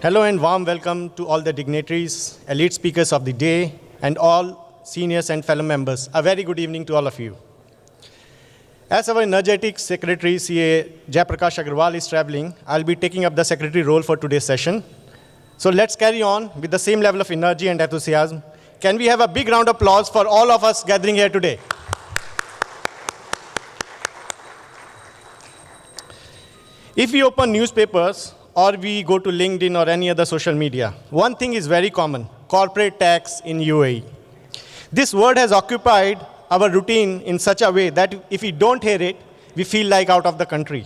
Hello and warm welcome to all the dignitaries, elite speakers of the day, and all seniors and fellow members. A very good evening to all of you. As our energetic secretary, CA Jayaprakash Agarwal, is traveling, I'll be taking up the secretary role for today's session. So let's carry on with the same level of energy and enthusiasm. Can we have a big round of applause for all of us gathering here today? If we open newspapers, or we go to LinkedIn or any other social media, one thing is very common: corporate tax in UAE. This word has occupied our routine in such a way that if we don't hear it, we feel like out of the country.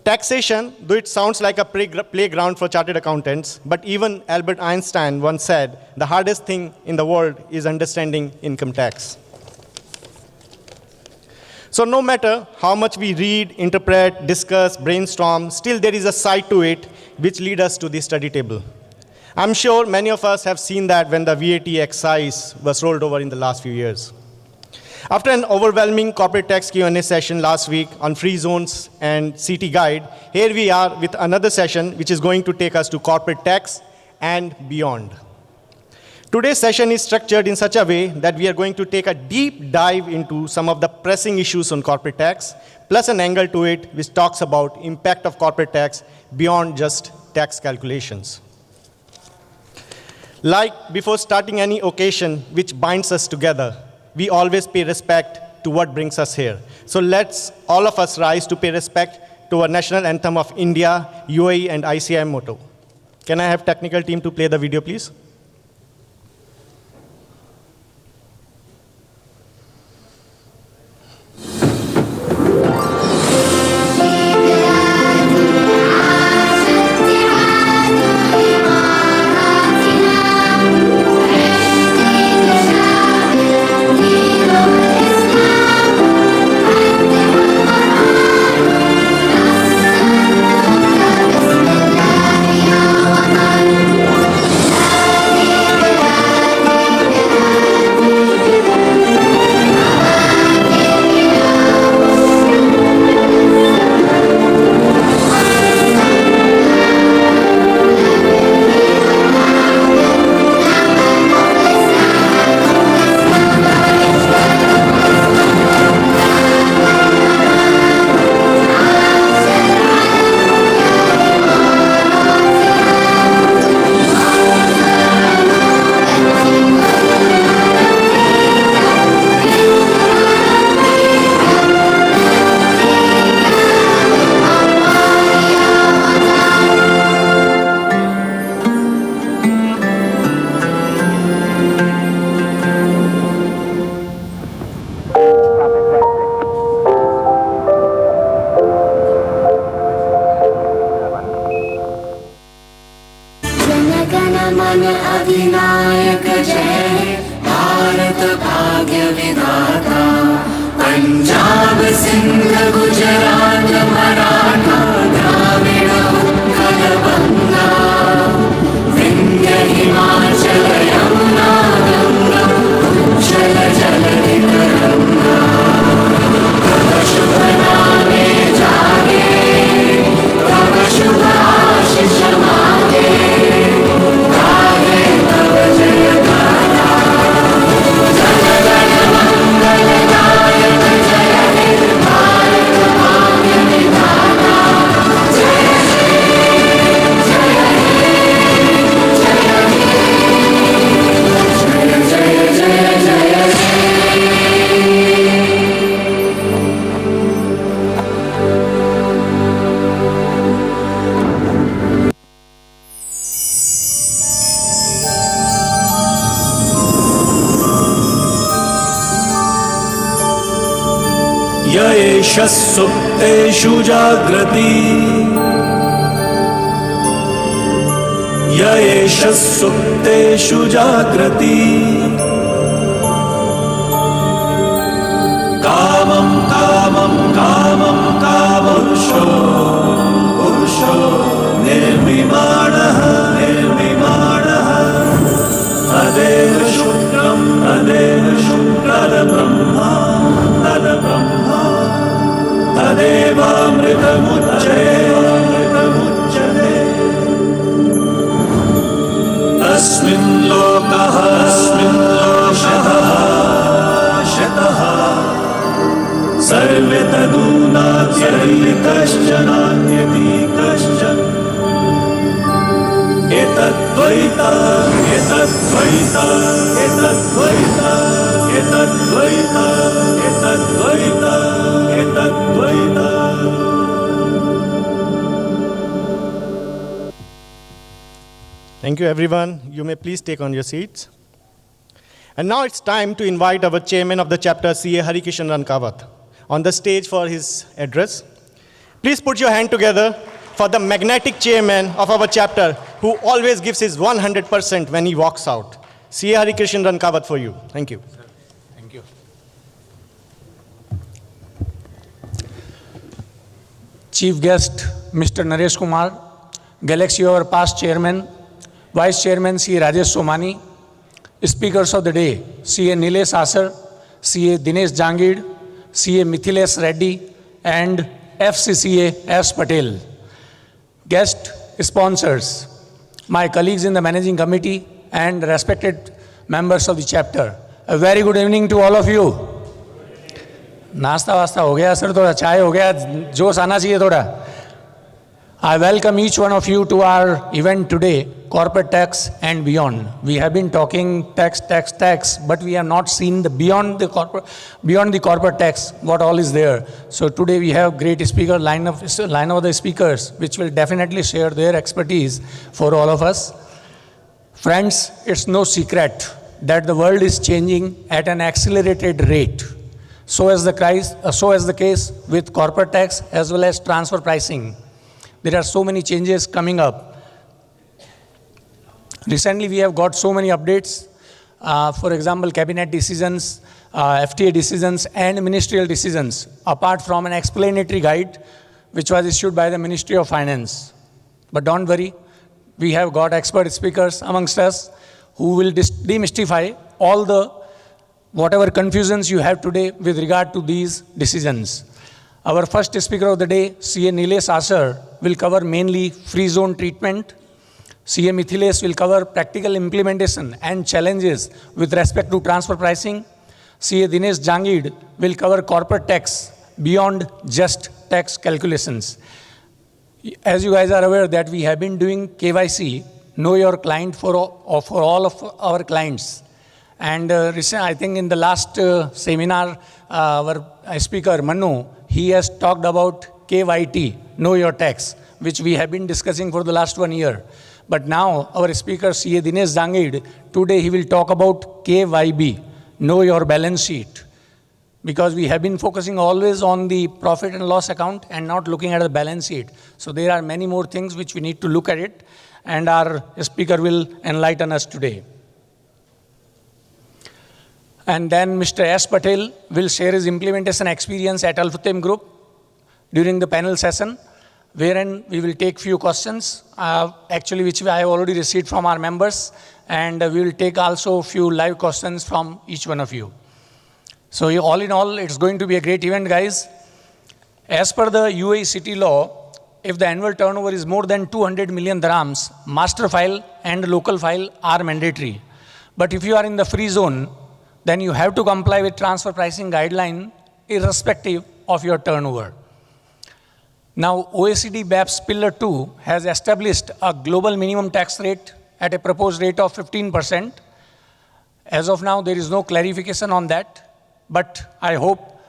Taxation, though it sounds like a playground for chartered accountants, but even Albert Einstein once said, the hardest thing in the world is understanding income tax. So no matter how much we read, interpret, discuss, brainstorm, still there is a side to it which leads us to the study table. I'm sure many of us have seen that when the VAT excise was rolled over in the last few years. After an overwhelming corporate tax Q&A session last week on free zones and CT guide, here we are with another session which is going to take us to corporate tax and beyond. Today's session is structured in such a way that we are going to take a deep dive into some of the pressing issues on corporate tax, plus an angle to it which talks about impact of corporate tax beyond just tax calculations. Like before starting any occasion which binds us together, we always pay respect to what brings us here. So let's all of us rise to pay respect to our national anthem of India, UAE, and ICIM motto. Can I have technical team to play the video, please? अधिनायक जय भारत भाग्य विधाता पंजाब सिंध गुजरात मराठा द्राविड़ उत्कल बंगा विंध्य हिमाचल यमुना गंगा उज्जल जलधि तरंगा तव शुभ नामे जागे तव शुभ आशीष मांगे य एष सुप्तेषु जाग्रति य एष सुप्तेषु जाग्रति कामं कामं कामं कामपुरुषो पुरुषो निर्विमाणः निर्विमाणः तदेव शुक्रं तदेव शुक्रब्रह्मा तद्ब्रह्मा तदेवामृतमुच्यते कश्चनान्यति कश्चन एतद्वैता एतद्वैता एतद्वैता एतद्वैता एतद्वैता एतद्वैता. Thank you, everyone. You may please take on your seats. And now it's time to invite our chairman of the chapter, C.A. Harikishan Rankawat, on the stage for his address. Please put your hand together for the magnetic chairman of our chapter, who always gives his 100% when he walks out. C.A. Harikishan Rankawat for you. Thank you. Thank you. Chief guest, Mr. Naresh Kumar, Galaxy Hour past chairman, Vice Chairman C. Rajesh Somani, Speakers of the day, C.A. Nilesh Asar, C.A. Dinesh Jangid, C.A. Mithilesh Reddy, and FCCA S. Patel. Guest sponsors, my colleagues in the managing committee and respected members of the chapter. A very good evening to all of you. नाश्ता वास्ता हो गया sir, थोड़ा चाय हो गया, जोश आना चाहिए थोड़ा. I welcome each one of you to our event today, Corporate Tax and Beyond. We have been talking tax, but we have not seen the beyond the corporate tax, what all is there. So today we have great speaker line of the speakers, which will definitely share their expertise for all of us. Friends, it's no secret that the world is changing at an accelerated rate. So is the case with corporate tax as well as transfer pricing. There are so many changes coming up. Recently, we have got so many updates. For example, cabinet decisions, FTA decisions, and ministerial decisions, apart from an explanatory guide, which was issued by the Ministry of Finance. But don't worry, we have got expert speakers amongst us who will demystify all the whatever confusions you have today with regard to these decisions. Our first speaker of the day, C.A. Nilesh Asar, will cover mainly free zone treatment. C.A. Mithilesh will cover practical implementation and challenges with respect to transfer pricing. C.A. Dinesh Jangid will cover corporate tax beyond just tax calculations. As you guys are aware that we have been doing KYC, know your client for all of our clients. And I think in the last seminar, our speaker Manu, he has talked about KYT, know your tax, which we have been discussing for the last 1 year. But now our speaker C.A. Dinesh Jangid, today he will talk about KYB, know your balance sheet. Because we have been focusing always on the profit and loss account and not looking at the balance sheet. So there are many more things which we need to look at it, and our speaker will enlighten us today. And then Mr. S. Patel will share his implementation experience at Alphatem Group during the panel session, wherein we will take few questions, actually which I have already received from our members, and we will take also few live questions from each one of you. So all in all, it's going to be a great event, guys. As per the UAE city law, if the annual turnover is more than 200 million dirhams, master file and local file are mandatory. But if you are in the free zone, then you have to comply with transfer pricing guideline irrespective of your turnover. Now, OECD BEPS Pillar 2 has established a global minimum tax rate at a proposed rate of 15%. As of now, there is no clarification on that, but I hope,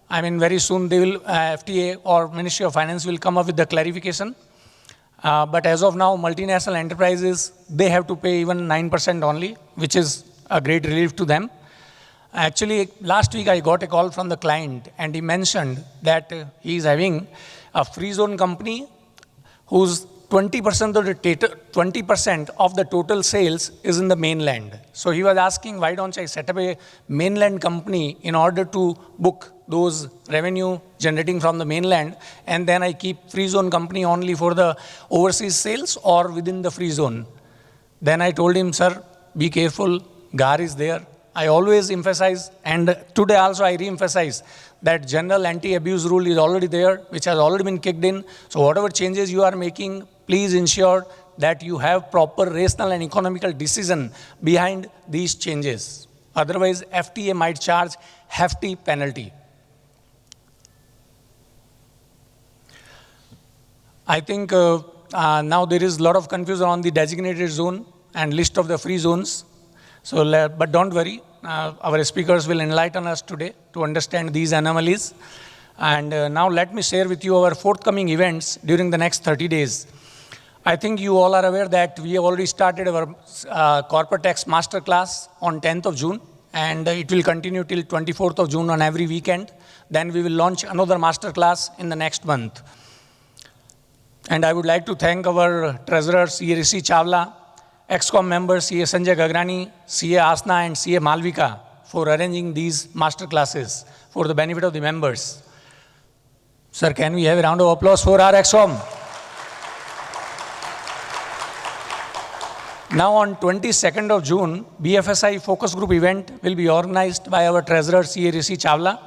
very soon they will, FTA or Ministry of Finance will come up with the clarification. But as of now, multinational enterprises, they have to pay even 9% only, which is a great relief to them. Actually, last week I got a call from the client, and he mentioned that he is having a free zone company whose 20% of the total sales is in the mainland. So he was asking, why don't I set up a mainland company in order to book those revenue generating from the mainland, and then I keep free zone company only for the overseas sales or within the free zone. Then I told him, sir, be careful, GAR is there. I always emphasize, and today also I re-emphasize, that general anti-abuse rule is already there, which has already been kicked in. So whatever changes you are making, please ensure that you have proper rational and economical decision behind these changes. Otherwise, FTA might charge hefty penalty. I think now there is a lot of confusion on the designated zone and list of the free zones. So, but don't worry, our speakers will enlighten us today to understand these anomalies. And now let me share with you our forthcoming events during the next 30 days. I think you all are aware that we have already started our corporate tax masterclass on 10th of June, and it will continue till 24th of June on every weekend. Then we will launch another masterclass in the next month. And I would like to thank our treasurer, CA Rishi Chawla, ExCom members, CA Sanjay Gagrani, CA Asna, and CA Malvika for arranging these masterclasses for the benefit of the members. Sir, can we have a round of applause for our ExCom? Now on 22nd of June, BFSI focus group event will be organized by our treasurer, CA Rishi Chawla,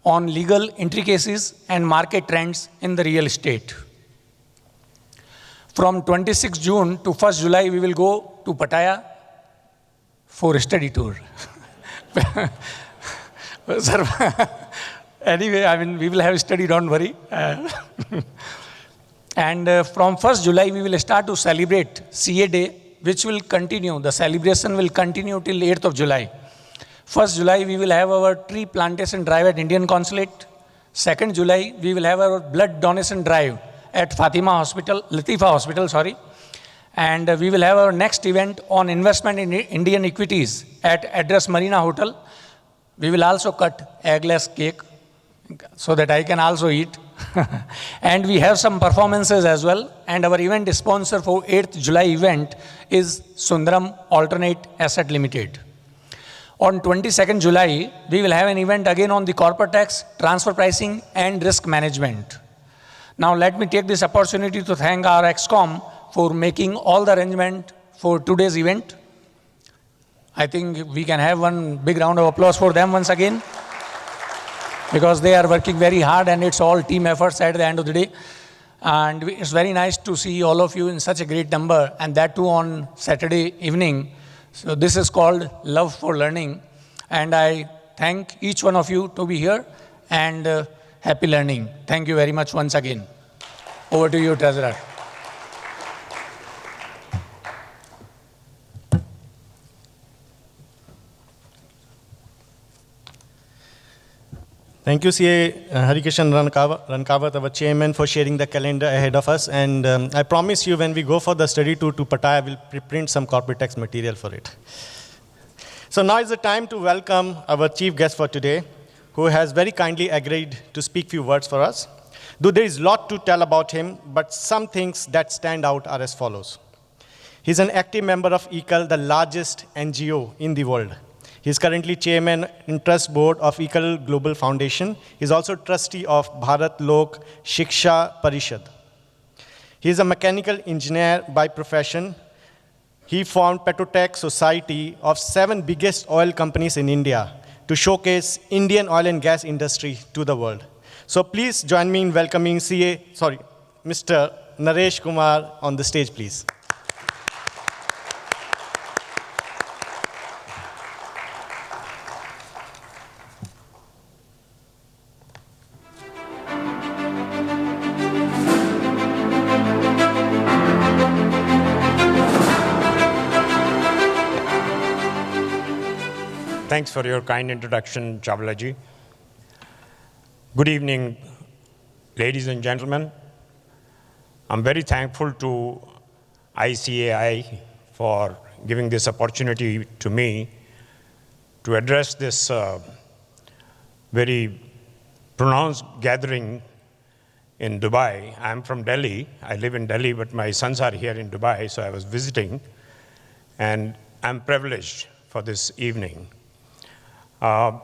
on legal intricacies and market trends in the real estate. From 26 June to 1st July, we will go to Pattaya for a study tour. Sir, anyway, I mean, we will have a study, don't worry. And from 1st July, we will start to celebrate CA Day, which will continue. The celebration will continue till 8th of July. 1st July, we will have our tree plantation drive at Indian Consulate. 2nd July, we will have our blood donation drive at Latifa Hospital, sorry. And we will have our next event on investment in Indian equities at Address Marina Hotel. We will also cut eggless cake so that I can also eat. And we have some performances as well. And our event sponsor for 8th July event is Sundaram Alternate Asset Limited. On 22nd July, we will have an event again on the corporate tax, transfer pricing, and risk management. Now let me take this opportunity to thank our ExCom for making all the arrangement for today's event. I think we can have one big round of applause for them once again, because they are working very hard and it's all team efforts at the end of the day. And it's very nice to see all of you in such a great number, and that too on Saturday evening. So this is called Love for Learning. And I thank each one of you to be here, and happy learning. Thank you very much once again. Over to you, Treasurer. Thank you, CA Harikishan Rankawat, our chairman, for sharing the calendar ahead of us. And I promise you, when we go for the study tour to Pattaya, we'll print some corporate tax material for it. So now is the time to welcome our chief guest for today, who has very kindly agreed to speak few words for us. Though there is a lot to tell about him, but some things that stand out are as follows. He's an active member of ECAL, the largest NGO in the world. He's currently chairman in trust board of ECAL Global Foundation. He's also trustee of Bharat Lok Shiksha Parishad. He is a mechanical engineer by profession. He formed Petrotech Society of 7 biggest oil companies in India to showcase Indian oil and gas industry to the world. So please join me in welcoming Mr. Naresh Kumar on the stage, please. Thanks for your kind introduction, Chawla-ji. Good evening, ladies and gentlemen. I'm very thankful to ICAI for giving this opportunity to me to address this very pronounced gathering in Dubai. I'm from Delhi. I live in Delhi, but my sons are here in Dubai, so I was visiting. And I'm privileged for this evening. On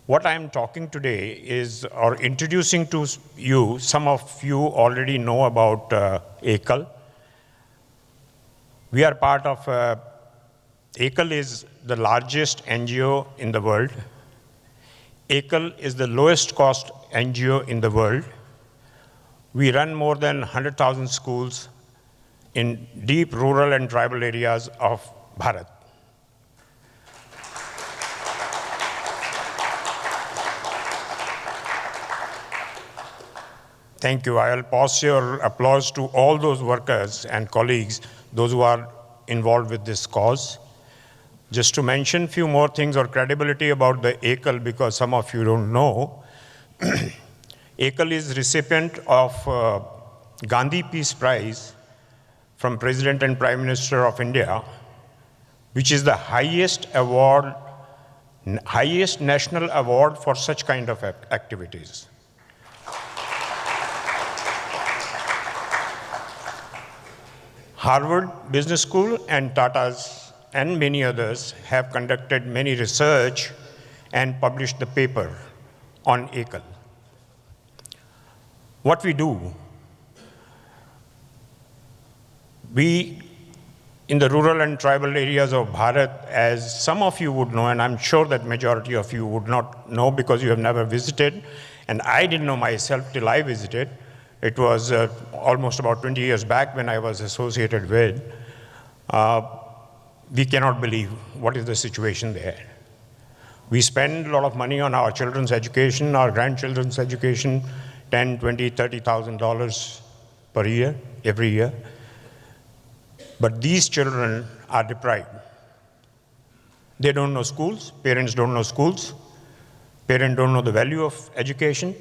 what I'm talking today is, or introducing to you, some of you already know about ECAL. We are part of, ECAL is the largest NGO in the world. ECAL is the lowest cost NGO in the world. We run more than 100,000 schools in deep rural and tribal areas of Bharat. Thank you. I'll pause your applause to all those workers and colleagues, those who are involved with this cause. Just to mention a few more things or credibility about the ACL, because some of you don't know, ACL is recipient of Gandhi Peace Prize from President and Prime Minister of India, which is the highest award, highest national award for such kind of activities. Harvard Business School and Tata's and many others have conducted many research and published the paper on ACL. What we do, we in the rural and tribal areas of Bharat, as some of you would know, and I'm sure that majority of you would not know because you have never visited, and I didn't know myself till I visited. It was almost about 20 years back when I was associated with. We cannot believe what is the situation there. We spend a lot of money on our children's education, our grandchildren's education, $10, $20, $30,000 per year, every year. But these children are deprived. They don't know schools, parents don't know schools, parents don't know the value of education.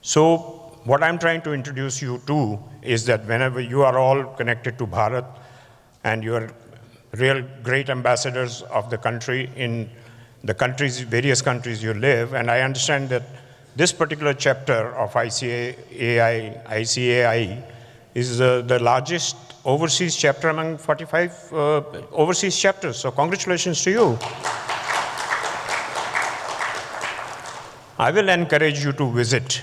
So what I'm trying to introduce you to is that whenever you are all connected to Bharat and you are real great ambassadors of the country in the countries, various countries you live, and I understand that this particular chapter of ICAI is the largest overseas chapter among 45 overseas chapters. So congratulations to you. I will encourage you to visit.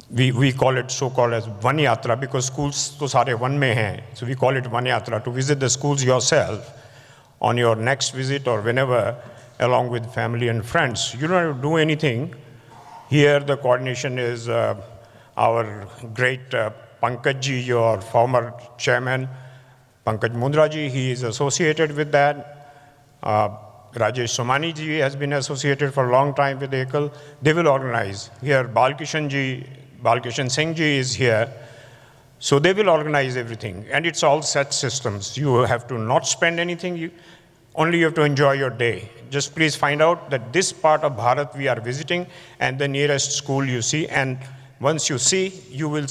We call it so-called as Van Yatra because schools to sare one mein hai. So we call it Van Yatra, to visit the schools yourself on your next visit or whenever, along with family and friends. You don't have to do anything. Here the coordination is our great Pankaj ji, your former chairman, Pankaj Mundra ji, he is associated with that. Rajesh Somani ji has been associated for a long time with ACL. They will organize. Here Balkishan Singh ji is here. So they will organize everything. And it's all set systems. You have to not spend anything, only you have to enjoy your day. Just please find out that this part of Bharat we are visiting and the nearest school you see. And once you see, you will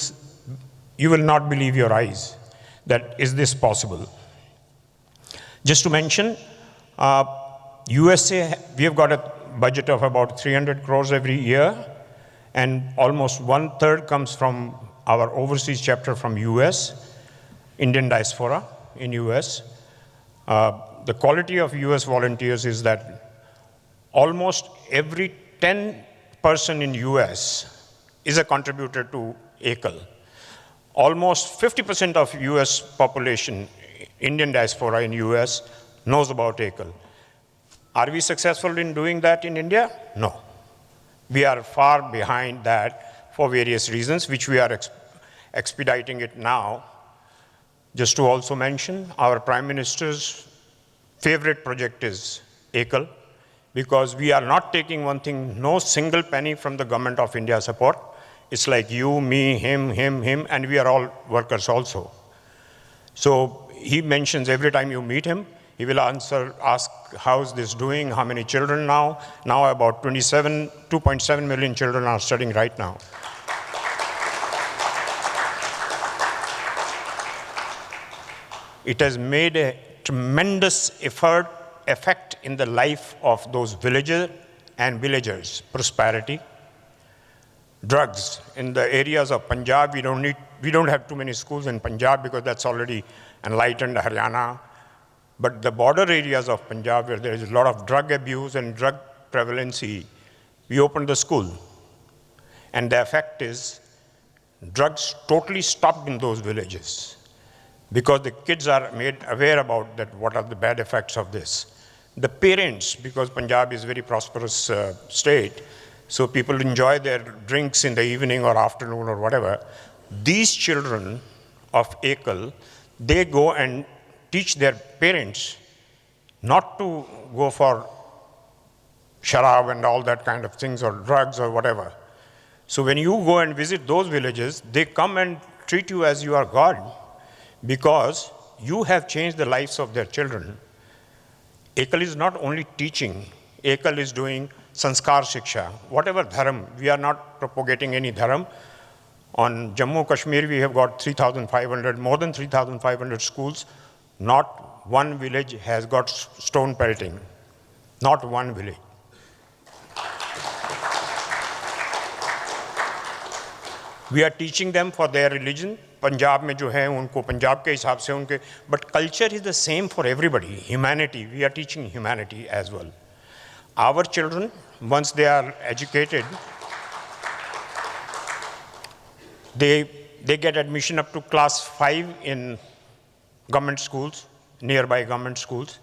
not believe your eyes that is this possible. Just to mention, USA, we have got a budget of about 300 crores every year, and almost 1/3 comes from our overseas chapter from US, Indian diaspora in US. The quality of US volunteers is that almost every 10 person in US is a contributor to ACL. Almost 50% of US population, Indian diaspora in US, knows about ACL. Are we successful in doing that in India? No. We are far behind that for various reasons, which we are expediting it now. Just to also mention, our Prime Minister's favorite project is ACL, because we are not taking one thing, no single penny from the government of India support. It's like you, me, him, and we are all workers also. So he mentions every time you meet him, he will ask, how's this doing? How many children now? Now about 2.7 million children are studying right now. It has made a tremendous effect in the life of those villagers and villagers. Prosperity. Drugs. In the areas of Punjab, we don't have too many schools in Punjab because that's already enlightened Haryana. But the border areas of Punjab, where there is a lot of drug abuse and drug prevalency, we opened the school. And the effect is drugs totally stopped in those villages because the kids are made aware about that what are the bad effects of this. The parents, because Punjab is a very prosperous state, so people enjoy their drinks in the evening or afternoon or whatever. These children of ACL, they go and teach their parents not to go for sharab and all that kind of things or drugs or whatever. So when you go and visit those villages, they come and treat you as you are God because you have changed the lives of their children. Ekal is not only teaching, Ekal is doing sanskar shiksha, whatever dharam. We are not propagating any dharam. On Jammu Kashmir, we have got 3,500, more than 3,500 schools. Not one village has got stone pelting. Not one village. We are teaching them for their religion. Punjab में जो है उनको पंजाब के हिसाब से उनके, but culture is the same for everybody. Humanity, we are teaching humanity as well. Our children, once they are educated, they get admission up to class 5 in government schools, nearby government schools,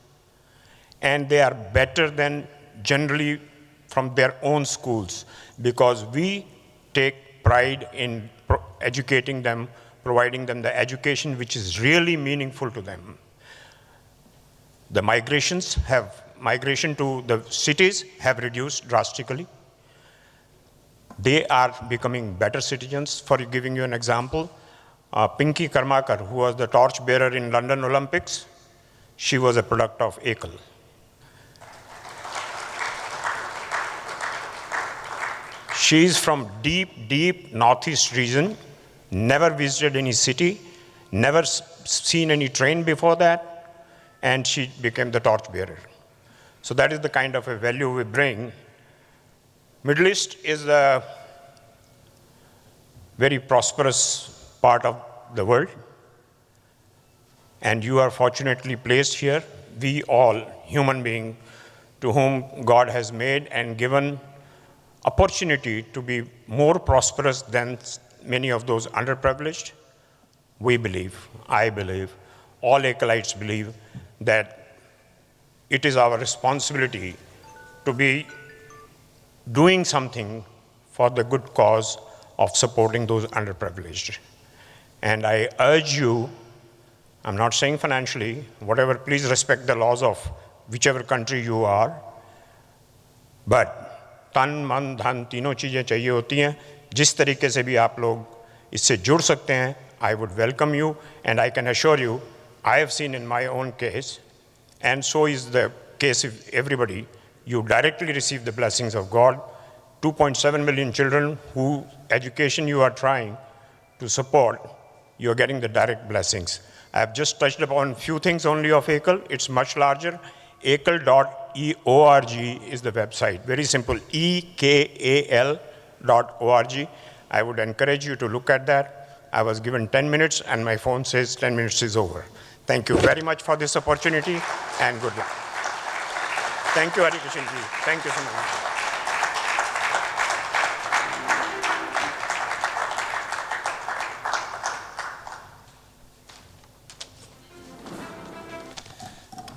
and they are better than generally from their own schools because we take pride in educating them, providing them the education which is really meaningful to them. The migration to the cities have reduced drastically. They are becoming better citizens. For giving you an example, Pinky Karmakar, who was the torch bearer in London Olympics, she was a product of Ekal. She is from deep, deep northeast region, never visited any city, never seen any train before that, and she became the torch bearer. So that is the kind of a value we bring. Middle East is a very prosperous part of the world, and you are fortunately placed here. We all, human beings, to whom God has made and given opportunity to be more prosperous than many of those underprivileged, we believe, I believe, all Ekalites believe that it is our responsibility to be doing something for the good cause of supporting those underprivileged. And I urge you, I'm not saying financially, whatever, please respect the laws of whichever country you are, but तन मन धन तीनों चीज़ें चाहिए होती हैं. जिस तरीके से भी आप लोग इससे जुड़ सकते हैं, I would welcome you, and I can assure you, I have seen in my own case, and so is the case of everybody, you directly receive the blessings of God. 2.7 million children whose education you are trying to support, you are getting the direct blessings. I have just touched upon few things only of Ekal. It's much larger. Ekal.org is the website. Very simple, ekal.org. I would encourage you to look at that. I was given 10 minutes and my phone says 10 minutes is over. Thank you very much for this opportunity and good luck. Thank you, Hari Kishan ji. Thank you so much.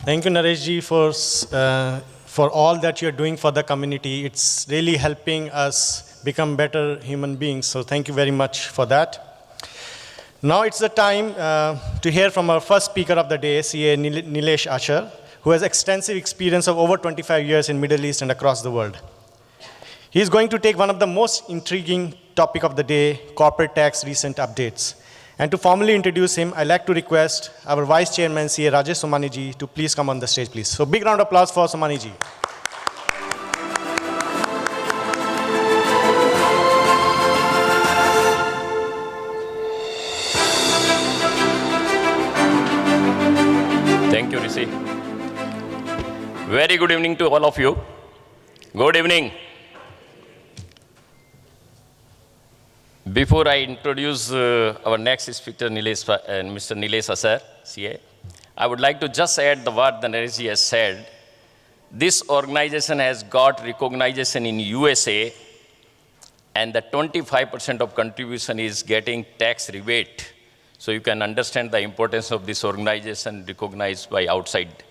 Thank you, Naresh ji, for all that you're doing for the community. It's really helping us become better human beings. So thank you very much for that. Now it's the time to hear from our first speaker of the day, CA Nilesh Asher, who has extensive experience of over 25 years in Middle East and across the world. He is going to take one of the most intriguing topic of the day, corporate tax recent updates. And to formally introduce him, I'd like to request our Vice Chairman, CA Rajesh Somani ji, to please come on the stage, please. So big round of applause for Somani ji. Thank you, Rishi. Very good evening to all of you. Good evening. Before I introduce our next speaker, Mr. Nilesh Asher, CA, I would like to just add the word that Naresh has said. This organization has got recognition in USA, and the 25% of contribution is getting tax rebate. So you can understand the importance of this organization recognized by outside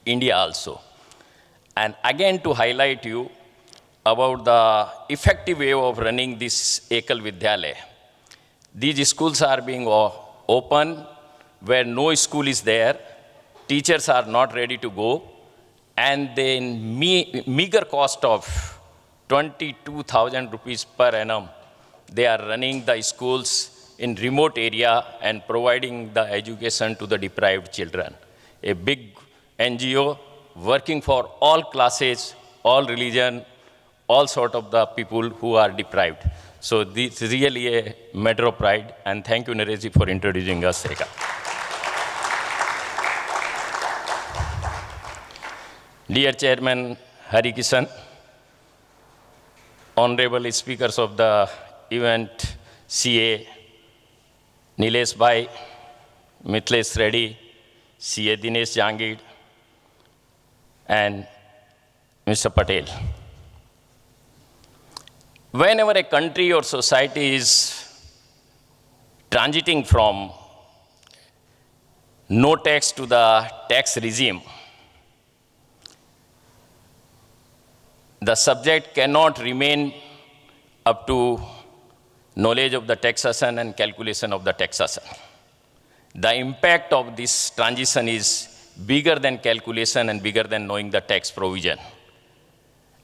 India also. And again, to highlight you about the effective way of running this Ekal Vidyalaya. These schools are being open where no school is there, teachers are not ready to go, and then meager cost of 22,000 rupees per annum They are running the schools in remote area and providing the education to the deprived children. A big NGO working for all classes, all religion, all sort of the people who are deprived. So this is really a matter of pride, and thank you, Naresh, for introducing us, Rekha. Dear Chairman Hari Kishan, honorable speakers of the event, CA Nilesh Bhai, Mithilesh Reddy, CA Dinesh Jangid, and Mr. Patel. Whenever a country or society is transiting from no tax to the tax regime, the subject cannot remain up to knowledge of the taxation and calculation of the taxation. The impact of this transition is bigger than calculation and bigger than knowing the tax provision.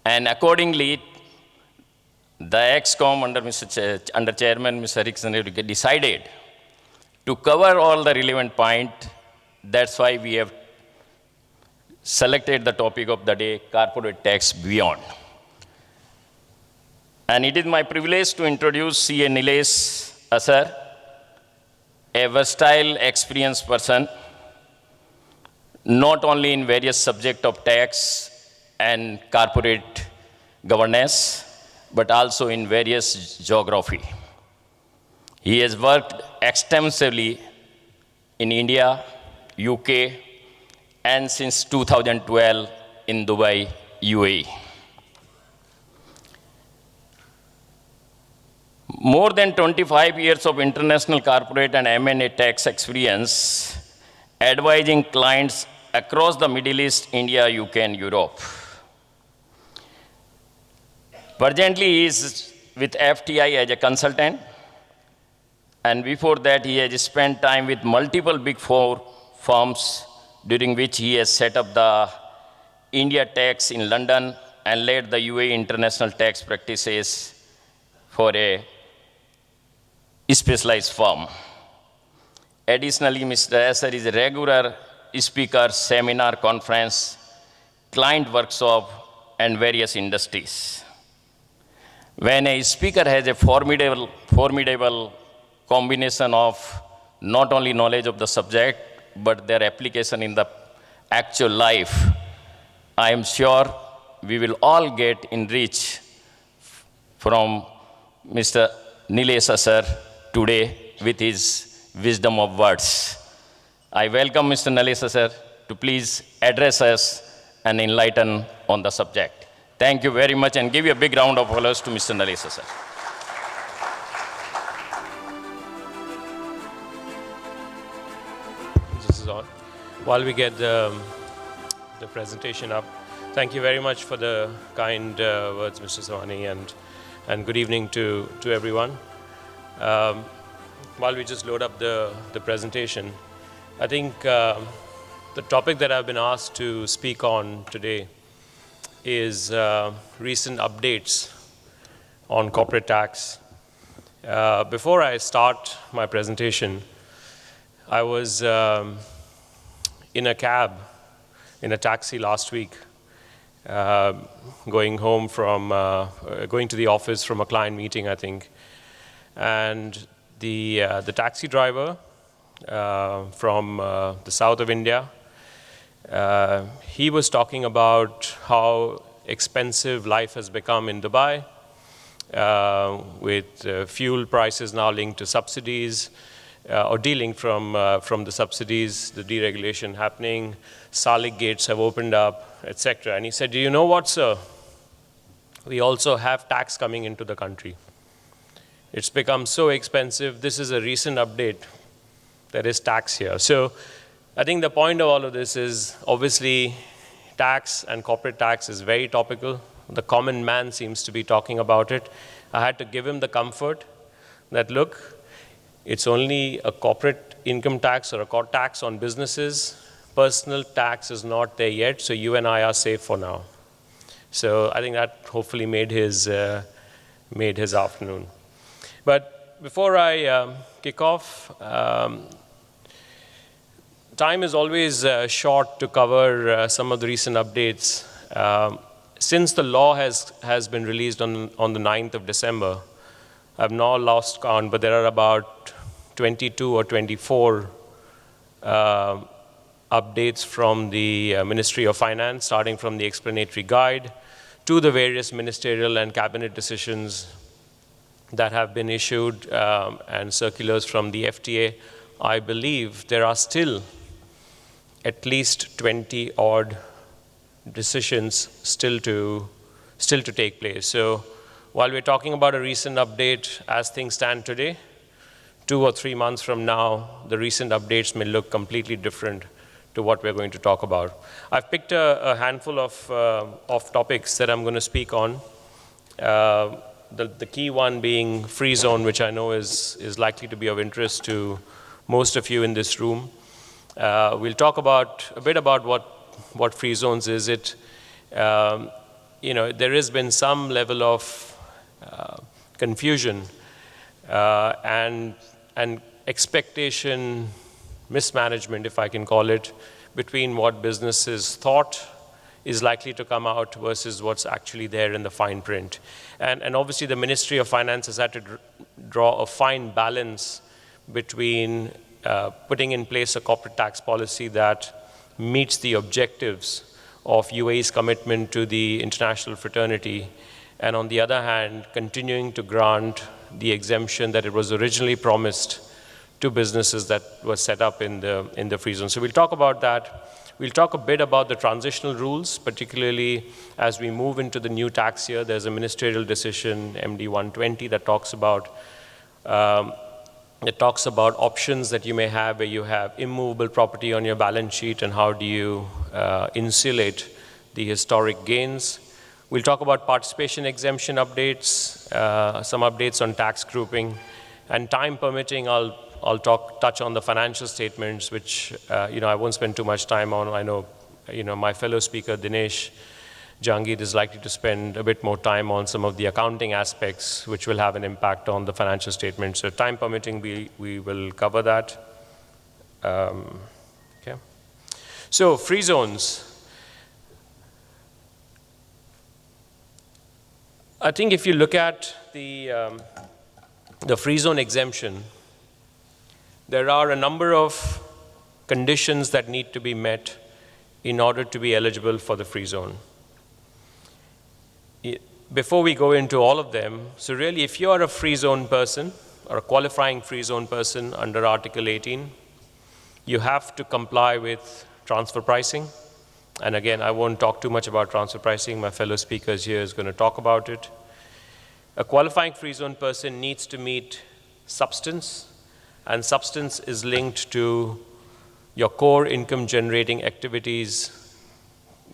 And accordingly, the ExCom under Chairman Mr. Rickson decided to cover all the relevant points. That's why we have selected the topic of the day, corporate tax beyond. And it is my privilege to introduce C.A. Nilesh Asar, a versatile, experienced person, not only in various subjects of tax and corporate governance, but also in various geography. He has worked extensively in India, UK, and since 2012 in Dubai, UAE. More than 25 years of international corporate and M&A tax experience, advising clients across the Middle East, India, UK, and Europe. Presently, he is with FTI as a consultant, and before that, he has spent time with multiple Big Four firms, during which he has set up the India tax in London and led the UAE international tax practices for a specialized firm. Additionally, Mr. Asar is a regular speaker, seminar, conference, client workshop, and various industries. When a speaker has a formidable combination of not only knowledge of the subject, but their application in the actual life, I am sure we will all get enriched from Mr. Nilesh Asar today with his wisdom of words. I welcome Mr. Nilesh Asar to please address us and enlighten on the subject. Thank you very much, and give you a big round of applause to Mr. Nilesh Asar. This is on. While we get the presentation up, thank you very much for the kind words, Mr. Sawani, and good evening to everyone. While we just load up the presentation, I think the topic that I've been asked to speak on today is recent updates on corporate tax. Before I start my presentation, I was in a cab, in a taxi last week, going home from, going to the office from a client meeting, I think. And the taxi driver from the south of India, he was talking about how expensive life has become in Dubai, with fuel prices now linked to subsidies, or dealing from the subsidies, the deregulation happening, Salik gates have opened up, etc. And he said, do you know what, sir? We also have tax coming into the country. It's become so expensive. This is a recent update. There is tax here. So I think the point of all of this is, obviously, tax and corporate tax is very topical. The common man seems to be talking about it. I had to give him the comfort that, look, it's only a corporate income tax or a tax on businesses. Personal tax is not there yet, so you and I are safe for now. So I think that hopefully made his afternoon. But before I kick off, time is always short to cover some of the recent updates. Since the law has been released on the 9th of December, I've now lost count, but there are about 22 or 24 updates from the Ministry of Finance, starting from the explanatory guide to the various ministerial and cabinet decisions that have been issued and circulars from the FTA. I believe there are still at least 20 odd decisions still to take place. So while we're talking about a recent update as things stand today, 2 or 3 months from now, the recent updates may look completely different to what we're going to talk about. I've picked a handful of topics that I'm going to speak on. The key one being free zone, which I know is likely to be of interest to most of you in this room. We'll talk a bit about what free zones is. There has been some level of confusion and expectation mismanagement, if I can call it, between what businesses thought is likely to come out versus what's actually there in the fine print. And obviously the Ministry of Finance has had to draw a fine balance between putting in place a corporate tax policy that meets the objectives of UAE's commitment to the international fraternity, and on the other hand, continuing to grant the exemption that it was originally promised to businesses that were set up in the free zone. So we'll talk about that. We'll talk a bit about the transitional rules, particularly as we move into the new tax year. There's a ministerial decision, MD 120, that talks about options that you may have where you have immovable property on your balance sheet and how do you insulate the historic gains. We'll talk about participation exemption updates, some updates on tax grouping, and time permitting, I'll touch on the financial statements, which I won't spend too much time on. I know my fellow speaker Dinesh Jangid is likely to spend a bit more time on some of the accounting aspects, which will have an impact on the financial statements. So time permitting, we will cover that. Okay. So free zones. I think if you look at the free zone exemption, there are a number of conditions that need to be met in order to be eligible for the free zone. Before we go into all of them, so really if you are a free zone person or a qualifying free zone person under Article 18, you have to comply with transfer pricing. And again, I won't talk too much about transfer pricing. My fellow speakers here is going to talk about it. A qualifying free zone person needs to meet substance, and substance is linked to your core income generating activities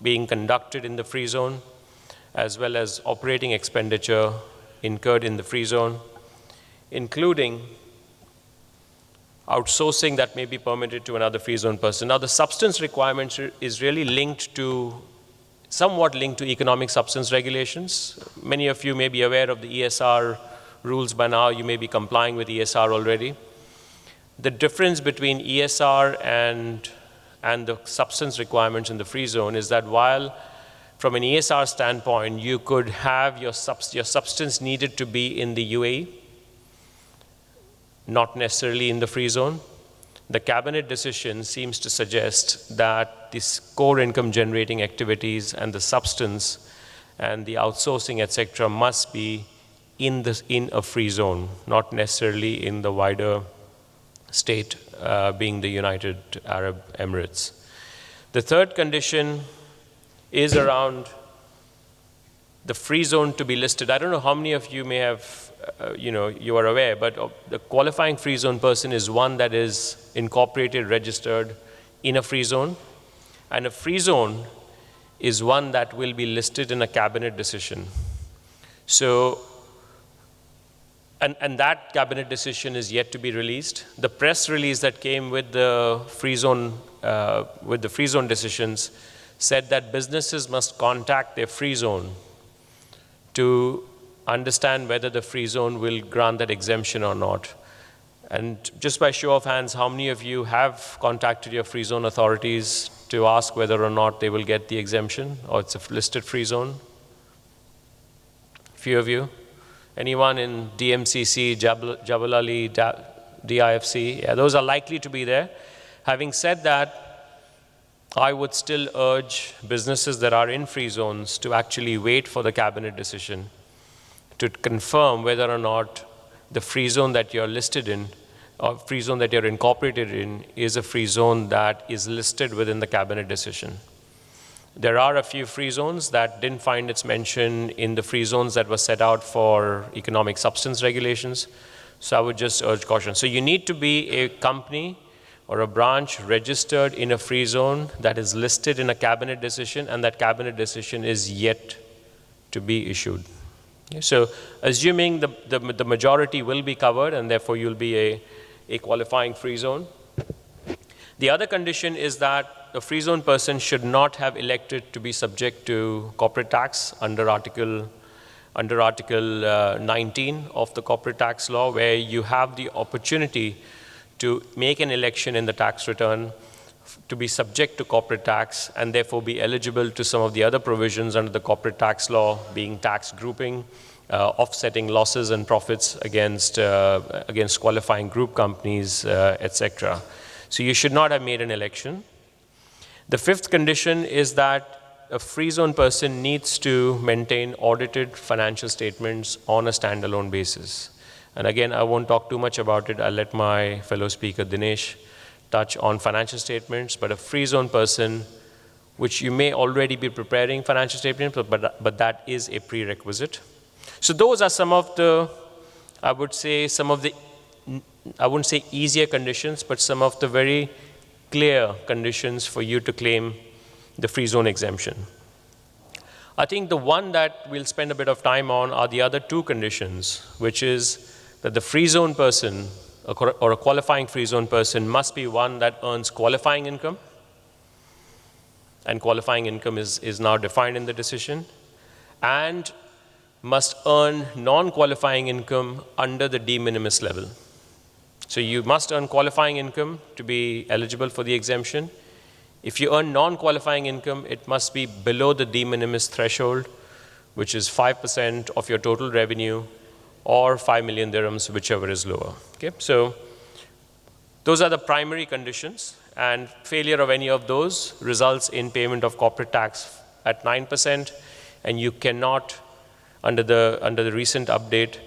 being conducted in the free zone, as well as operating expenditure incurred in the free zone, including outsourcing that may be permitted to another free zone person. Now, the substance requirement is really somewhat linked to economic substance regulations. Many of you may be aware of the ESR rules by now. You may be complying with ESR already. The difference between ESR and the substance requirements in the free zone is that while from an ESR standpoint, you could have your substance needed to be in the UAE, not necessarily in the free zone. The cabinet decision seems to suggest that this core income generating activities and the substance and the outsourcing, etc., must be in a free zone, not necessarily in the wider state, being the United Arab Emirates. The third condition is around the free zone to be listed. I don't know how many of you may have, you are aware, but the qualifying free zone person is one that is incorporated, registered in a free zone. And a free zone is one that will be listed in a cabinet decision. So, and that cabinet decision is yet to be released. The press release that came with the free zone decisions said that businesses must contact their free zone to understand whether the free zone will grant that exemption or not. And just by show of hands, how many of you have contacted your free zone authorities to ask whether or not they will get the exemption, or it's a listed free zone? Few of you. Anyone in DMCC, Jabal Ali, DIFC? Yeah, those are likely to be there. Having said that, I would still urge businesses that are in free zones to actually wait for the cabinet decision to confirm whether or not the free zone that you're listed in, or free zone that you're incorporated in, is a free zone that is listed within the cabinet decision. There are a few free zones that didn't find its mention in the free zones that were set out for economic substance regulations. So I would just urge caution. So you need to be a company or a branch registered in a free zone that is listed in a cabinet decision, and that cabinet decision is yet to be issued. Okay, so assuming the majority will be covered, and therefore you'll be a qualifying free zone. The other condition is that a free zone person should not have elected to be subject to corporate tax under Article 19 of the corporate tax law, where you have the opportunity to make an election in the tax return to be subject to corporate tax, and therefore be eligible to some of the other provisions under the corporate tax law, being tax grouping, offsetting losses and profits against qualifying group companies, etc. So you should not have made an election. The fifth condition is that a free zone person needs to maintain audited financial statements on a standalone basis. And again, I won't talk too much about it. I'll let my fellow speaker, Dinesh, touch on financial statements. But a free zone person, which you may already be preparing financial statements, but that is a prerequisite. So those are some of the, I would say, I wouldn't say easier conditions, but some of the very clear conditions for you to claim the free zone exemption. I think the one that we'll spend a bit of time on are the other two conditions, which is that the free zone person or a qualifying free zone person must be one that earns qualifying income, and qualifying income is now defined in the decision, and must earn non-qualifying income under the de minimis level. So you must earn qualifying income to be eligible for the exemption. If you earn non-qualifying income, it must be below the de minimis threshold, which is 5% of your total revenue, or 5 million dirhams, whichever is lower. Okay? So those are the primary conditions, and failure of any of those results in payment of corporate tax at 9%, and you cannot, under the recent update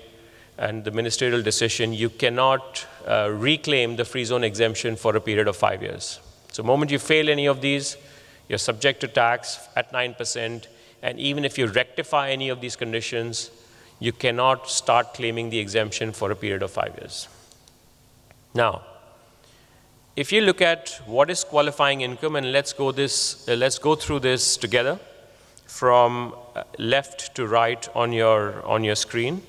and the ministerial decision, you cannot reclaim the free zone exemption for a period of 5 years. So the moment you fail any of these, you're subject to tax at 9%, and even if you rectify any of these conditions, you cannot start claiming the exemption for a period of 5 years. Now, if you look at what is qualifying income, and let's go through this together from left to right on your screen.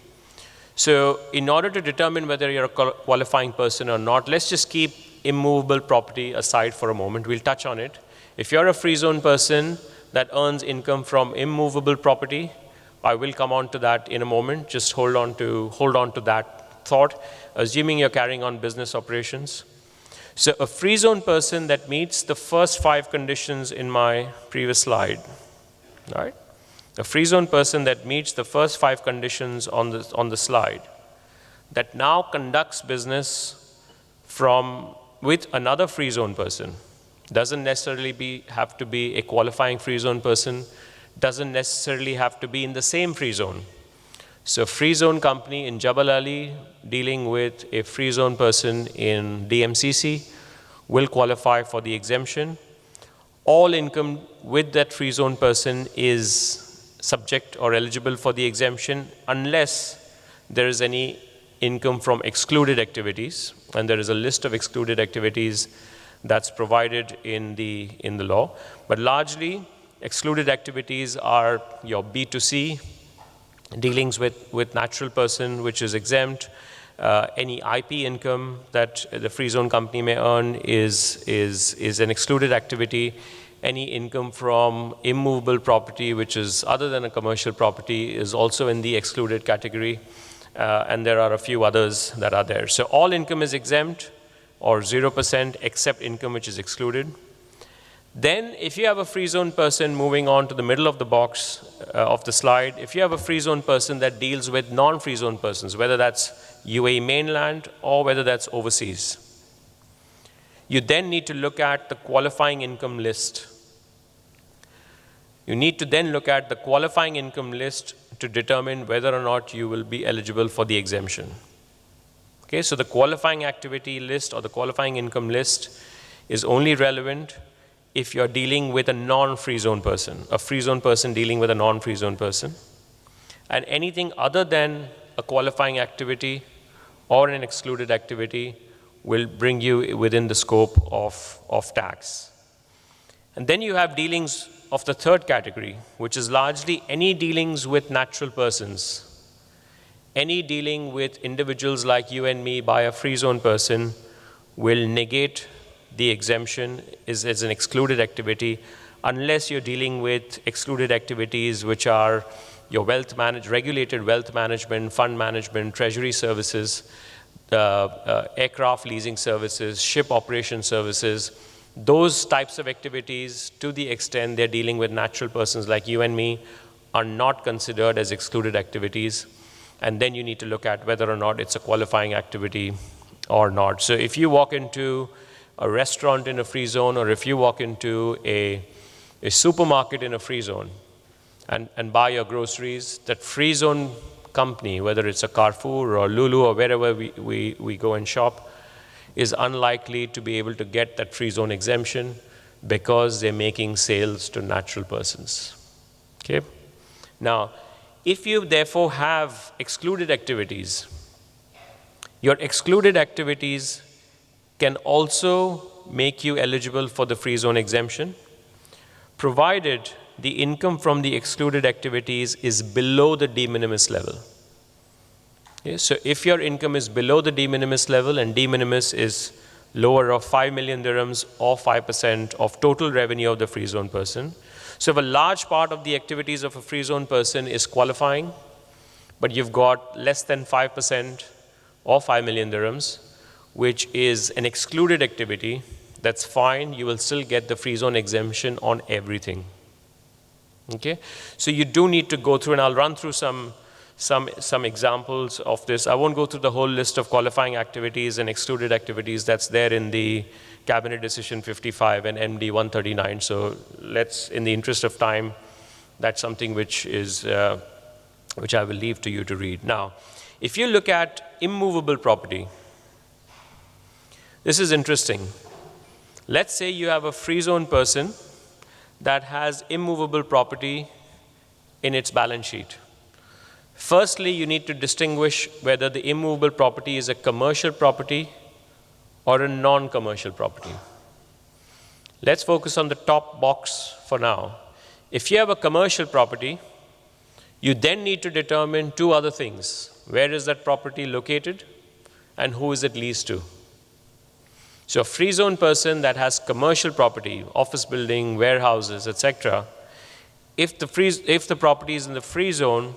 So in order to determine whether you're a qualifying person or not, let's just keep immovable property aside for a moment. We'll touch on it. If you're a free zone person that earns income from immovable property, I will come on to that in a moment. Just hold on to that thought, assuming you're carrying on business operations. So a free zone person that meets the first 5 conditions in my previous slide, all right? A free zone person that meets the first 5 conditions on the slide, that now conducts business with another free zone person, doesn't necessarily have to be a qualifying free zone person, doesn't necessarily have to be in the same free zone. So free zone company in Jabal Ali dealing with a free zone person in DMCC will qualify for the exemption. All income with that free zone person is subject or eligible for the exemption unless there is any income from excluded activities, and there is a list of excluded activities that's provided in the law. But largely, excluded activities are your B2C, dealings with natural person, which is exempt. Any IP income that the free zone company may earn is an excluded activity. Any income from immovable property, which is other than a commercial property, is also in the excluded category. And there are a few others that are there. So all income is exempt or 0% except income which is excluded. Then if you have a free zone person, moving on to the middle of the box of the slide, if you have a free zone person that deals with non-free zone persons, whether that's UAE mainland or whether that's overseas, you then need to look at the qualifying income list. You need to then look at the qualifying income list to determine whether or not you will be eligible for the exemption. Okay, so the qualifying activity list or the qualifying income list is only relevant if you're dealing with a non-free zone person, a free zone person dealing with a non-free zone person. And anything other than a qualifying activity or an excluded activity will bring you within the scope of tax. And then you have dealings of the third category, which is largely any dealings with natural persons. Any dealing with individuals like you and me by a free zone person will negate the exemption as an excluded activity unless you're dealing with excluded activities which are your regulated wealth management, fund management, treasury services, aircraft leasing services, ship operation services. Those types of activities, to the extent they're dealing with natural persons like you and me, are not considered as excluded activities. And then you need to look at whether or not it's a qualifying activity or not. So if you walk into a restaurant in a free zone, or if you walk into a supermarket in a free zone and buy your groceries, that free zone company, whether it's a Carrefour or Lulu or wherever we go and shop, is unlikely to be able to get that free zone exemption because they're making sales to natural persons. Okay? Now, if you therefore have excluded activities, your excluded activities can also make you eligible for the free zone exemption, provided the income from the excluded activities is below the de minimis level. Okay, so if your income is below the de minimis level, and de minimis is lower of 5 million dirhams or 5% of total revenue of the free zone person. So if a large part of the activities of a free zone person is qualifying, but you've got less than 5% or 5 million dirhams, which is an excluded activity, that's fine. You will still get the free zone exemption on everything. Okay? So you do need to go through, and I'll run through some examples of this. I won't go through the whole list of qualifying activities and excluded activities that's there in the Cabinet Decision 55 and MD 139. So let's, in the interest of time, that's something which I will leave to you to read. Now, if you look at immovable property, this is interesting. Let's say you have a free zone person that has immovable property in its balance sheet. Firstly, you need to distinguish whether the immovable property is a commercial property or a non-commercial property. Let's focus on the top box for now. If you have a commercial property, you then need to determine two other things. Where is that property located and who is it leased to? So a free zone person that has commercial property, office building, warehouses, etc., if the property is in the free zone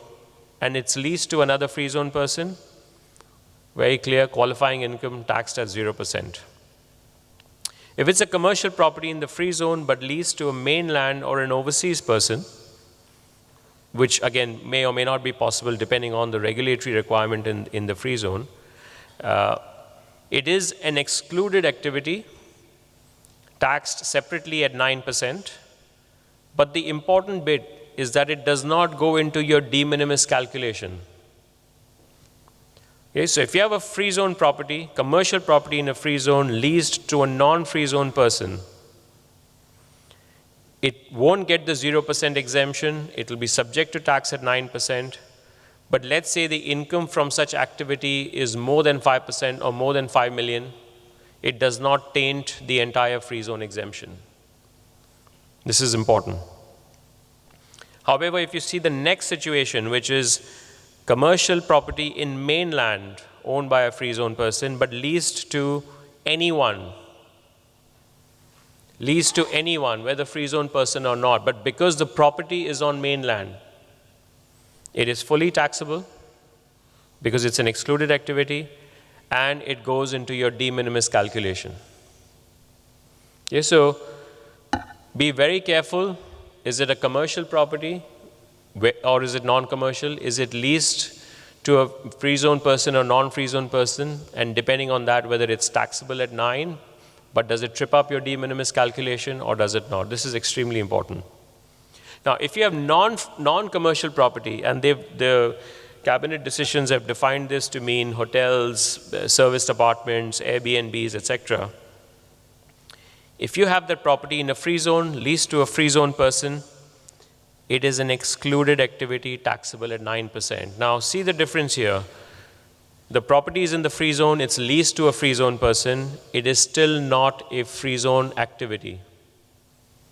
and it's leased to another free zone person, very clear, qualifying income taxed at 0%. If it's a commercial property in the free zone but leased to a mainland or an overseas person, which again may or may not be possible depending on the regulatory requirement in the free zone, it is an excluded activity, taxed separately at 9%, but the important bit is that it does not go into your de minimis calculation. Okay, so if you have a free zone property, commercial property in a free zone leased to a non-free zone person, it won't get the 0% exemption. It will be subject to tax at 9%. But let's say the income from such activity is more than 5% or more than 5 million. It does not taint the entire free zone exemption. This is important. However, if you see the next situation, which is commercial property in mainland owned by a free zone person but leased to anyone, leased to anyone, whether free zone person or not, but because the property is on mainland, it is fully taxable because it's an excluded activity, and it goes into your de minimis calculation. Okay, so be very careful. Is it a commercial property or is it non-commercial? Is it leased to a free zone person or non-free zone person? And depending on that, whether it's taxable at 9, but does it trip up your de minimis calculation or does it not? This is extremely important. Now, if you have non-commercial property, and the cabinet decisions have defined this to mean hotels, serviced apartments, Airbnbs, etc. If you have that property in a free zone, leased to a free zone person, it is an excluded activity taxable at 9%. Now, see the difference here. The property is in the free zone, it's leased to a free zone person, it is still not a free zone activity.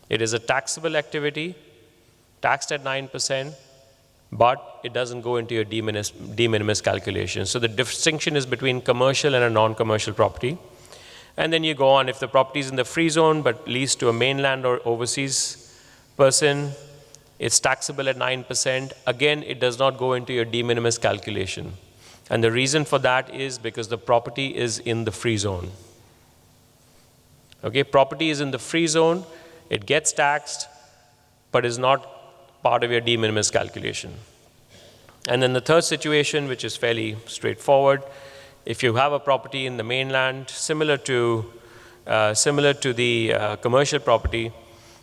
It is a taxable activity, taxed at 9%, but it doesn't go into your de minimis calculation. So the distinction is between commercial and a non-commercial property. And then you go on, if the property is in the free zone but leased to a mainland or overseas person, it's taxable at 9%. Again, it does not go into your de minimis calculation. And the reason for that is because the property is in the free zone. Okay, property is in the free zone, it gets taxed, but is not part of your de minimis calculation. And then the third situation, which is fairly straightforward, if you have a property in the mainland, similar to the commercial property,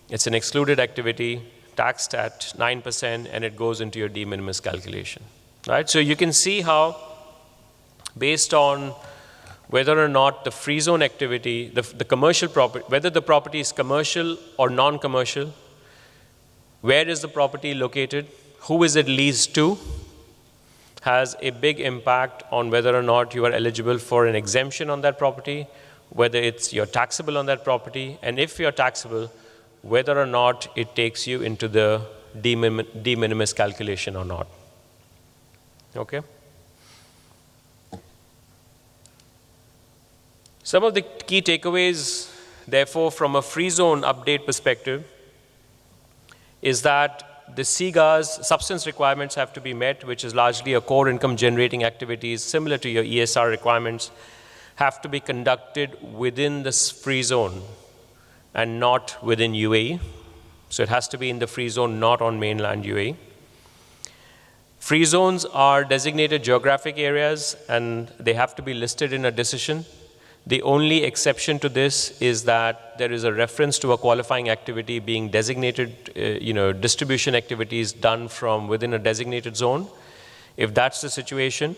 it's an excluded activity, taxed at 9%, and it goes into your de minimis calculation. Right? So you can see how, based on whether or not the free zone activity, the commercial property, whether the property is commercial or non-commercial, where is the property located, who is it leased to, has a big impact on whether or not you are eligible for an exemption on that property, whether you're taxable on that property, and if you're taxable, whether or not it takes you into the de minimis calculation or not. Okay? Some of the key takeaways, therefore, from a free zone update perspective is that the CGA's substance requirements have to be met, which is largely a core income generating activities similar to your ESR requirements, have to be conducted within this free zone and not within UAE. So it has to be in the free zone, not on mainland UAE. Free zones are designated geographic areas and they have to be listed in a decision. The only exception to this is that there is a reference to a qualifying activity being designated, distribution activities done from within a designated zone. If that's the situation,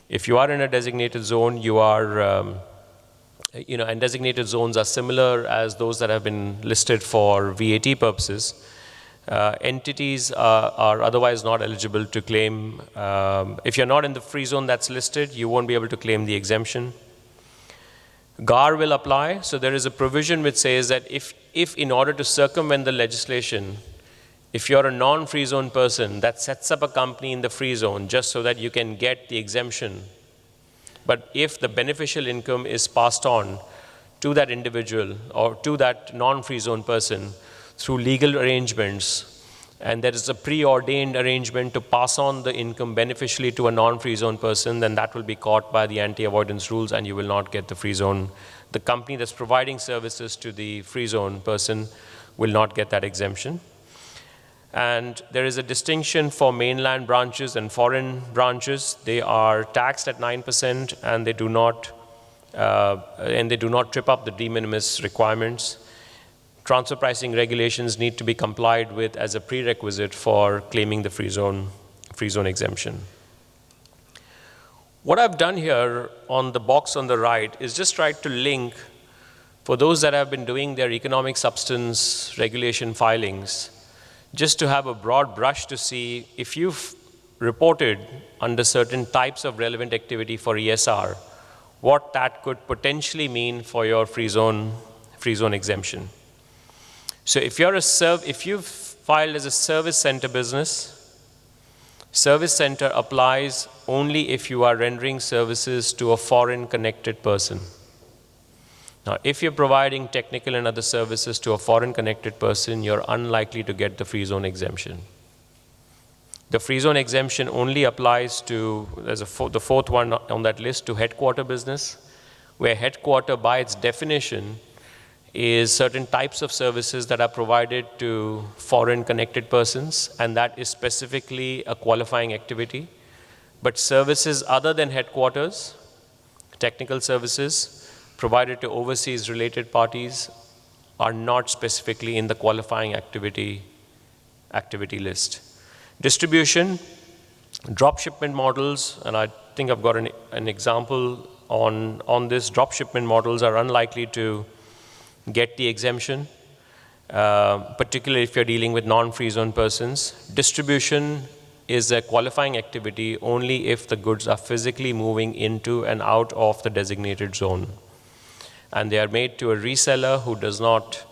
if you are in a designated zone, you are, and designated zones are similar as those that have been listed for VAT purposes. Entities are otherwise not eligible to claim. If you're not in the free zone that's listed, you won't be able to claim the exemption. GAR will apply, so there is a provision which says that if in order to circumvent the legislation, if you're a non-free zone person that sets up a company in the free zone just so that you can get the exemption, but if the beneficial income is passed on to that individual or to that non-free zone person through legal arrangements, and there is a preordained arrangement to pass on the income beneficially to a non-free zone person, then that will be caught by the anti-avoidance rules and you will not get the free zone. The company that's providing services to the free zone person will not get that exemption. And there is a distinction for mainland branches and foreign branches. They are taxed at 9% and they do not trip up the de minimis requirements. Transfer pricing regulations need to be complied with as a prerequisite for claiming the free zone exemption. What I've done here on the box on the right is just tried to link, for those that have been doing their economic substance regulation filings, just to have a broad brush to see if you've reported under certain types of relevant activity for ESR, what that could potentially mean for your free zone exemption. So if you've filed as a service center business, service center applies only if you are rendering services to a foreign connected person. Now, if you're providing technical and other services to a foreign connected person, you're unlikely to get the free zone exemption. The free zone exemption only applies to, the fourth one on that list, to headquarter business, where headquarter by its definition is certain types of services that are provided to foreign connected persons, and that is specifically a qualifying activity. But services other than headquarters, technical services provided to overseas related parties, are not specifically in the qualifying activity list. Distribution, drop shipment models, and I think I've got an example on this. Drop shipment models are unlikely to get the exemption, particularly if you're dealing with non-free zone persons. Distribution is a qualifying activity only if the goods are physically moving into and out of the designated zone, and they are made to a reseller who does not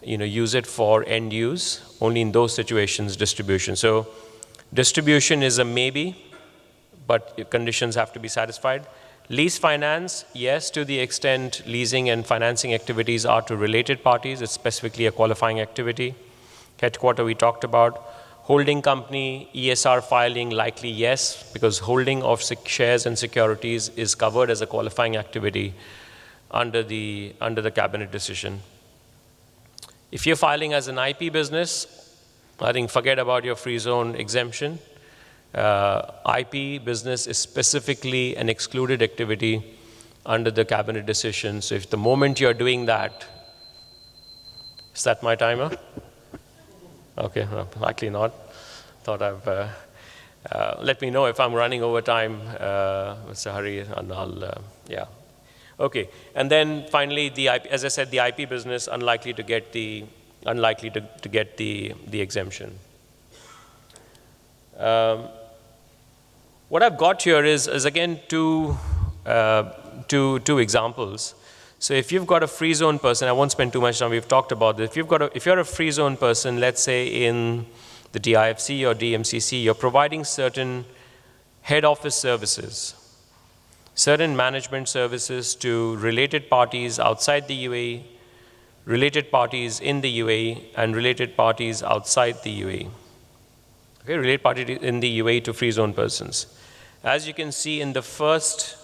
use it for end use. Only in those situations distribution. So distribution is a maybe, but conditions have to be satisfied. Lease finance, yes, to the extent leasing and financing activities are to related parties. It's specifically a qualifying activity. Headquarter we talked about. Holding company, ESR filing, likely yes, because holding of shares and securities is covered as a qualifying activity under the cabinet decision. If you're filing as an IP business, I think forget about your free zone exemption. IP business is specifically an excluded activity under the cabinet decision. So if the moment you're doing that, is that my timer? Okay, no, likely not. Thought I've, let me know if I'm running over time, Mr. Hari, and I'll, yeah. Okay, and then finally, the IP, as I said, the IP business unlikely to get the exemption. What I've got here is again two examples. So if you've got a free zone person, I won't spend too much time. We've talked about this. If you're a free zone person, let's say in the DIFC or DMCC, you're providing certain head office services, certain management services to related parties outside the UAE, related parties in the UAE, and related parties outside the UAE. Okay, related parties in the UAE to free zone persons. As you can see in the first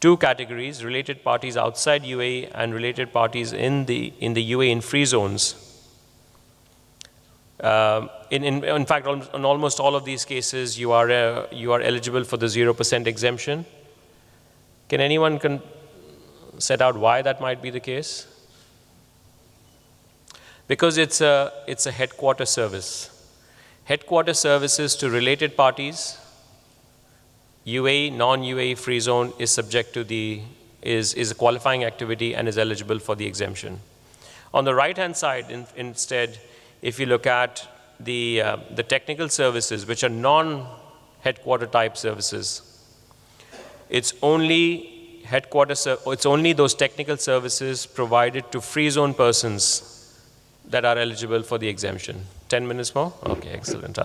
two categories, related parties outside UAE and related parties in the UAE in free zones. In fact, in almost all of these cases, you are eligible for the 0% exemption. Can anyone set out why that might be the case? Because it's a headquarter service. Headquarter services to related parties, UAE, non-UAE free zone is subject to is a qualifying activity and is eligible for the exemption. On the right-hand side, instead, if you look at the technical services, which are non-headquarter type services, it's only those technical services provided to free zone persons that are eligible for the exemption. 10 minutes more? Okay, excellent.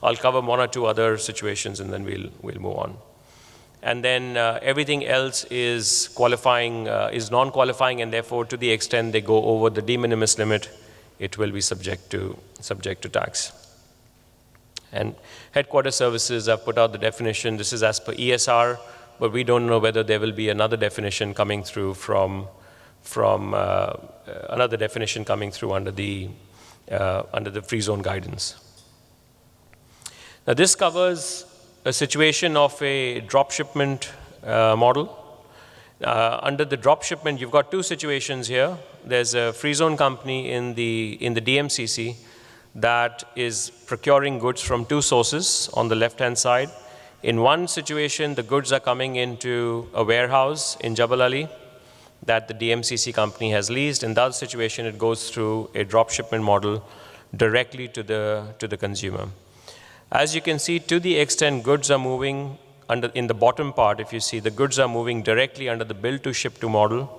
I'll cover one or two other situations and then we'll move on. And then everything else is qualifying, is non-qualifying, and therefore to the extent they go over the de minimis limit, it will be subject to tax. And headquarter services, I've put out the definition. This is as per ESR, but we don't know whether there will be another definition coming through another definition coming through under the free zone guidance. Now this covers a situation of a drop shipment model. Under the drop shipment, you've got two situations here. There's a free zone company in the DMCC that is procuring goods from two sources on the left-hand side. In one situation, the goods are coming into a warehouse in Jabal Ali that the DMCC company has leased. In that situation, it goes through a drop shipment model directly to the consumer. As you can see, to the extent goods are moving in the bottom part, if you see, the goods are moving directly under the bill to ship to model.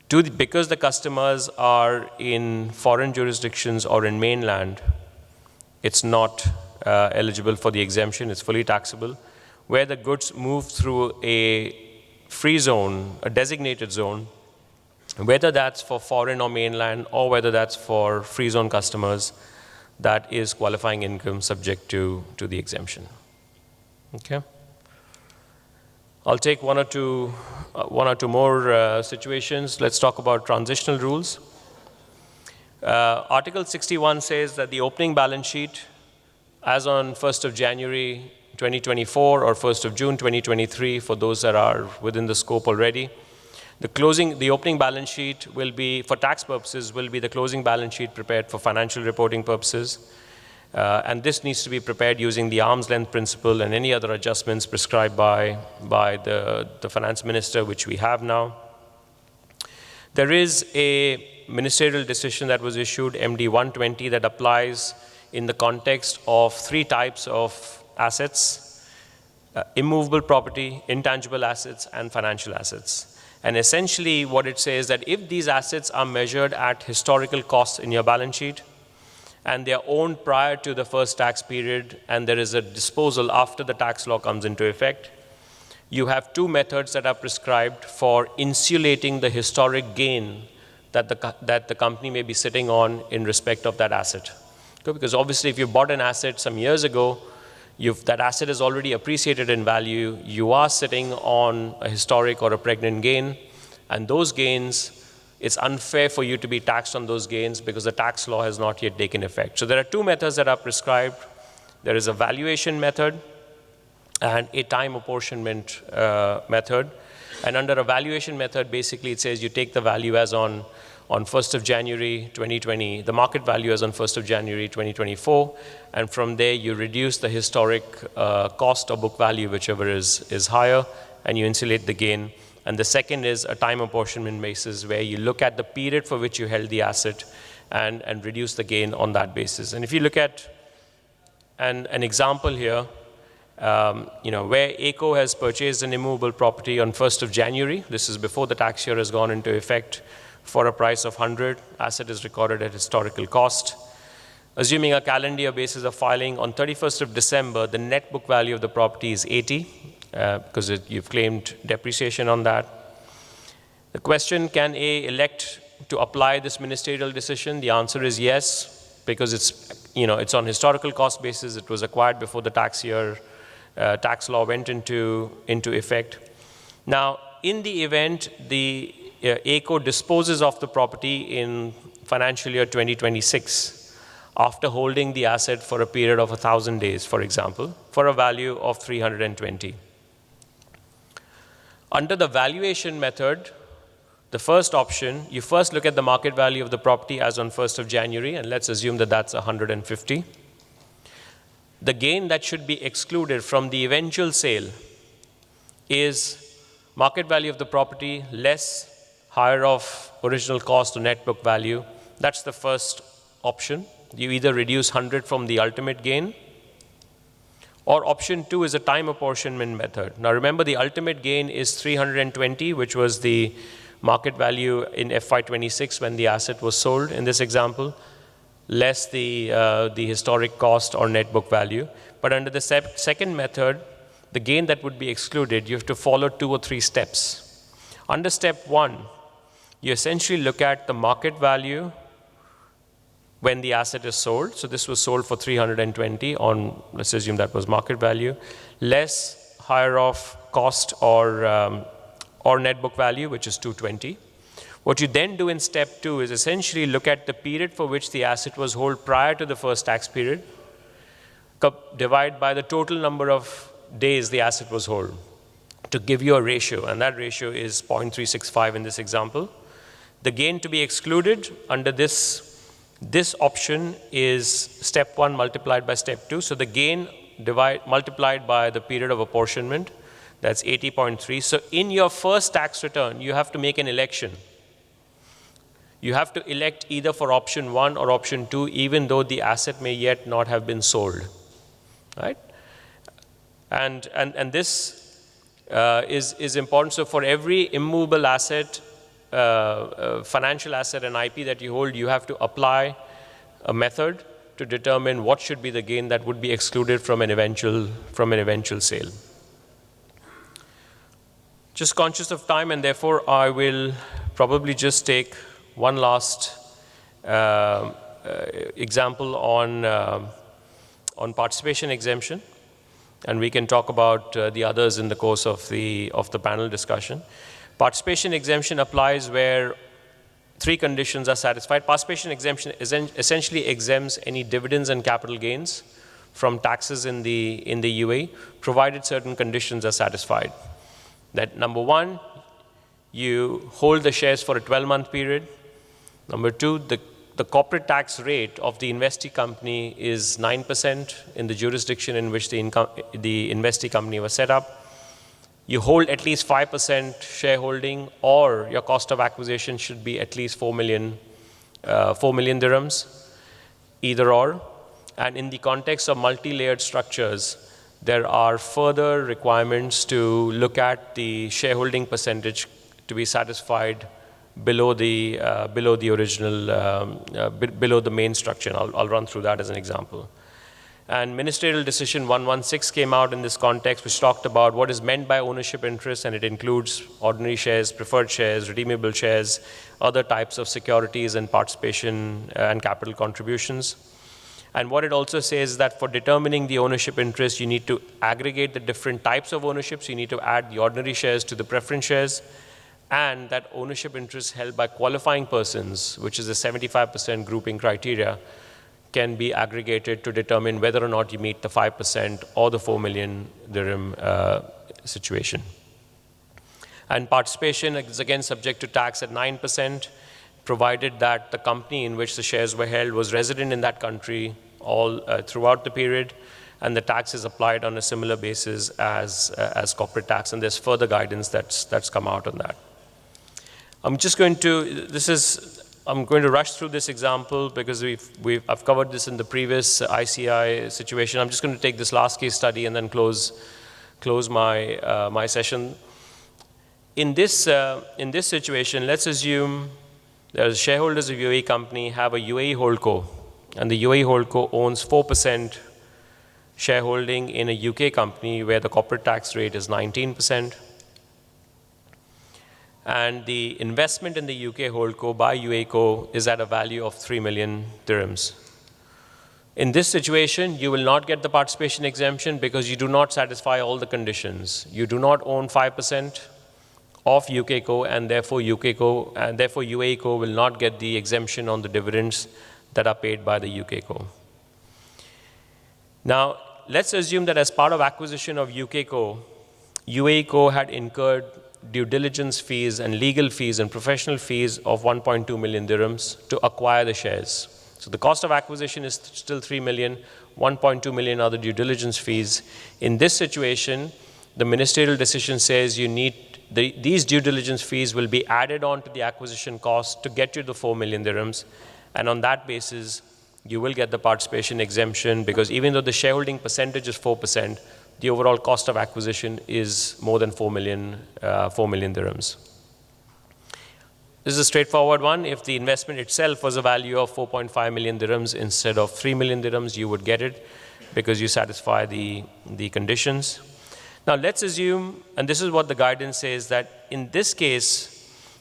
Because the customers are in foreign jurisdictions or in mainland, it's not eligible for the exemption, it's fully taxable. Where the goods move through a free zone, a designated zone, whether that's for foreign or mainland, or whether that's for free zone customers, that is qualifying income subject to the exemption. Okay? I'll take one or two more situations. Let's talk about transitional rules. Article 61 says that the opening balance sheet, as on 1st of January 2024 or 1st of June 2023, for those that are within the scope already, the opening balance sheet will be, for tax purposes, will be the closing balance sheet prepared for financial reporting purposes. And this needs to be prepared using the arm's length principle and any other adjustments prescribed by the finance minister, which we have now. There is a ministerial decision that was issued, MD 120, that applies in the context of 3 types of assets: immovable property, intangible assets, and financial assets. And essentially what it says that if these assets are measured at historical costs in your balance sheet, and they are owned prior to the first tax period, and there is a disposal after the tax law comes into effect, you have 2 methods that are prescribed for insulating the historic gain that the company may be sitting on in respect of that asset. Okay? Because obviously if you bought an asset some years ago, that asset is already appreciated in value, you are sitting on a historic or a pregnant gain, and those gains, it's unfair for you to be taxed on those gains because the tax law has not yet taken effect. So there are 2 methods that are prescribed. There is a valuation method and a time apportionment method. And under a valuation method, basically it says you take the value as on 1st of January 2020, the market value as on 1st of January 2024, and from there you reduce the historic cost or book value, whichever is higher, and you insulate the gain. And the second is a time apportionment basis, where you look at the period for which you held the asset and reduce the gain on that basis. And if you look at an example here, where ACO has purchased an immovable property on 1st of January, this is before the tax year has gone into effect, for a price of 100, asset is recorded at historical cost. Assuming a calendar year basis of filing, on 31st of December, the net book value of the property is 80, because you've claimed depreciation on that. The question, can A elect to apply this ministerial decision? The answer is yes, because it's on historical cost basis. It was acquired before the tax year, tax law went into effect. Now, in the event the ACO disposes of the property in financial year 2026, after holding the asset for a period of 1,000 days, for example, for a value of 320. Under the valuation method, the first option, you first look at the market value of the property as on 1st of January, and let's assume that that's 150. The gain that should be excluded from the eventual sale is market value of the property less higher of original cost or net book value. That's the first option. You either reduce 100 from the ultimate gain, or option 2 is a time apportionment method. Now remember, the ultimate gain is 320, which was the market value in FY26 when the asset was sold in this example, less the historic cost or net book value. But under the second method, the gain that would be excluded, you have to follow 2 or 3 steps. Under step 1, you essentially look at the market value when the asset is sold. So this was sold for 320 on, let's assume that was market value, less higher of cost or net book value, which is 220. What you then do in step 2 is essentially look at the period for which the asset was held prior to the first tax period, divide by the total number of days the asset was held to give you a ratio, and that ratio is 0.365 in this example. The gain to be excluded under this option is step 1 multiplied by step 2. So the gain multiplied by the period of apportionment, that's 80.3. So in your first tax return, you have to make an election. You have to elect either for option 1 or option 2, even though the asset may yet not have been sold, right? And this is important. So for every immovable asset, financial asset and IP that you hold, you have to apply a method to determine what should be the gain that would be excluded from an eventual sale. Just conscious of time, and therefore I will probably just take one last example on participation exemption, and we can talk about the others in the course of the panel discussion. Participation exemption applies where three conditions are satisfied. Participation exemption essentially exempts any dividends and capital gains from taxes in the UAE, provided certain conditions are satisfied. That number one, you hold the shares for a 12-month period. Number two, the corporate tax rate of the investee company is 9% in the jurisdiction in which the investee company was set up. You hold at least 5% shareholding, or your cost of acquisition should be at least 4 million dirhams, either or. And in the context of multi-layered structures, there are further requirements to look at the shareholding percentage to be satisfied below the main structure. And I'll run through that as an example. And Ministerial Decision 116 came out in this context, which talked about what is meant by ownership interest, and it includes ordinary shares, preferred shares, redeemable shares, other types of securities and participation and capital contributions. And what it also says is that for determining the ownership interest, you need to aggregate the different types of ownerships. You need to add the ordinary shares to the preference shares, and that ownership interest held by qualifying persons, which is a 75% grouping criteria, can be aggregated to determine whether or not you meet the 5% or the 4 million dirham situation. And participation is again subject to tax at 9%, provided that the company in which the shares were held was resident in that country all throughout the period, and the tax is applied on a similar basis as corporate tax, and there's further guidance that's come out on that. I'm going to rush through this example because I've covered this in the previous ICI situation. I'm just going to take this last case study and then close my session. In this situation, let's assume the shareholders of UAE company have a UAE holdco, and the UAE holdco owns 4% shareholding in a UK company where the corporate tax rate is 19%. And the investment in the UK holdco by UAEco is at a value of 3 million dirhams. In this situation, you will not get the participation exemption because you do not satisfy all the conditions. You do not own 5% of UKCO, and therefore UAEco will not get the exemption on the dividends that are paid by the UKCO. Now, let's assume that as part of acquisition of UKCO, UAEco had incurred due diligence fees and legal fees and professional fees of 1.2 million dirhams to acquire the shares. So the cost of acquisition is still 3 million, 1.2 million are the due diligence fees. In this situation, the ministerial decision says you need these due diligence fees will be added on to the acquisition cost to get you the 4 million dirhams, and on that basis, you will get the participation exemption, because even though the shareholding percentage is 4%, the overall cost of acquisition is more than 4 million dirhams. This is a straightforward one. If the investment itself was a value of 4.5 million dirhams instead of 3 million dirhams, you would get it because you satisfy the conditions. Now let's assume, and this is what the guidance says, that in this case,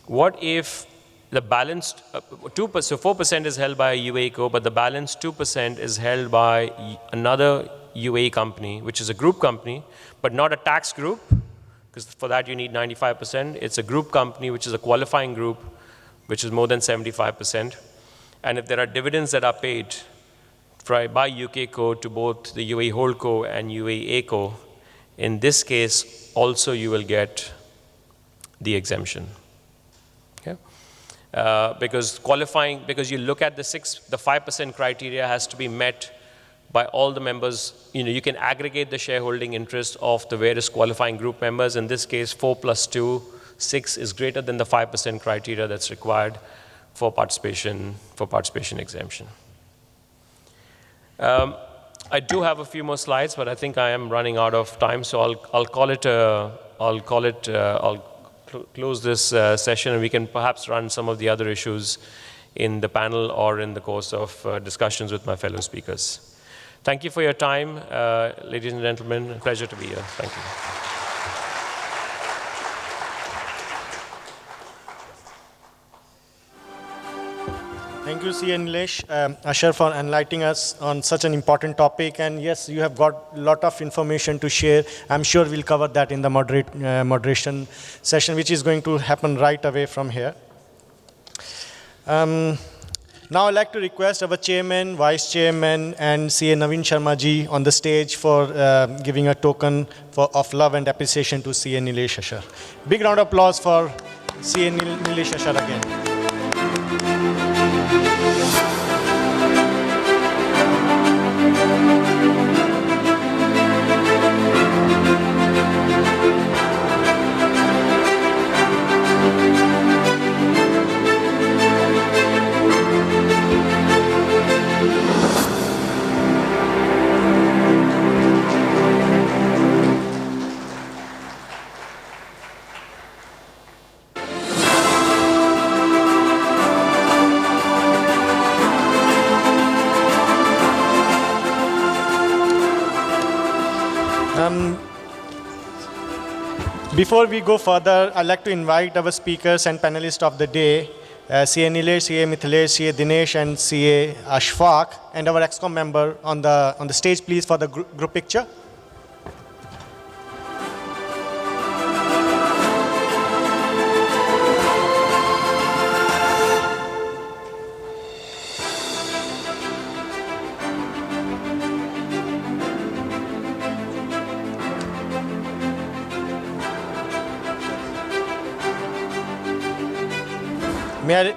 what if the balance, 2%, so 4% is held by UAEco, but the balance 2% is held by another UAE company, which is a group company, but not a tax group, because for that you need 95%. It's a group company, which is a qualifying group, which is more than 75%. And if there are dividends that are paid by UKCO to both the UAE Holdco and UAE ACO, in this case, also you will get the exemption. Okay? Because you look at the 5% criteria has to be met by all the members. You can aggregate the shareholding interest of the various qualifying group members. In this case, 4 plus 2, 6 is greater than the 5% criteria that's required for participation exemption. I do have a few more slides, but I think I am running out of time, so I'll close this session, and we can perhaps run some of the other issues in the panel or in the course of discussions with my fellow speakers. Thank you for your time, ladies and gentlemen. A pleasure to be here. Thank you. Thank you, CA Nilesh, Asher, for enlightening us on such an important topic. And yes, you have got a lot of information to share. I'm sure we'll cover that in the moderation session, which is going to happen right away from here. Now I'd like to request our chairman, vice chairman, and CA Naveen Sharma ji on the stage for giving a token of love and appreciation to CA Nilesh Asher. Big round of applause for CA Nilesh Asher again. Before we go further, I'd like to invite our speakers and panelists of the day, CA Nilesh, CA Mithilesh, CA Dinesh, and CA Ashfaq, and our ExCom member on the stage, please, for the group picture.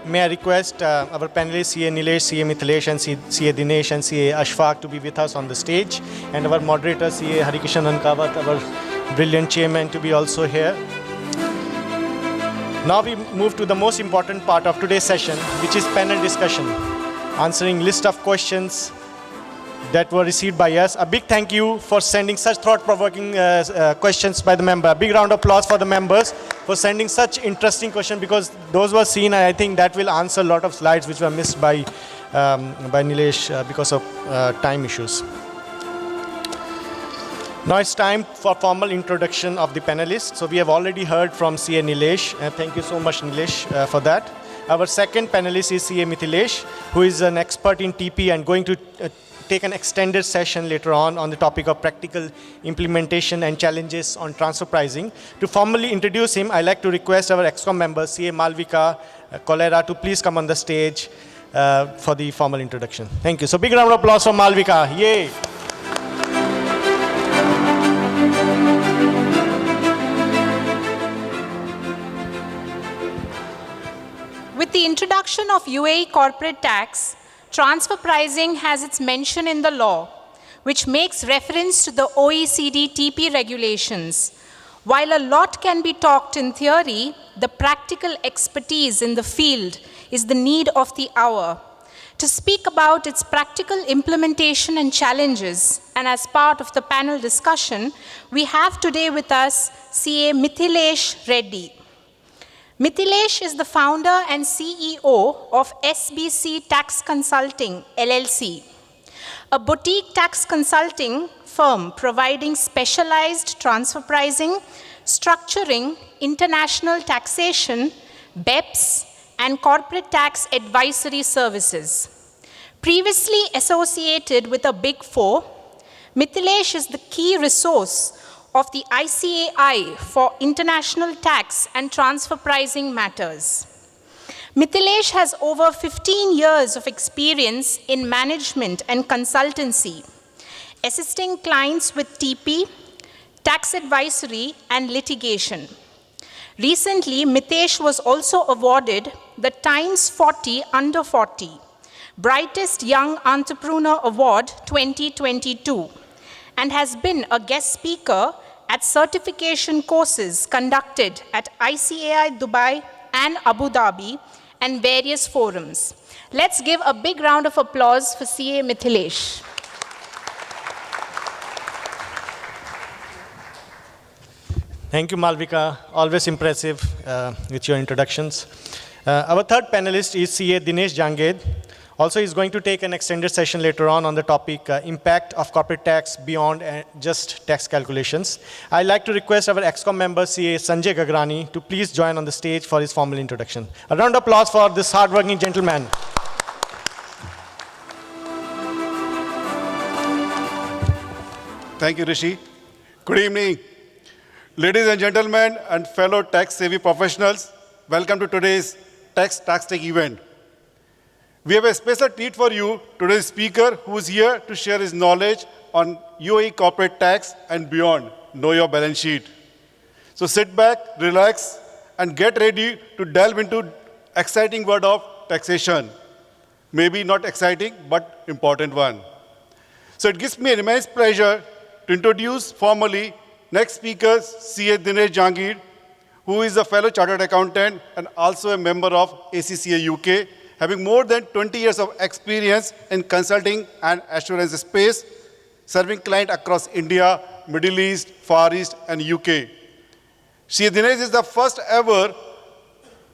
May I request our panelists, CA Nilesh, CA Mithilesh, and CA Dinesh, and CA Ashfaq to be with us on the stage, and our moderator, CA Harikishan Ankawat, our brilliant chairman, to be also here. Now we move to the most important part of today's session, which is panel discussion, answering list of questions that were received by us. A big thank you for sending such thought-provoking questions by the member. A big round of applause for the members for sending such interesting questions, because those were seen, and I think that will answer a lot of slides which were missed by Nilesh because of time issues. Now it's time for formal introduction of the panelists. So we have already heard from CA Nilesh. Thank you so much, Nilesh, for that. Our second panelist is CA Mithilesh, who is an expert in TP and going to take an extended session later on the topic of practical implementation and challenges on transfer pricing. To formally introduce him, I'd like to request our ExCom member, CA Malvika Kolera, to please come on the stage for the formal introduction. Thank you. So big round of applause for Malvika. Yay! With the introduction of UAE corporate tax, transfer pricing has its mention in the law, which makes reference to the OECD TP regulations. While a lot can be talked in theory, the practical expertise in the field is the need of the hour. To speak about its practical implementation and challenges, and as part of the panel discussion, we have today with us CA Mithilesh Reddy. Mithilesh is the founder and CEO of SBC Tax Consulting, LLC, a boutique tax consulting firm providing specialized transfer pricing, structuring, international taxation, BEPS, and corporate tax advisory services. Previously associated with a Big Four, Mithilesh is the key resource of the ICAI for international tax and transfer pricing matters. Mithilesh has over 15 years of experience in management and consultancy, assisting clients with TP, tax advisory, and litigation. Recently, Mithilesh was also awarded the Times 40 Under 40 Brightest Young Entrepreneur Award 2022 and has been a guest speaker at certification courses conducted at ICAI Dubai and Abu Dhabi and various forums. Let's give a big round of applause for CA Mithilesh. Thank you, Malvika. Always impressive with your introductions. Our third panelist is CA Dinesh Janged. Also, he's going to take an extended session later on the topic impact of corporate tax beyond just tax calculations. I'd like to request our ExCom member, CA Sanjay Gagrani, to please join on the stage for his formal introduction. A round of applause for this hardworking gentleman. Thank you, Rishi. Good evening. Ladies and gentlemen and fellow tax-savvy professionals, welcome to today's Tax Tech event. We have a special treat for you, today's speaker, who is here to share his knowledge on UAE corporate tax and beyond. Know your balance sheet. So sit back, relax, and get ready to delve into exciting world of taxation. Maybe not exciting, but important one. So it gives me an immense pleasure to introduce formally next speaker, CA Dinesh Jangir, who is a fellow chartered accountant and also a member of ACCA UK, having more than 20 years of experience in consulting and assurance space, serving clients across India, Middle East, Far East, and UK. CA Dinesh is the first ever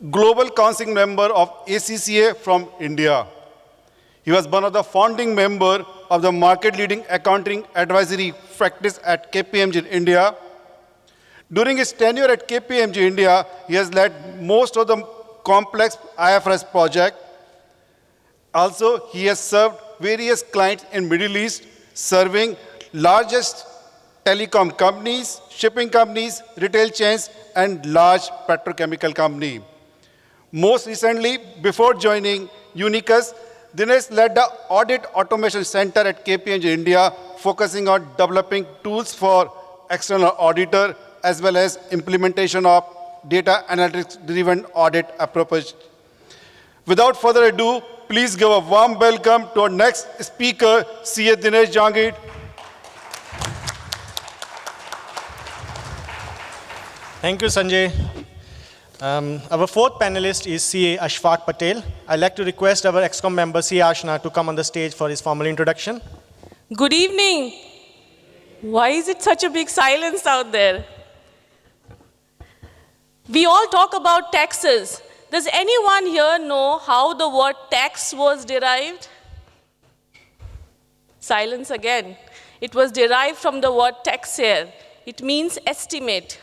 global council member of ACCA from India. He was one of the founding members of the market-leading accounting advisory practice at KPMG in India. During his tenure at KPMG India, he has led most of the complex IFRS projects. Also, he has served various clients in Middle East, serving largest telecom companies, shipping companies, retail chains, and large petrochemical company. Most recently, before joining Unicus, Dinesh led the Audit Automation Center at KPMG India, focusing on developing tools for external auditor, as well as implementation of data analytics-driven audit approach. Without further ado, please give a warm welcome to our next speaker, CA Dinesh Jangir. Thank you, Sanjay. Our fourth panelist is CA Ashfaq Patel. I'd like to request our ExCom member, CA Ashna, to come on the stage for his formal introduction. Good evening. Why is it such a big silence out there? We all talk about taxes. Does anyone here know how the word tax was derived? Silence again. It was derived from the word taxer. It means estimate.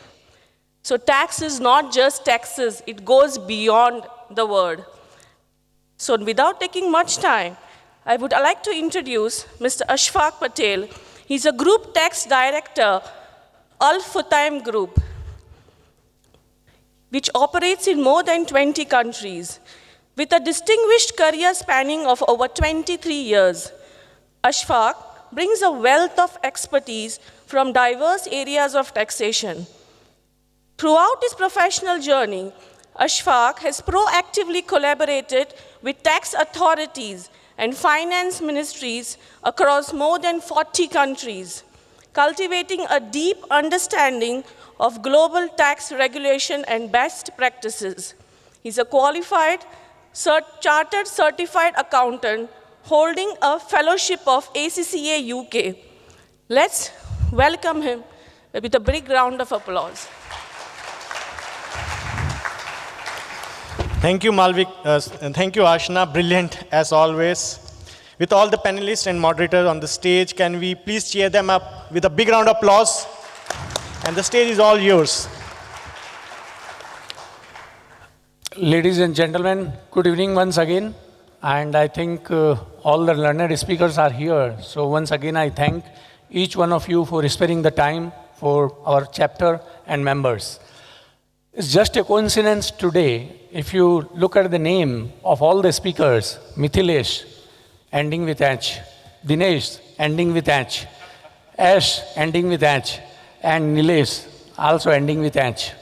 So tax is not just taxes, it goes beyond the word. So without taking much time, I would like to introduce Mr. Ashfaq Patel. He's a Group Tax Director, Al Futtaim Group, which operates in more than 20 countries. With a distinguished career spanning of over 23 years, Ashfaq brings a wealth of expertise from diverse areas of taxation. Throughout his professional journey, Ashfaq has proactively collaborated with tax authorities and finance ministries across more than 40 countries, cultivating a deep understanding of global tax regulation and best practices. He's a qualified, chartered certified accountant holding a fellowship of ACCA UK. Let's welcome him with a big round of applause. Thank you, Malvik, and thank you, Ashna. Brilliant, as always. With all the panelists and moderators on the stage, can we please cheer them up with a big round of applause? And the stage is all yours. Ladies and gentlemen, good evening once again. And I think all the learned speakers are here. So once again, I thank each one of you for sparing the time for our chapter and members. It's just a coincidence today, if you look at the name of all the speakers, Mithilesh, ending with H, Dinesh, ending with H, Ash, ending with H, and Nilesh, also ending with H.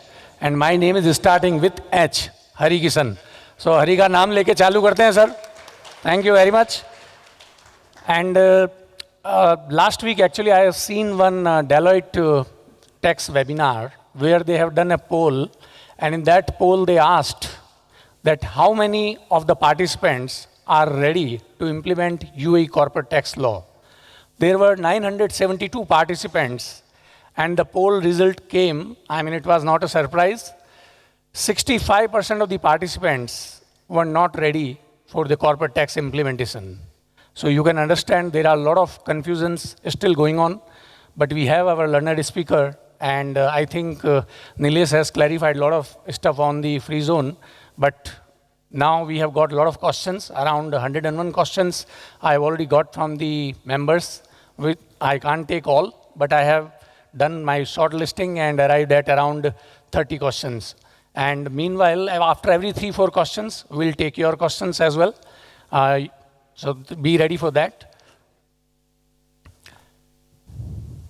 And my name is starting with H, Hari Kisan. So Hari का नाम लेके चालू करते हैं sir. Thank you very much. And last week actually I have seen one Deloitte tax webinar where they have done a poll, and in that poll they asked that how many of the participants are ready to implement UAE corporate tax law. There were 972 participants, and the poll result came, I mean, it was not a surprise. 65% of the participants were not ready for the corporate tax implementation. So you can understand there are a lot of confusions still going on, but we have our learned speaker, and I think Nilesh has clarified a lot of stuff on the free zone, but now we have got a lot of questions, around 101 questions I have already got from the members. I can't take all, but I have done my shortlisting and arrived at around 30 questions. And meanwhile, after every 3-4 questions, we'll take your questions as well. So be ready for that.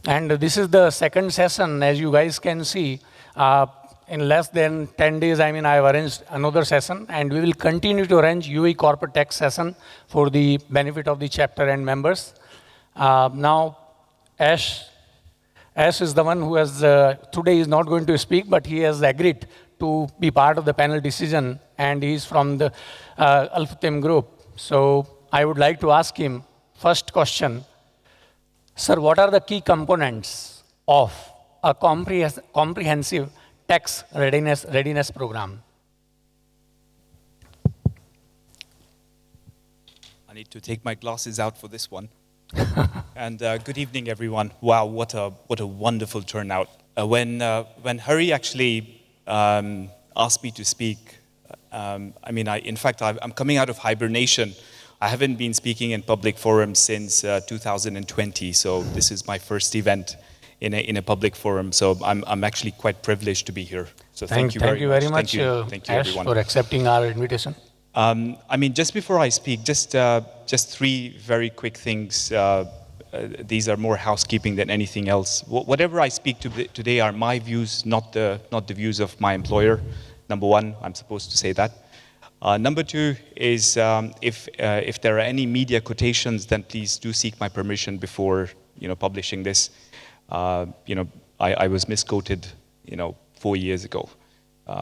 And this is the second session, as you guys can see. In less than 10 days, I have arranged another session, and we will continue to arrange UAE corporate tax session for the benefit of the chapter and members. Now, Ash is the one who has, today is not going to speak, but he has agreed to be part of the panel decision, and he's from the Al-Futim group. So I would like to ask him, first question, sir, what are the key components of a comprehensive tax readiness program? I need to take my glasses out for this one. And good evening, everyone. Wow, what a wonderful turnout. When Hari actually asked me to speak, in fact, I'm coming out of hibernation. I haven't been speaking in public forums since 2020, so this is my first event in a public forum. So I'm actually quite privileged to be here. So thank you very much. Thank you, Ash, everyone. for accepting our invitation. Just before I speak, just 3 very quick things. These are more housekeeping than anything else. Whatever I speak to today are my views, not the views of my employer. Number 1, I'm supposed to say that. Number 2 is if there are any media quotations, then please do seek my permission before publishing this. I was misquoted 4 years ago,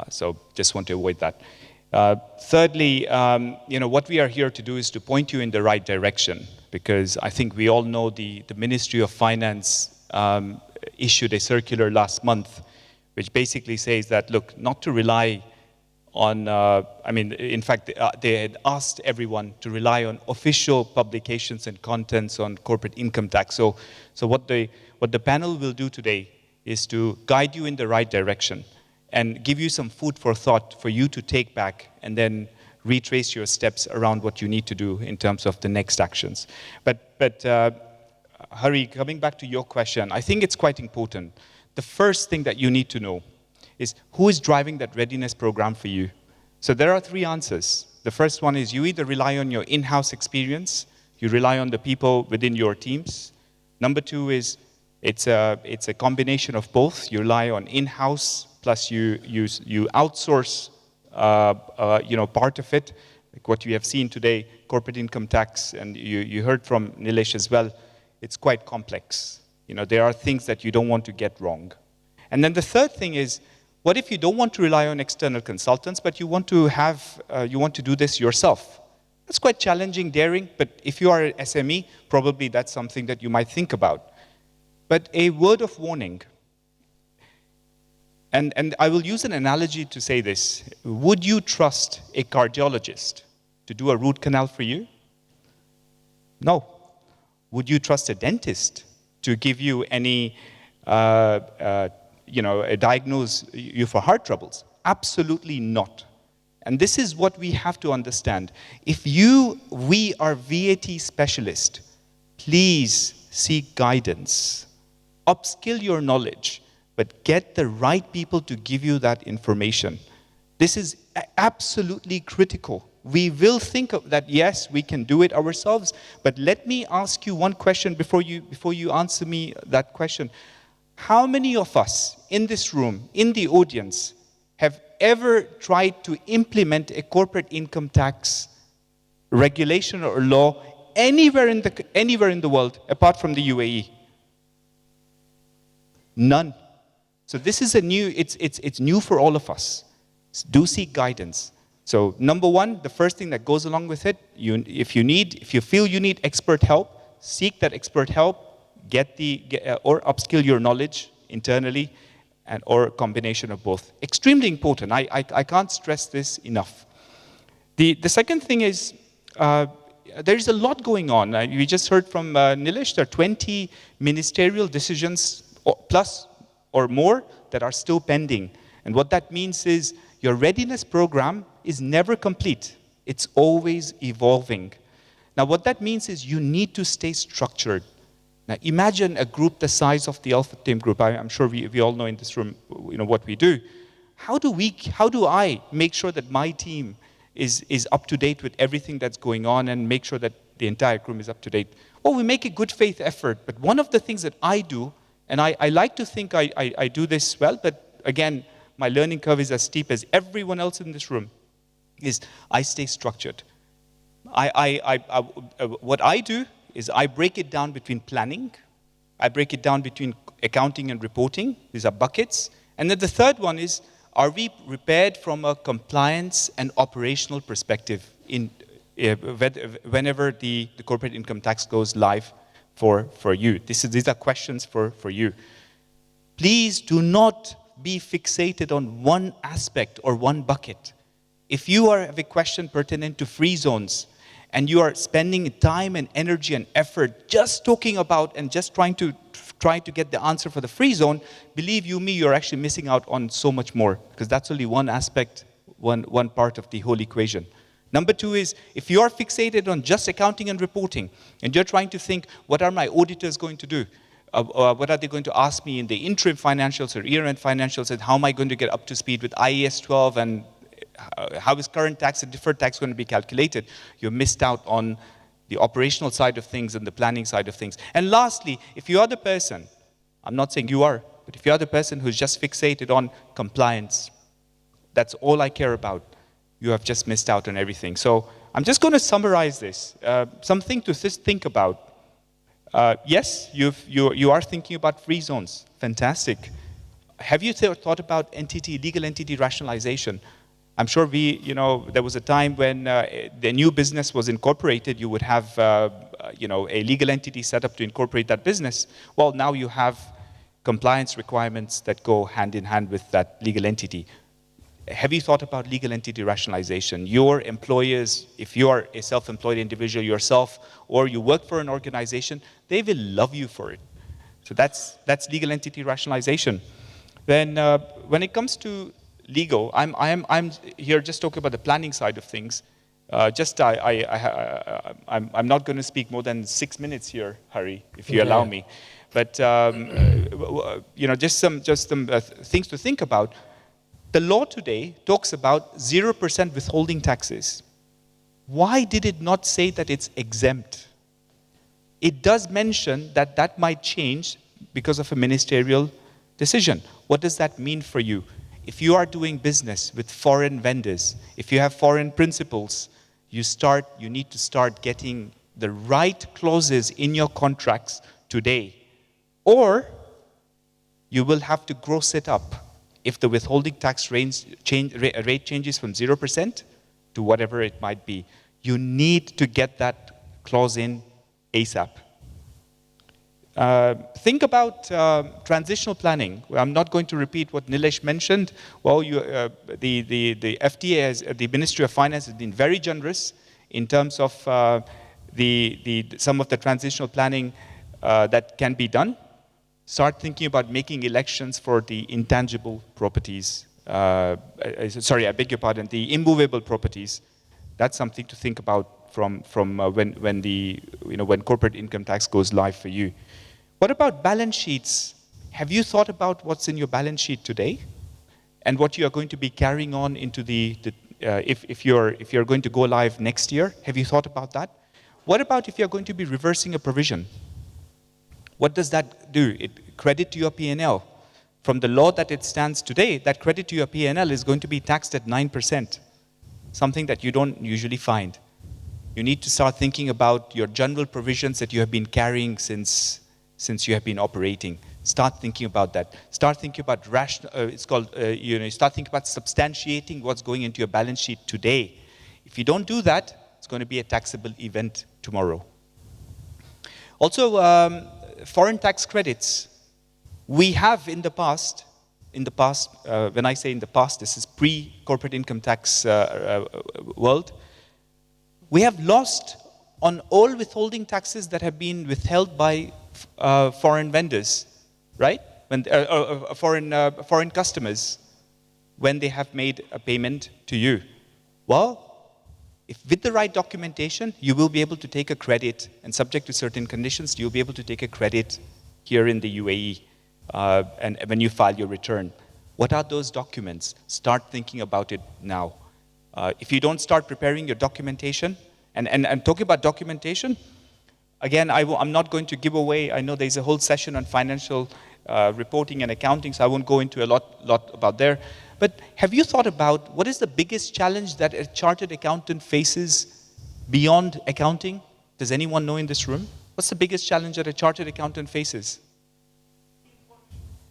so just want to avoid that. Thirdly, what we are here to do is to point you in the right direction, because I think we all know the Ministry of Finance issued a circular last month, which basically says that, look, not to rely on, in fact, they had asked everyone to rely on official publications and contents on corporate income tax. So what the panel will do today is to guide you in the right direction and give you some food for thought for you to take back and then retrace your steps around what you need to do in terms of the next actions. But Hari, coming back to your question, I think it's quite important. The first thing that you need to know is who is driving that readiness program for you. So there are 3 answers. The first one is you either rely on your in-house experience, you rely on the people within your teams. Number 2 is it's a combination of both. You rely on in-house plus you outsource part of it, like what you have seen today, corporate income tax, and you heard from Nilesh as well. It's quite complex. There are things that you don't want to get wrong. And then the third thing is, what if you don't want to rely on external consultants, but you want to do this yourself? That's quite challenging, daring, but if you are an SME, probably that's something that you might think about. But a word of warning, and I will use an analogy to say this. Would you trust a cardiologist to do a root canal for you? No. Would you trust a dentist to give you any, diagnose you for heart troubles? Absolutely not. And this is what we have to understand. If we are VAT specialists, please seek guidance. Upskill your knowledge, but get the right people to give you that information. This is absolutely critical. We will think of that, yes, we can do it ourselves, but let me ask you one question before you answer me that question. How many of us in this room, in the audience, have ever tried to implement a corporate income tax regulation or law anywhere in the world apart from the UAE? None. So this is it's new for all of us. Do seek guidance. So number 1, the first thing that goes along with it, if you feel you need expert help, seek that expert help, or upskill your knowledge internally, or a combination of both. Extremely important. I can't stress this enough. The second thing is, there's a lot going on. We just heard from Nilesh, there are 20 ministerial decisions plus or more that are still pending. And what that means is your readiness program is never complete. It's always evolving. Now, what that means is you need to stay structured. Now imagine a group the size of the Alpha Team group. I'm sure we all know in this room, what we do. How do I make sure that my team is up to date with everything that's going on and make sure that the entire group is up to date? Well, we make a good faith effort, but one of the things that I do, and I like to think I do this well, but again, my learning curve is as steep as everyone else in this room, is I stay structured. What I do is I break it down between planning, I break it down between accounting and reporting. These are buckets. And then the third one is, are we prepared from a compliance and operational perspective whenever the corporate income tax goes live for you? These are questions for you. Please do not be fixated on one aspect or one bucket. If you have a question pertinent to free zones, and you are spending time and energy and effort just talking about and just trying to get the answer for the free zone, believe you me, you're actually missing out on so much more, because that's only one aspect, one part of the whole equation. Number two is, if you are fixated on just accounting and reporting, and you're trying to think, what are my auditors going to do? What are they going to ask me in the interim financials or year-end financials, and how am I going to get up to speed with IAS 12, and how is current tax and deferred tax going to be calculated? You missed out on the operational side of things and the planning side of things. And lastly, if you are the person, I'm not saying you are, but if you are the person who's just fixated on compliance, that's all I care about, you have just missed out on everything. So I'm just going to summarize this. Something to think about. Yes, you are thinking about free zones. Fantastic. Have you thought about legal entity rationalization? I'm sure there was a time when the new business was incorporated, you would have, a legal entity set up to incorporate that business. Well, now you have compliance requirements that go hand in hand with that legal entity. Have you thought about legal entity rationalization? Your employers, if you are a self-employed individual yourself, or you work for an organization, they will love you for it. So that's legal entity rationalization. Then when it comes to legal, I'm here just talking about the planning side of things. I'm not going to speak more than 6 minutes here, Hari, if you allow me. But just some things to think about. The law today talks about 0% withholding taxes. Why did it not say that it's exempt? It does mention that might change because of a ministerial decision. What does that mean for you? If you are doing business with foreign vendors, if you have foreign principals, you need to start getting the right clauses in your contracts today. Or you will have to gross it up if the withholding tax rate changes from 0% to whatever it might be. You need to get that clause in ASAP. Think about transitional planning. I'm not going to repeat what Nilesh mentioned. Well, the FTA, the Ministry of Finance, has been very generous in terms of some of the transitional planning that can be done. Start thinking about making elections for the intangible properties. Sorry, I beg your pardon, the immovable properties. That's something to think about from when corporate income tax goes live for you. What about balance sheets? Have you thought about what's in your balance sheet today, and what you are going to be carrying on into if you're going to go live next year? Have you thought about that? What about if you're going to be reversing a provision? What does that do? It credit to your P&L. From the law that it stands today, that credit to your P&L is going to be taxed at 9%, something that you don't usually find. You need to start thinking about your general provisions that you have been carrying since you have been operating. Start thinking about that. Start thinking about start thinking about substantiating what's going into your balance sheet today. If you don't do that, it's going to be a taxable event tomorrow. Also, foreign tax credits. We have in the past, when I say in the past, this is pre-corporate income tax world, we have lost on all withholding taxes that have been withheld by foreign vendors, right? When foreign customers, when they have made a payment to you. Well, If with the right documentation, you will be able to take a credit, and subject to certain conditions, you'll be able to take a credit here in the UAE, and when you file your return. What are those documents? Start thinking about it now. If you don't start preparing your documentation, and talking about documentation, again, I'm not going to give away, I know there's a whole session on financial reporting and accounting, so I won't go into a lot about there. But have you thought about what is the biggest challenge that a chartered accountant faces beyond accounting? Does anyone know in this room? What's the biggest challenge that a chartered accountant faces?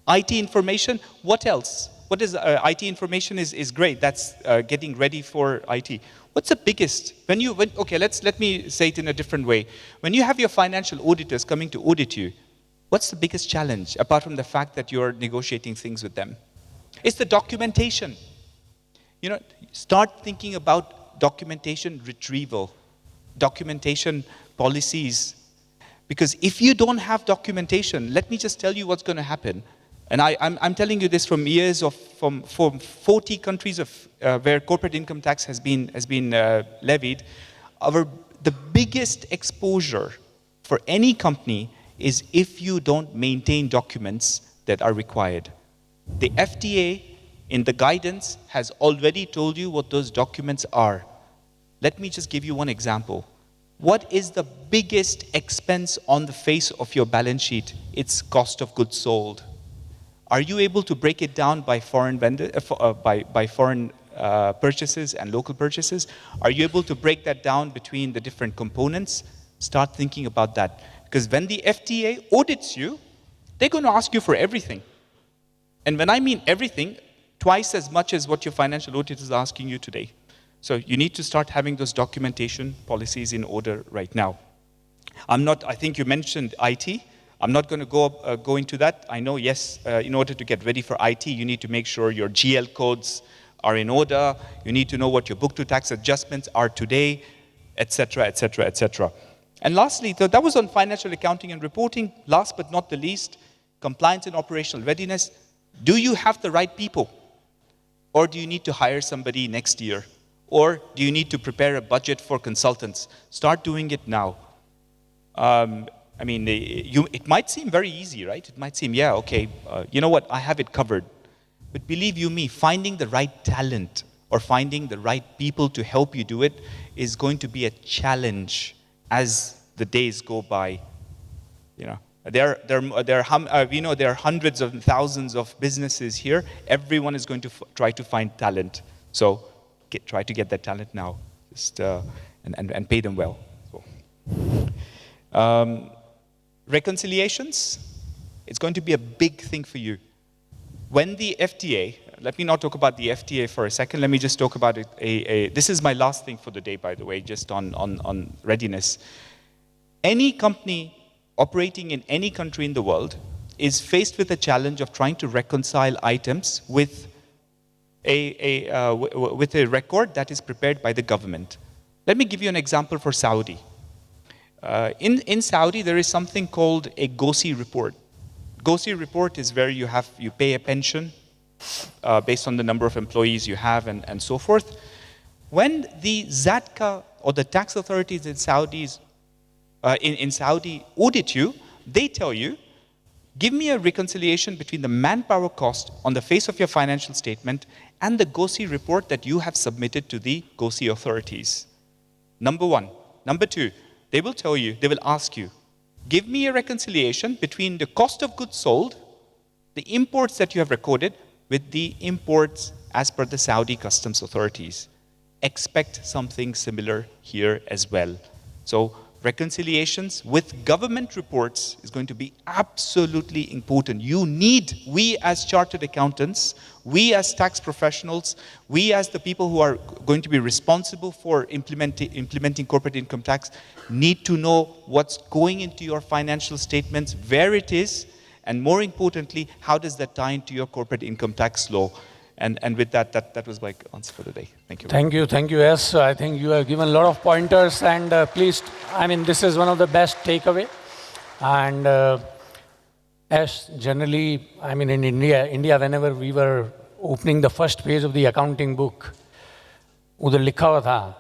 IT information. What else? What is IT information is great. That's getting ready for IT. What's the biggest? Okay, let me say it in a different way. When you have your financial auditors coming to audit you, what's the biggest challenge apart from the fact that you're negotiating things with them? It's the documentation. You know, start thinking about documentation retrieval, documentation policies. Because if you don't have documentation, let me just tell you what's going to happen. And I'm telling you this from years from 40 countries where corporate income tax has been levied. The biggest exposure for any company is if you don't maintain documents that are required. The FTA in the guidance has already told you what those documents are. Let me just give you one example. What is the biggest expense on the face of your balance sheet? It's cost of goods sold. Are you able to break it down by foreign foreign purchases and local purchases? Are you able to break that down between the different components? Start thinking about that. Because when the FTA audits you, they're going to ask you for everything. And when I mean everything, twice as much as what your financial audit is asking you today. So you need to start having those documentation policies in order right now. I think you mentioned IT. I'm not going to go into that. I know, yes, in order to get ready for IT, you need to make sure your GL codes are in order. You need to know what your book-to-tax adjustments are today, etc., etc., etc. And lastly, that was on financial accounting and reporting. Last but not the least, compliance and operational readiness. Do you have the right people? Or do you need to hire somebody next year? Or do you need to prepare a budget for consultants? Start doing it now. It might seem very easy, right? It might seem, yeah, okay, you know what, I have it covered. But believe you me, finding the right talent or finding the right people to help you do it is going to be a challenge as the days go by. You know, there are hundreds of thousands of businesses here. Everyone is going to try to find talent. So try to get that talent now, just and pay them well. So. Reconciliations, it's going to be a big thing for you. When the FTA, let me not talk about the FTA for a second, let me just talk about it. This is my last thing for the day, by the way, just on readiness. Any company operating in any country in the world is faced with the challenge of trying to reconcile items with a record that is prepared by the government. Let me give you an example for Saudi. In Saudi, there is something called a GOSI report. GOSI report is where you pay a pension based on the number of employees you have and so forth. When the Zatka or the tax authorities in Saudi audit you, they tell you, give me a reconciliation between the manpower cost on the face of your financial statement and the GOSI report that you have submitted to the GOSI authorities. Number one. Number two, they will ask you, give me a reconciliation between the cost of goods sold, the imports that you have recorded, with the imports as per the Saudi customs authorities. Expect something similar here as well. So reconciliations with government reports is going to be absolutely important. We as chartered accountants, we as tax professionals, we as the people who are going to be responsible for implementing corporate income tax need to know what's going into your financial statements, where it is, and more importantly, how does that tie into your corporate income tax law? And with that was my answer for the day. Thank you. Thank you, yes. I think you have given a lot of pointers, and please, this is one of the best takeaway. And as generally, in India, whenever we were opening the first page of the accounting book, उधर लिखा हुआ था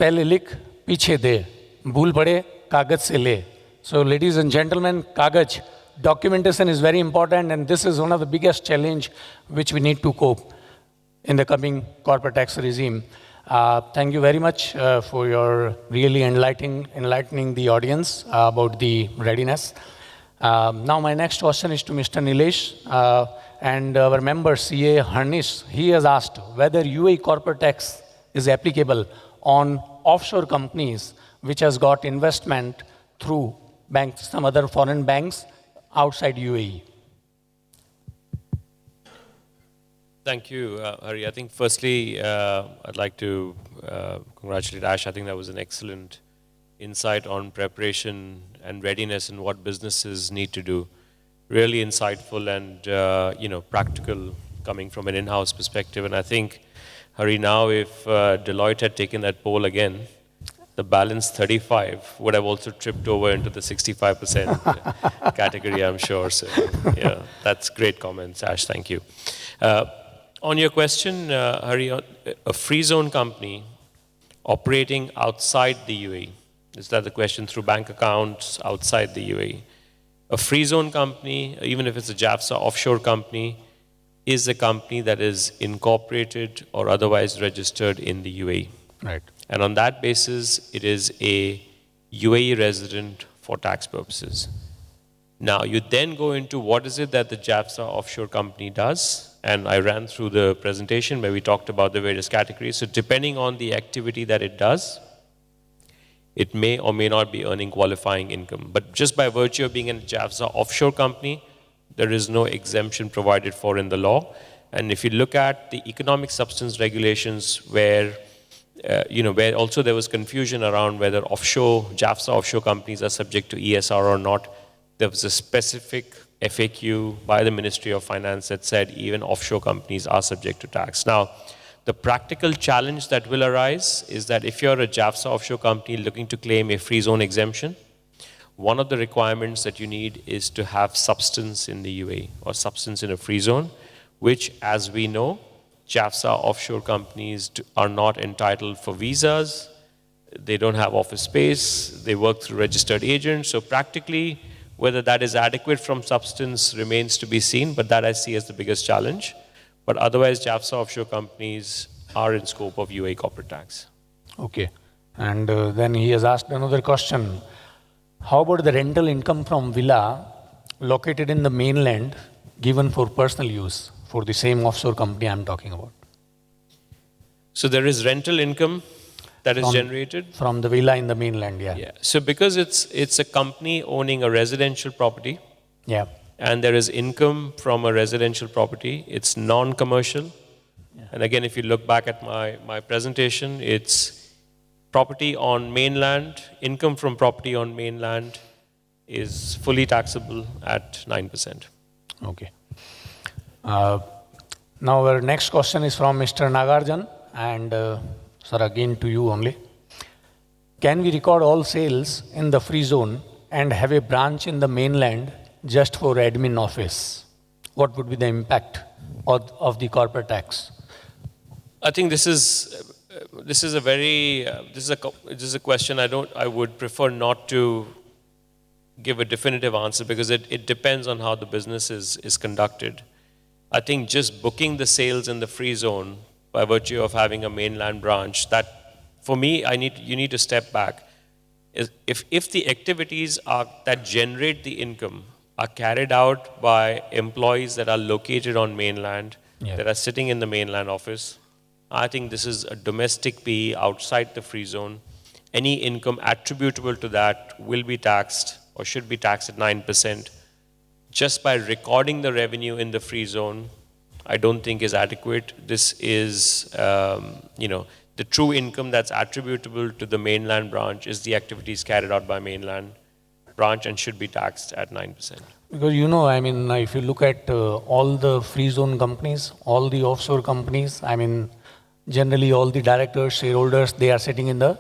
पहले लिख पीछे दे, भूल पड़े कागज से ले. So ladies and gentlemen, kagaj, documentation is very important, and this is one of the biggest challenge which we need to cope in the coming corporate tax regime. Thank you very much for your really enlightening the audience about the readiness. Now my next question is to Mr. Nilesh, and our member CA Harnish. He has asked whether UAE corporate tax is applicable on offshore companies which has got investment through banks, some other foreign banks outside UAE. Thank you, Hari. I think firstly, I'd like to congratulate Ash. I think that was an excellent insight on preparation and readiness and what businesses need to do. Really insightful and practical, coming from an in-house perspective. And I think, Hari, now if Deloitte had taken that poll again, the balance 35 would have also tripped over into the 65% category, I'm sure. So, yeah, that's great comments, Ash. Thank you. On your question, Hari, a free zone company operating outside the UAE, is that the question, through bank accounts outside the UAE? A free zone company, even if it's a JAFSA offshore company, is a company that is incorporated or otherwise registered in the UAE. Right. And on that basis, it is a UAE resident for tax purposes. Now, you then go into what is it that the JAFSA offshore company does. And I ran through the presentation where we talked about the various categories. So depending on the activity that it does, it may or may not be earning qualifying income. But just by virtue of being a JAFSA offshore company, there is no exemption provided for in the law. And if you look at the economic substance regulations where where also there was confusion around whether offshore, JAFSA offshore companies are subject to ESR or not. There was a specific FAQ by the Ministry of Finance that said even offshore companies are subject to tax. Now, the practical challenge that will arise is that if you're a JAFSA offshore company looking to claim a free zone exemption, one of the requirements that you need is to have substance in the UAE or substance in a free zone, which, as we know, JAFSA offshore companies are not entitled for visas. They don't have office space. They work through registered agents. So practically, whether that is adequate from substance remains to be seen, but that I see as the biggest challenge. But otherwise, JAFSA offshore companies are in scope of UAE corporate tax. Okay. And then he has asked another question. How about the rental income from villa located in the mainland given for personal use for the same offshore company I'm talking about? So there is rental income that is generated from the villa in the mainland, yeah. Yeah. So because it's a company owning a residential property, yeah, and there is income from a residential property, it's non-commercial. Yeah. And again, if you look back at my presentation, it's property on mainland, income from property on mainland is fully taxable at 9%. Okay. Now our next question is from Mr. Nagarjan, and sir, again to you only. Can we record all sales in the free zone and have a branch in the mainland just for admin office? What would be the impact of the corporate tax? I think this is a question I would prefer not to give a definitive answer, because it depends on how the business is conducted. I think just booking the sales in the free zone by virtue of having a mainland branch, that for me, you need to step back. If the activities that generate the income are carried out by employees that are located on mainland, that are sitting in the mainland office, I think this is a domestic PE outside the free zone. Any income attributable to that will be taxed or should be taxed at 9%. Just by recording the revenue in the free zone, I don't think is adequate. This is, the true income that's attributable to the mainland branch is the activities carried out by mainland branch and should be taxed at 9%. Because if you look at all the free zone companies, all the offshore companies, generally all the directors, shareholders, they are sitting in the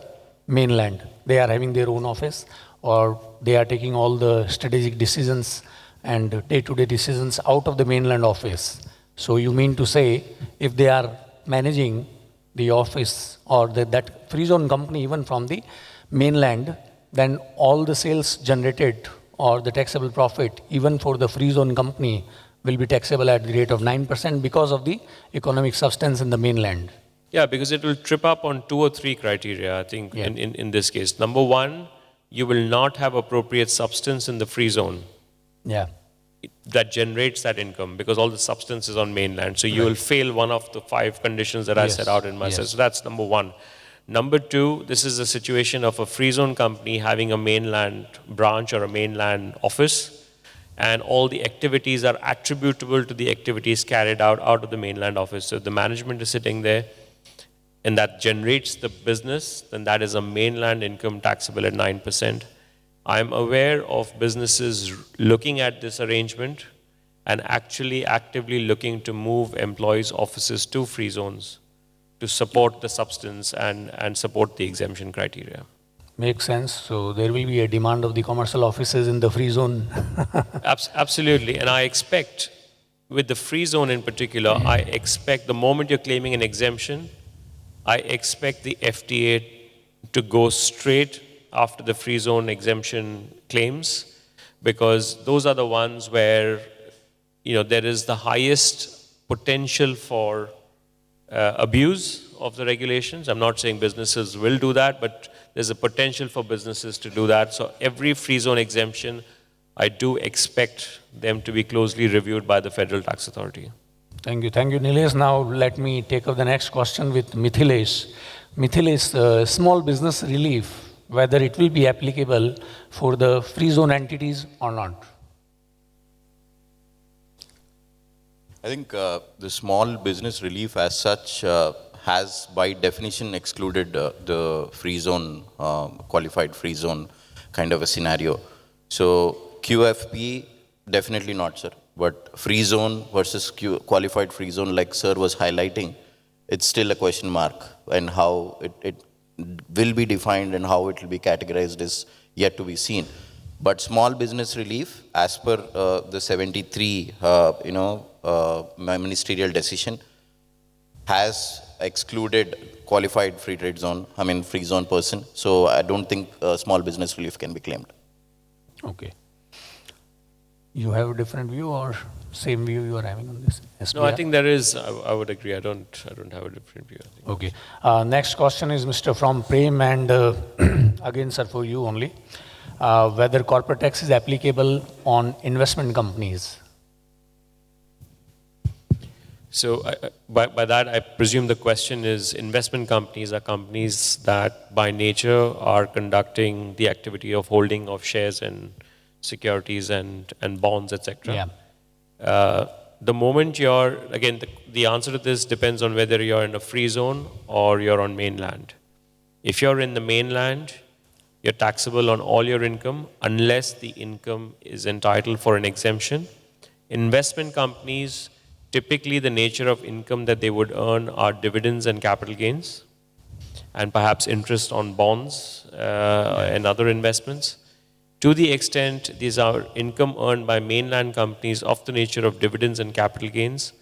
mainland. They are having their own office, or they are taking all the strategic decisions and day-to-day decisions out of the mainland office. So you mean to say, if they are managing the office or that free zone company even from the mainland, then all the sales generated or the taxable profit even for the free zone company will be taxable at the rate of 9% because of the economic substance in the mainland. Yeah, because it will trip up on 2 or 3 criteria, I think, in this case. Number one, you will not have appropriate substance in the free zone. Yeah. That generates that income because all the substance is on mainland. So you will fail one of the 5 conditions that I set out in my set. So that's number one. Number two, this is a situation of a free zone company having a mainland branch or a mainland office, and all the activities are attributable to the activities carried out of the mainland office. So the management is sitting there, and that generates the business, then that is a mainland income taxable at 9%. I'm aware of businesses looking at this arrangement and actually actively looking to move employees' offices to free zones to support the substance and support the exemption criteria. Makes sense. So there will be a demand of the commercial offices in the free zone. Absolutely. And I expect, with the free zone in particular, I expect the moment you're claiming an exemption, I expect the FTA to go straight after the free zone exemption claims, because those are the ones where there is the highest potential for abuse of the regulations. I'm not saying businesses will do that, but there's a potential for businesses to do that. So every free zone exemption, I do expect them to be closely reviewed by the Federal Tax Authority. Thank you. Thank you, Nilesh. Now let me take up the next question with Mithilesh. Mithilesh, small business relief, whether it will be applicable for the free zone entities or not? I think the small business relief as such has by definition excluded the free zone, qualified free zone kind of a scenario. So QFP, definitely not, sir. But free zone versus qualified free zone, like sir was highlighting, it's still a question mark, and how it will be defined and how it will be categorized is yet to be seen. But small business relief, as per the 73, ministerial decision, has excluded qualified free trade zone, free zone person. So I don't think small business relief can be claimed. Okay. You have a different view or same view you are having on this? SBI? No, I think there is. I would agree. I don't have a different view. I think. Okay. Next question is Mr. from Prem, and again, sir, for you only. Whether corporate tax is applicable on investment companies? So by that, I presume the question is investment companies are companies that by nature are conducting the activity of holding of shares and securities and bonds, etc. Yeah. The moment you're, again, the answer to this depends on whether you're in a free zone or you're on mainland. If you're in the mainland, you're taxable on all your income unless the income is entitled for an exemption. Investment companies, typically the nature of income that they would earn are dividends and capital gains, and perhaps interest on bonds and other investments. To the extent these are income earned by mainland companies of the nature of dividends and capital gains,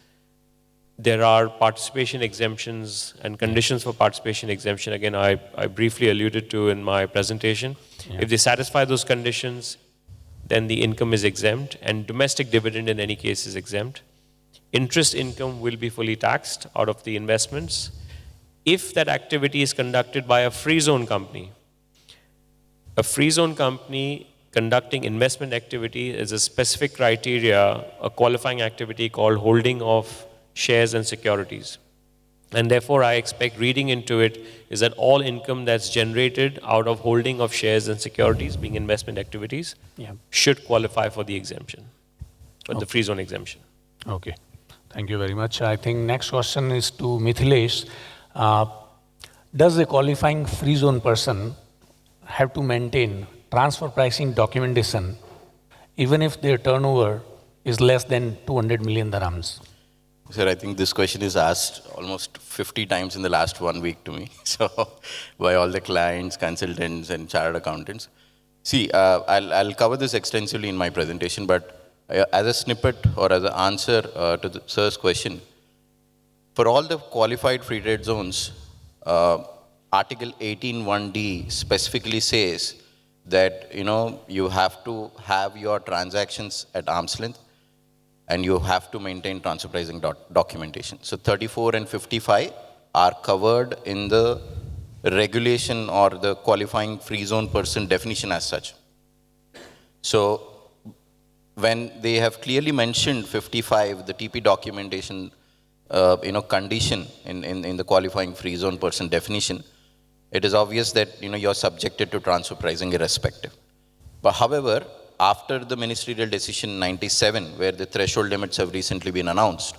there are participation exemptions and conditions for participation exemption. Again, I briefly alluded to in my presentation. Yeah. If they satisfy those conditions, then the income is exempt, and domestic dividend in any case is exempt. Interest income will be fully taxed out of the investments if that activity is conducted by a free zone company. A free zone company conducting investment activity is a specific criteria, a qualifying activity called holding of shares and securities. And therefore, I expect reading into it is that all income that's generated out of holding of shares and securities, being investment activities, should qualify for the exemption, for the free zone exemption. Okay. Thank you very much. I think next question is to Mithilesh. Does a qualifying free zone person have to maintain transfer pricing documentation even if their turnover is less than 200 million dirhams? Sir, I think this question is asked almost 50 times in the last 1 week to me. So, by all the clients, consultants, and chartered accountants. See, I'll cover this extensively in my presentation, but as a snippet or as an answer to the sir's question, For all the qualified free trade zones, Article 18(1)(d) specifically says that you have to have your transactions at arm's length and you have to maintain transfer pricing documentation. So 34 and 55 are covered in the regulation or the qualifying free zone person definition as such. So when they have clearly mentioned 55, the TP documentation condition in the qualifying free zone person definition, it is obvious that you're subjected to transfer pricing irrespective. But however, after the ministerial decision 97, where the threshold limits have recently been announced,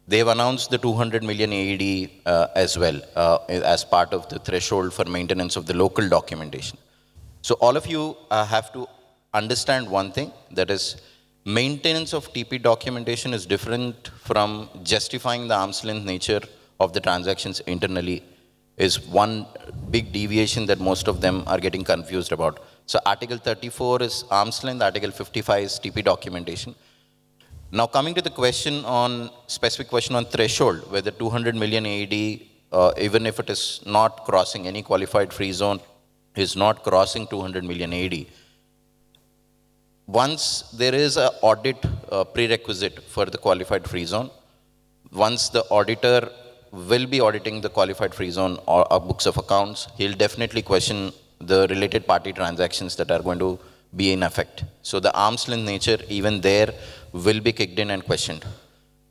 they've announced the 200 million AED as well as part of the threshold for maintenance of the local documentation. So all of you have to understand one thing, that is, maintenance of TP documentation is different from justifying the arm's length nature of the transactions internally, is one big deviation that most of them are getting confused about. So Article 34 is arm's length, Article 55 is TP documentation. Now coming to the specific question on threshold, whether 200 million AED, even if it is not crossing any qualified free zone, is not crossing 200 million AED. Once there is an audit prerequisite for the qualified free zone, once the auditor will be auditing the qualified free zone or books of accounts, he'll definitely question the related party transactions that are going to be in effect. So the arm's length nature even there will be kicked in and questioned.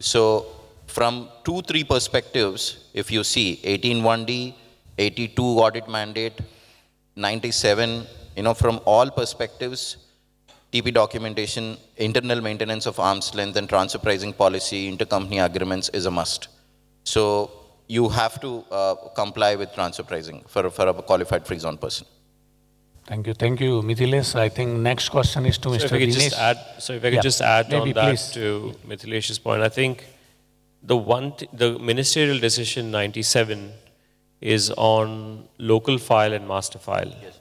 So from 2-3 perspectives, if you see 18(1)(d), 82 audit mandate, 97, from all perspectives, TP documentation, internal maintenance of arm's length and transfer pricing policy, intercompany agreements is a must. So you have to comply with transfer pricing for a qualified free zone person. Thank you. Thank you, Mithilesh. I think next question is to Mr. Dinesh. If I could just add Maybe, on that please. to Mithilesh's point, I think the ministerial decision 97 is on local file and master file. Yes.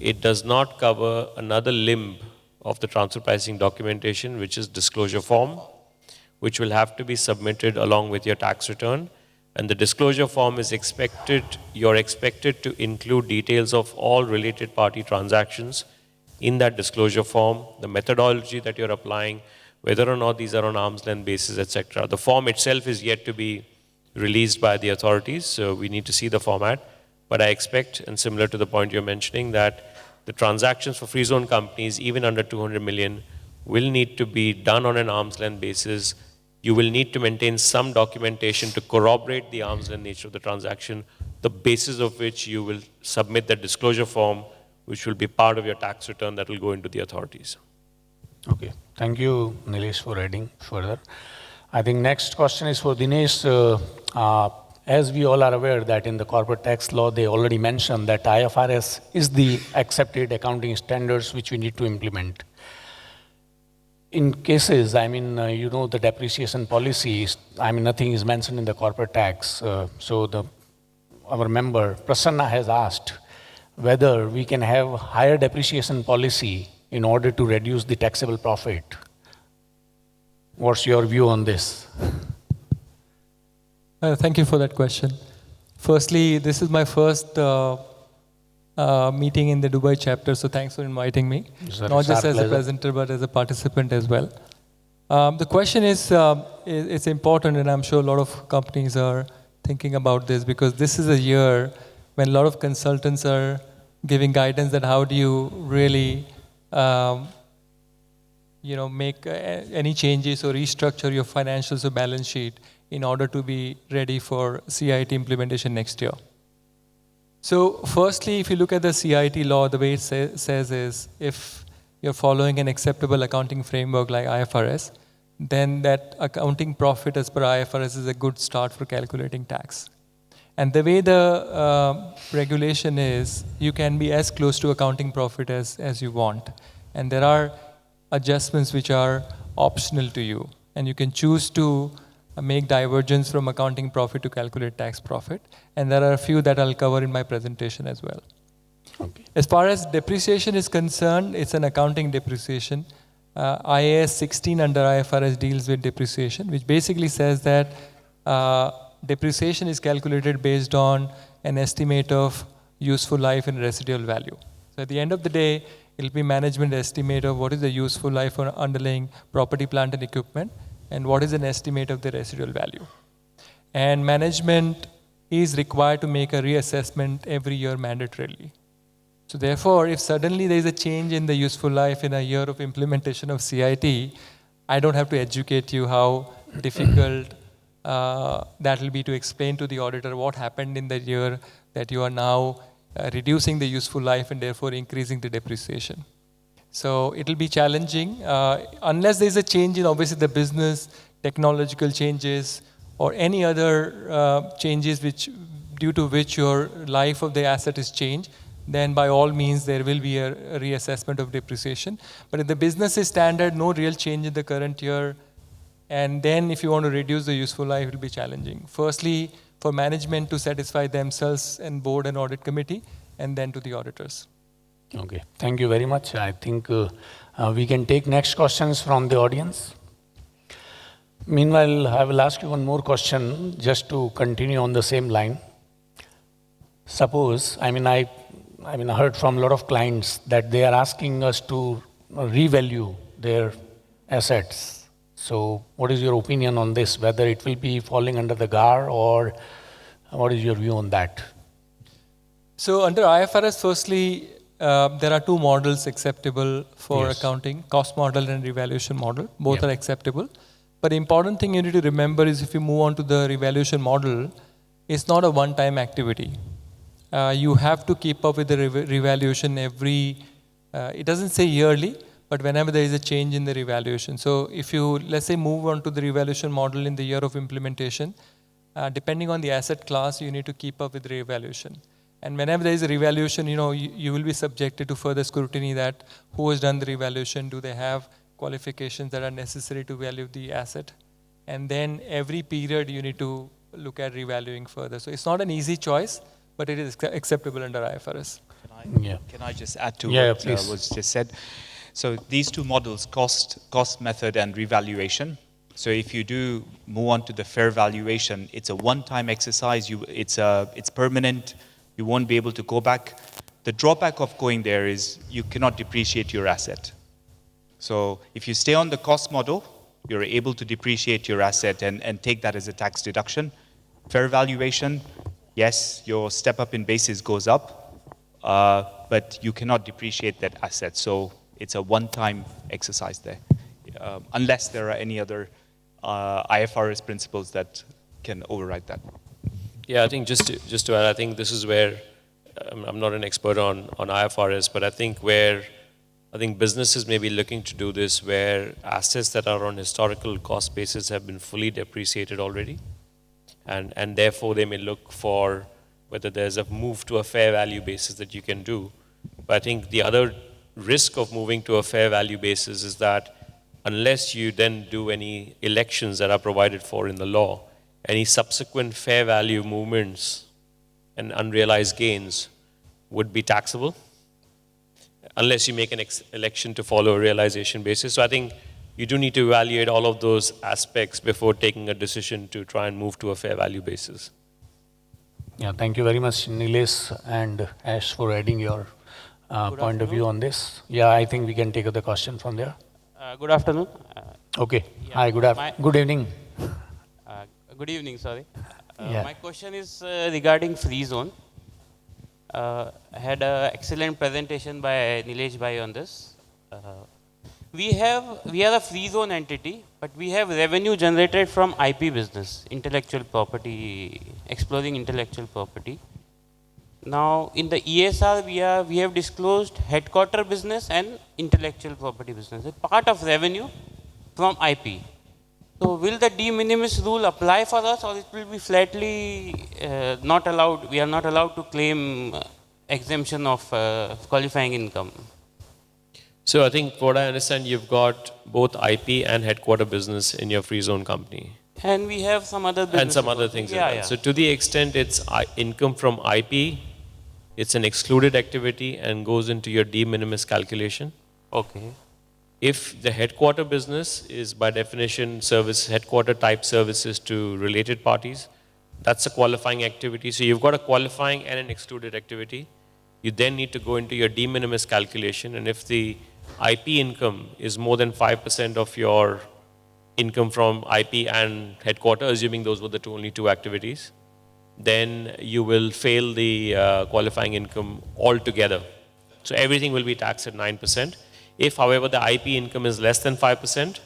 It does not cover another limb of the transfer pricing documentation, which is disclosure form, which will have to be submitted along with your tax return. And the disclosure form is you're expected to include details of all related party transactions in that disclosure form, the methodology that you're applying, whether or not these are on arm's length basis, etc. The form itself is yet to be released by the authorities, so we need to see the format. But I expect, and similar to the point you're mentioning, that the transactions for free zone companies, even under 200 million, will need to be done on an arm's length basis. You will need to maintain some documentation to corroborate the arm's length nature of the transaction, the basis of which you will submit that disclosure form, which will be part of your tax return that will go into the authorities. Okay. Thank you, Nilesh, for adding further. I think next question is for Dinesh. As we all are aware that in the corporate tax law, they already mentioned that IFRS is the accepted accounting standards which we need to implement. In cases, the depreciation policies, nothing is mentioned in the corporate tax. Our member, Prasanna, has asked whether we can have higher depreciation policy in order to reduce the taxable profit. What's your view on this? Thank you for that question. Firstly, this is my first meeting in the Dubai chapter, so thanks for inviting me. Not just as a presenter, but as a participant as well. The question is, it's important, and I'm sure a lot of companies are thinking about this, because this is a year when a lot of consultants are giving guidance that how do you really make any changes or restructure your financials or balance sheet in order to be ready for CIT implementation next year. So firstly, if you look at the CIT law, the way it says is, if you're following an acceptable accounting framework like IFRS, then that accounting profit as per IFRS is a good start for calculating tax. And the way the regulation is, you can be as close to accounting profit as you want. And there are adjustments which are optional to you. And you can choose to make divergence from accounting profit to calculate tax profit. And there are a few that I'll cover in my presentation as well. Okay. As far as depreciation is concerned, it's an accounting depreciation. IAS 16 under IFRS deals with depreciation, which basically says that depreciation is calculated based on an estimate of useful life and residual value. So at the end of the day, it will be management estimate of what is the useful life for underlying property, plant and equipment, and what is an estimate of the residual value. And management is required to make a reassessment every year mandatorily. So therefore, if suddenly there is a change in the useful life in a year of implementation of CIT, I don't have to educate you how difficult that will be to explain to the auditor what happened in the year that you are now reducing the useful life and therefore increasing the depreciation. So it will be challenging unless there is a change in obviously the business, technological changes, or any other changes due to which your life of the asset is changed, then by all means there will be a reassessment of depreciation. But if the business is standard, no real change in the current year, and then if you want to reduce the useful life, it will be challenging. Firstly, for management to satisfy themselves and board and audit committee, and then to the auditors. Okay, thank you very much. I think we can take next questions from the audience. Meanwhile, I will ask you one more question just to continue on the same line. Suppose, I heard from a lot of clients that they are asking us to revalue their assets. So what is your opinion on this, whether it will be falling under the GAR, or what is your view on that? So under IFRS, firstly, there are two models acceptable for accounting, cost model and revaluation model. Both are acceptable. But the important thing you need to remember is if you move on to the revaluation model, it's not a one-time activity. You have to keep up with the revaluation every, it doesn't say yearly, but whenever there is a change in the revaluation. So if you, let's say, move on to the revaluation model in the year of implementation, depending on the asset class, you need to keep up with the revaluation. And whenever there is a revaluation, you will be subjected to further scrutiny that who has done the revaluation, do they have qualifications that are necessary to value the asset? And then every period you need to look at revaluing further. So it's not an easy choice, but it is acceptable under IFRS. Can I just add to what was just said? So these two models, cost method and revaluation. So if you do move on to the fair valuation, it's a one-time exercise. It's permanent. You won't be able to go back. The drawback of going there is you cannot depreciate your asset. So if you stay on the cost model, you're able to depreciate your asset and take that as a tax deduction. Fair valuation, yes, your step up in basis goes up, but you cannot depreciate that asset. So it's a one-time exercise there, unless there are any other IFRS principles that can override that. Yeah, I think just to add, I think this is where, I'm not an expert on IFRS, but I think businesses may be looking to do this where assets that are on historical cost basis have been fully depreciated already. And therefore they may look for whether there's a move to a fair value basis that you can do. But I think the other risk of moving to a fair value basis is that unless you then do any elections that are provided for in the law, any subsequent fair value movements and unrealized gains would be taxable unless you make an election to follow a realization basis. So I think you do need to evaluate all of those aspects before taking a decision to try and move to a fair value basis. Yeah, thank you very much, Nilesh and Ash, for adding your point of view on this. Yeah, I think we can take the question from there. Good afternoon. Okay. Hi, good evening. Good evening, sorry. My question is regarding free zone. I had an excellent presentation by Nilesh Bhai on this. We are a free zone entity, but we have revenue generated from IP business, intellectual property, exploring intellectual property. Now, in the ESR, we have disclosed headquarter business and intellectual property business. It's part of revenue from IP. So will the de minimis rule apply for us, or it will be flatly not allowed? We are not allowed to claim exemption of qualifying income. So I think what I understand, you've got both IP and headquarter business in your free zone company. And we have some other business. And some other things. So to the extent it's income from IP, it's an excluded activity and goes into your de minimis calculation. Okay. If the headquarter business is by definition headquarter type services to related parties, That's a qualifying activity. So you've got a qualifying and an excluded activity. You then need to go into your de minimis calculation, and if the IP income is more than 5% of your income from IP and headquarter, assuming those were the only two activities, then you will fail the qualifying income altogether. So everything will be taxed at 9%. If, however, the IP income is less than 5%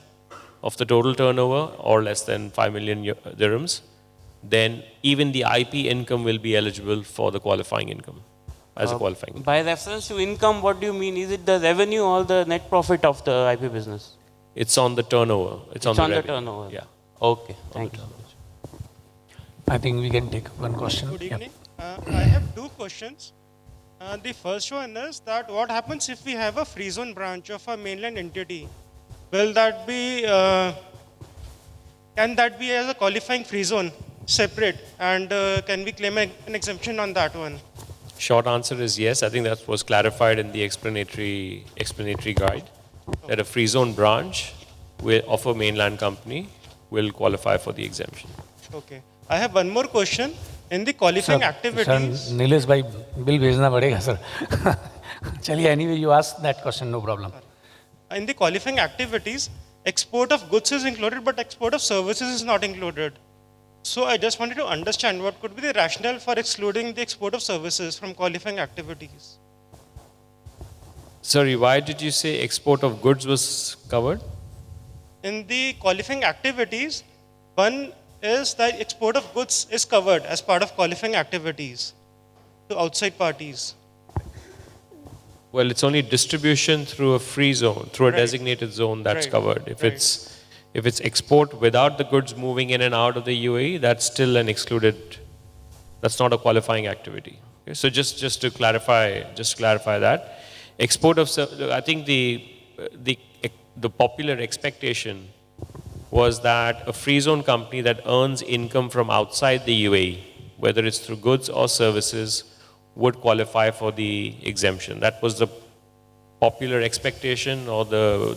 of the total turnover or less than 5 million dirhams, then even the IP income will be eligible for the qualifying income as a qualifying. By reference to income, what do you mean? Is it the revenue or the net profit of the IP business? It's on the turnover. It's on the turnover. Yeah. Okay, thank you. I think we can take one question. Good evening. I have two questions. The first one is that what happens if we have a free zone branch of a mainland entity? Will that be, can that be as a qualifying free zone separate, and can we claim an exemption on that one? Short answer is yes. I think that was clarified in the explanatory guide, that a free zone branch of a mainland company will qualify for the exemption. Okay. I have one more question. In the qualifying activities. Sir, Nilesh bhai, bill bhejna padega, sir. Chaliye, anyway, you ask that question, no problem. In the qualifying activities, export of goods is included, but export of services is not included. So I just wanted to understand what could be the rationale for excluding the export of services from qualifying activities. Sorry, why did you say export of goods was covered? In the qualifying activities, one is that export of goods is covered as part of qualifying activities to outside parties. Well, it's only distribution through a free zone, through a designated zone that's covered. If it's export without the goods moving in and out of the UAE, that's still an excluded, that's not a qualifying activity. Okay? So just to clarify that. Export of, I think the popular expectation was that a free zone company that earns income from outside the UAE, whether it's through goods or services, would qualify for the exemption. That was the popular expectation, or the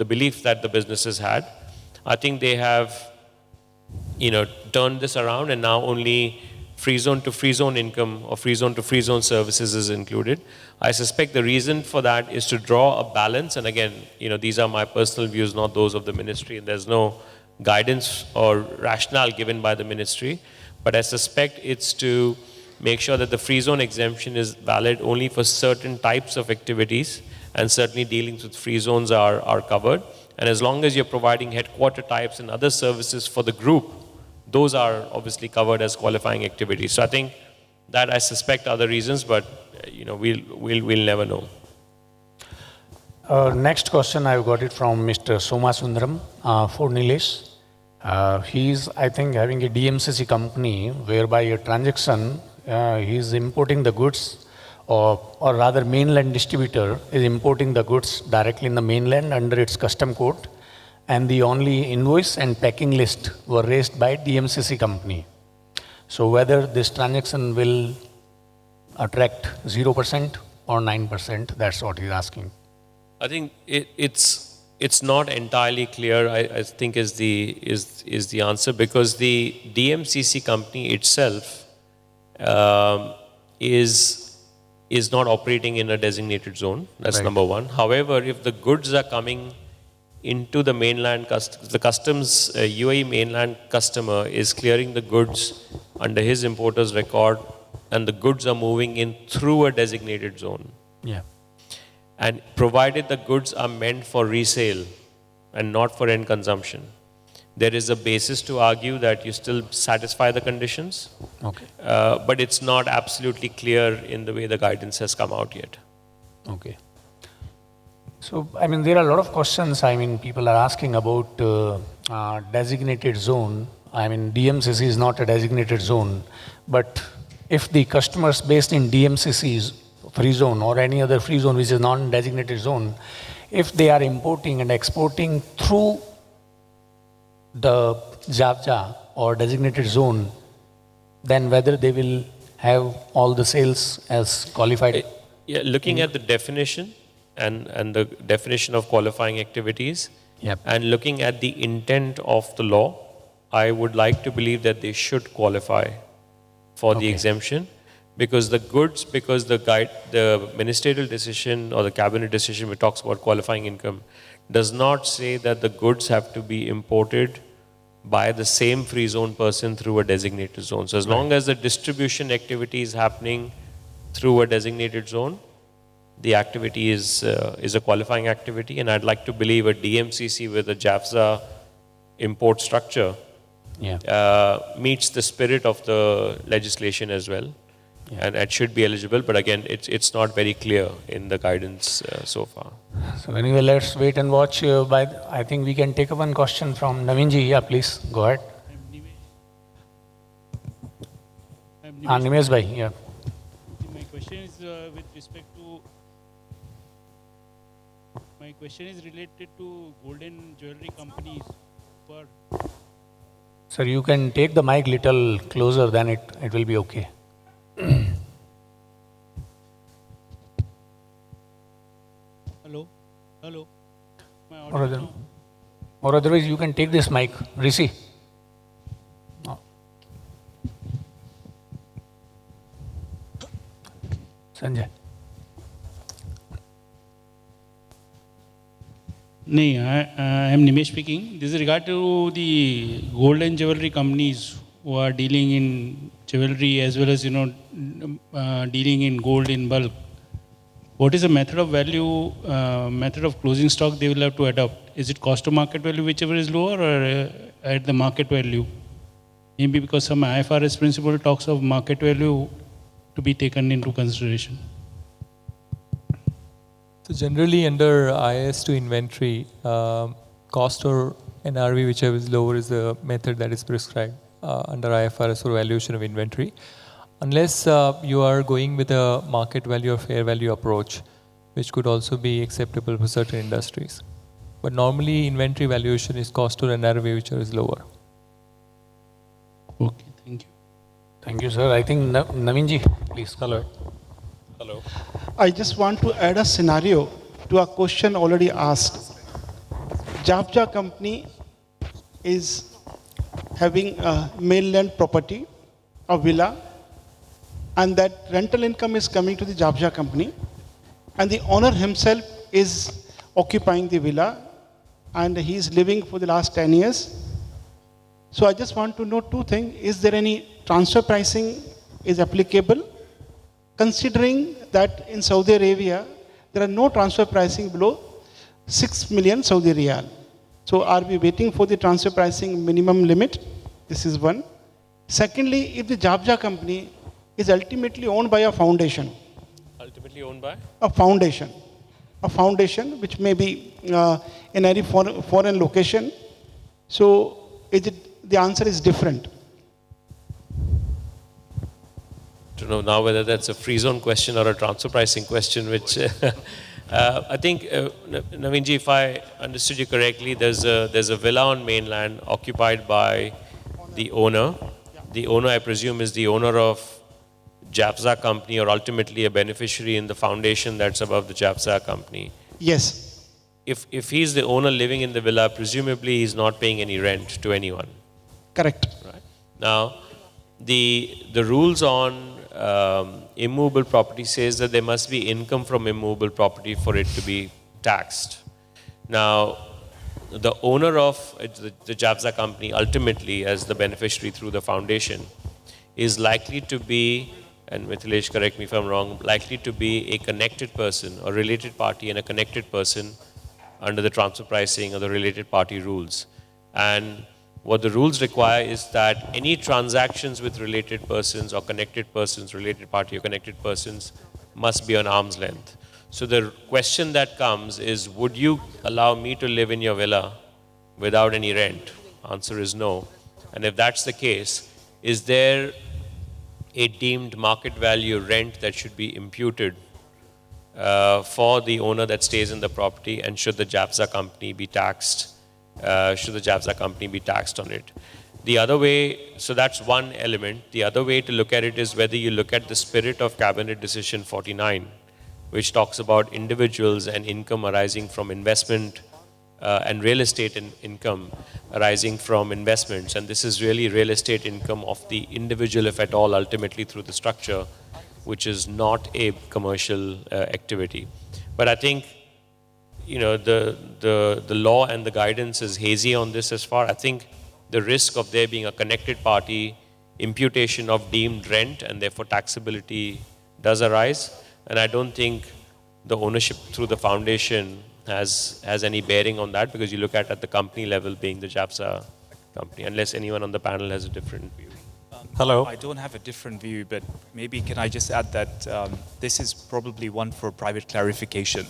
belief that the businesses had. I think they have turned this around, and now only free zone to free zone income or free zone to free zone services is included. I suspect the reason for that is to draw a balance, and again, these are my personal views, not those of the ministry, and there's no guidance or rationale given by the ministry, but I suspect it's to make sure that the free zone exemption is valid only for certain types of activities, and certainly dealings with free zones are covered. And as long as you're providing headquarter types and other services for the group, those are obviously covered as qualifying activities. So I think that, I suspect, are the reasons, but we'll never know. Next question, I've got it from Mr. Soma Sundaram for Nilesh. He's, I think, having a DMCC company whereby a transaction, he's importing the goods, or rather mainland distributor is importing the goods directly in the mainland under its custom code, and the only invoice and packing list were raised by DMCC company. So whether this transaction will attract 0% or 9%, that's what he's asking. I think it's not entirely clear, I think is the answer, because the DMCC company itself is not operating in a designated zone. That's number one. However, if the goods are coming into the mainland, the customs UAE mainland customer is clearing the goods under his importer's record, and the goods are moving in through a designated zone. Yeah. And provided the goods are meant for resale and not for end consumption, there is a basis to argue that you still satisfy the conditions. Okay. But it's not absolutely clear in the way the guidance has come out yet. Okay. So, I mean, there are a lot of questions. I mean, people are asking about designated zone. I mean, DMCC is not a designated zone, but if the customers based in DMCC's free zone or any other free zone which is non-designated zone, if they are importing and exporting through the JAVJA or designated zone, then whether they will have all the sales as qualified. Yeah, looking at the definition and the definition of qualifying activities, Yep. and looking at the intent of the law, I would like to believe that they should qualify for the exemption, because the ministerial decision or the cabinet decision which talks about qualifying income does not say that the goods have to be imported by the same free zone person through a designated zone. So as long as the distribution activity is happening through a designated zone, the activity is a qualifying activity, and I'd like to believe a DMCC with a JAFZA import structure meets the spirit of the legislation as well, and it should be eligible. But again, it's not very clear in the guidance so far. So anyway, let's wait and watch. I think we can take up one question from Navinji. Yeah, please go ahead. Nimesh bhai, yeah. My question is with respect to. My question is related to golden jewelry companies. Sir, you can take the mic little closer, then it will be okay. Hello? Hello? Or otherwise you can take this mic. Rishi. No. Sanjay. No, I am Nimesh speaking. This is regard to the gold and jewelry companies who are dealing in jewelry as well as, dealing in gold in bulk. What is the method of value, method of closing stock they will have to adopt? Is it cost to market value, whichever is lower, or at the market value? Maybe because some IFRS principle talks of market value to be taken into consideration. So generally under IS to inventory, cost or NRV, whichever is lower, is the method that is prescribed under IFRS for valuation of inventory. Unless you are going with a market value or fair value approach, which could also be acceptable for certain industries. But normally inventory valuation is cost or NRV, which is lower. Okay, thank you. Thank you, sir. I think Navinji, please. Hello. Hello. I just want to add a scenario to a question already asked. JAFZA company is having a mainland property, a villa, and that rental income is coming to the JAFZA company, and the owner himself is occupying the villa, and he is living for the last 10 years. So I just want to know two things. Is there any transfer pricing is applicable? Considering that in Saudi Arabia, there are no transfer pricing below 6 million Saudi Riyal. So are we waiting for the transfer pricing minimum limit? This is one. Secondly, if the JAFZA company is ultimately owned by a foundation. Ultimately owned by? A foundation. A foundation which may be in any foreign location. So the answer is different. To know now whether that's a free zone question or a transfer pricing question, which I think, Navinji, if I understood you correctly, there's a villa on mainland occupied by the owner. The owner, I presume, is the owner of JAFZA company, or ultimately a beneficiary in the foundation that's above the JAFZA company. Yes. If he's the owner living in the villa, presumably he's not paying any rent to anyone. Correct. Right. Now, the rules on immovable property says that there must be income from immovable property for it to be taxed. Now, the owner of the JAFZA company, ultimately as the beneficiary through the foundation, is likely to be, and Mithilesh, correct me if I'm wrong, likely to be a connected person or related party and a connected person under the transfer pricing or the related party rules. And what the rules require is that any transactions with related persons or connected persons, related party or connected persons, must be on arm's length. So the question that comes is, would you allow me to live in your villa without any rent? Answer is no. And if that's the case, is there a deemed market value rent that should be imputed for the owner that stays in the property, and should the JAFZA company be taxed? Should the JAFZA company be taxed on it? The other way, so that's one element. The other way to look at it is whether you look at the spirit of Cabinet Decision 49, which talks about individuals and income arising from investment and real estate income arising from investments. And this is really real estate income of the individual, if at all, ultimately through the structure, which is not a commercial activity. But I think, you know, the law and the guidance is hazy on this as far. I think the risk of there being a connected party imputation of deemed rent and therefore taxability does arise. And I don't think the ownership through the foundation has any bearing on that, because you look at the company level being the JAPSA company, unless anyone on the panel has a different view. Hello. I don't have a different view, but maybe can I just add that this is probably one for private clarification,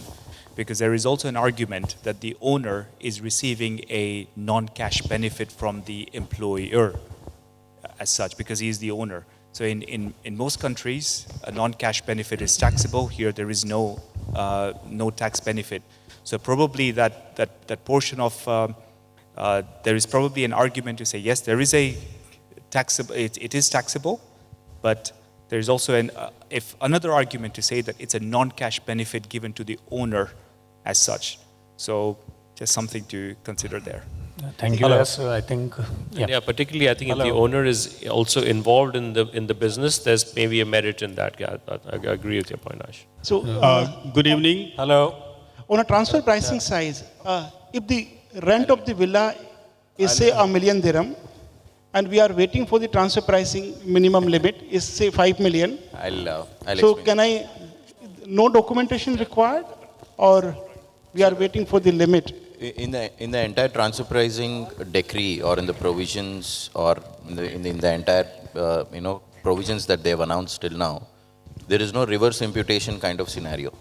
because there is also an argument that the owner is receiving a non-cash benefit from the employer as such, because he is the owner. So in most countries, a non-cash benefit is taxable. Here there is no tax benefit. So probably that portion of, there is probably an argument to say, yes, there is a taxable, it is taxable, but there is also another argument to say that it's a non-cash benefit given to the owner as such. So just something to consider there. Thank you. Yes, I think. Yeah, particularly I think if the owner is also involved in the business, there's maybe a merit in that. Yeah, I agree with your point, Ash. So, good evening. Hello. On a transfer pricing side, if the rent of the villa is say $1 million dirham, and we are waiting for the transfer pricing minimum limit is say 5 million. I'll so explain. No documentation required, or we are waiting for the limit? In the entire transfer pricing decree, or in the provisions, or in the entire provisions that they have announced till now, there is no reverse imputation kind of scenario.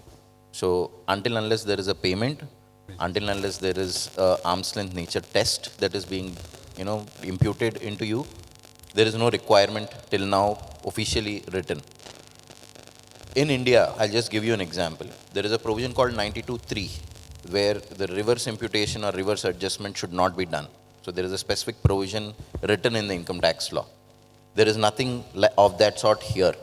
So until unless there is a payment, until unless there is a arm's length nature test that is being imputed into you, there is no requirement till now officially written. In India, I'll just give you an example. There is a provision called 92(3), where the reverse imputation or reverse adjustment should not be done. So there is a specific provision written in the income tax law. There is nothing of that sort here.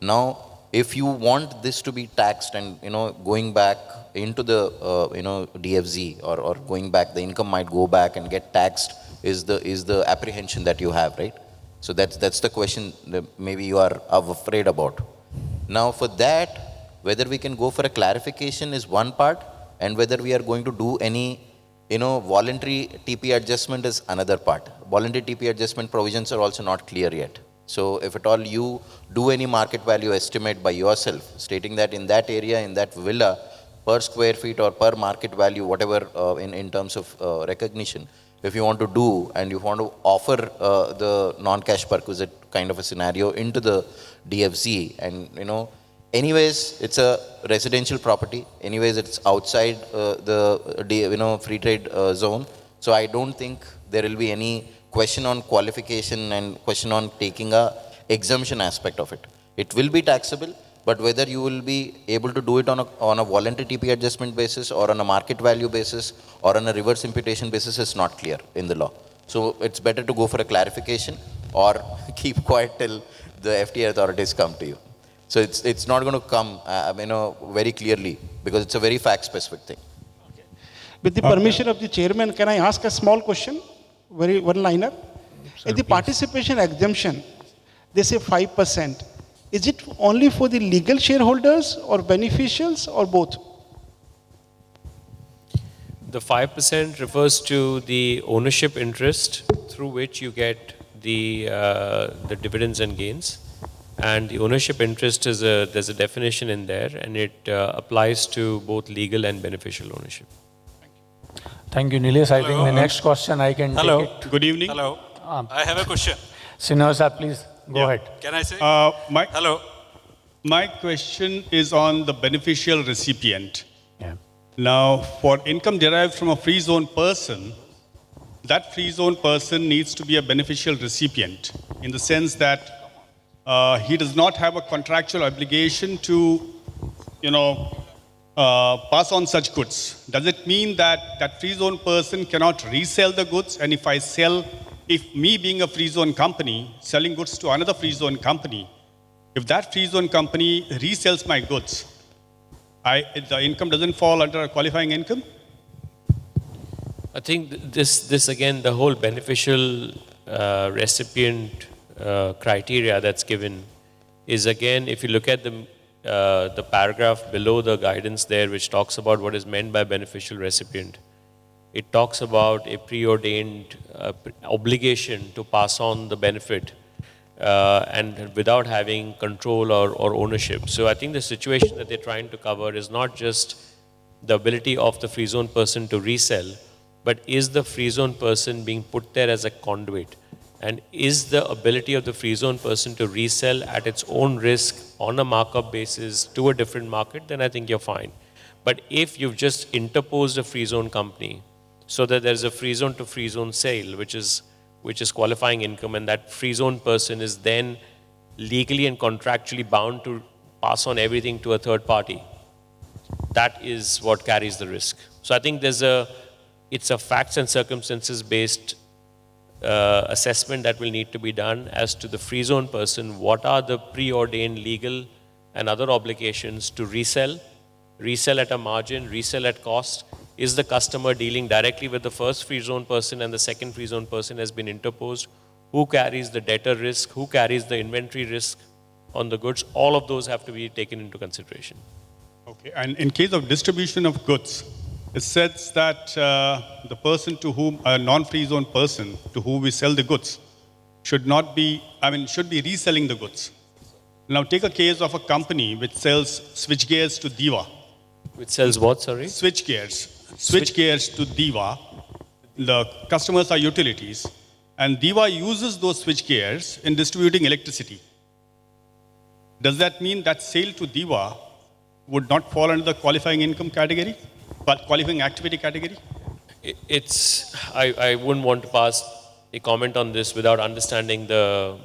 Now, if you want this to be taxed and going back into the DFZ or going back, the income might go back and get taxed is the apprehension that you have, right? So that's the question that maybe you are afraid about. Now for that, whether we can go for a clarification is one part, and whether we are going to do any voluntary TP adjustment is another part. Voluntary TP adjustment provisions are also not clear yet. So if at all you do any market value estimate by yourself, stating that in that area, in that villa, per square feet or per market value, whatever in terms of recognition, if you want to do and you want to offer the non-cash perquisite kind of a scenario into the DFZ, and anyways it's a residential property, anyways it's outside the free trade zone, so I don't think there will be any question on qualification and question on taking a exemption aspect of it. It will be taxable, but whether you will be able to do it on a voluntary TP adjustment basis or on a market value basis or on a reverse imputation basis is not clear in the law. So it's better to go for a clarification or keep quiet till the FTA authorities come to you. So it's not going to come very clearly, because it's a very fact-specific thing. With the permission of the chairman, can I ask a small question? Very one-liner. In the participation exemption, they say 5%. Is it only for the legal shareholders or beneficials or both? The 5% refers to the ownership interest through which you get the dividends and gains. And the ownership interest there's a definition in there, and it applies to both legal and beneficial ownership. Thank you, Nilesh. I think the next question I can take it. Good evening. Hello. I have a question. Sinha sir, please go ahead. Can I say? Hello. My question is on the beneficial recipient. Yeah. Now, for income derived from a free zone person, that free zone person needs to be a beneficial recipient in the sense that he does not have a contractual obligation to, pass on such goods. Does it mean that that free zone person cannot resell the goods? And if me being a free zone company, selling goods to another free zone company, if that free zone company resells my goods, the income doesn't fall under a qualifying income? I think this again, the whole beneficial recipient criteria that's given is again, if you look at the paragraph below the guidance there, which talks about what is meant by beneficial recipient. It talks about a preordained obligation to pass on the benefit and without having control or ownership. So I think the situation that they're trying to cover is not just the ability of the free zone person to resell, but is the free zone person being put there as a conduit? And is the ability of the free zone person to resell at its own risk on a markup basis to a different market, then I think you're fine. But if you've just interposed a free zone company so that there's a free zone to free zone sale, which is qualifying income, and that free zone person is then legally and contractually bound to pass on everything to a third party, that is what carries the risk. So I think it's a facts and circumstances based assessment that will need to be done as to the free zone person. What are the preordained legal and other obligations to resell at a margin, resell at cost? Is the customer dealing directly with the first free zone person and the second free zone person has been interposed? Who carries the debtor risk? Who carries the inventory risk on the goods? All of those have to be taken into consideration. Okay, and in case of distribution of goods, it says that the person to whom, a non-free zone person to whom we sell the goods should be reselling the goods. Now take a case of a company which sells switch gears to Diva. Which sells what, sorry? Switch gears to Diva. The customers are utilities, and Diva uses those switch gears in distributing electricity. Does that mean that sale to Diva would not fall under the qualifying income category, but qualifying activity category? I wouldn't want to pass a comment on this without understanding the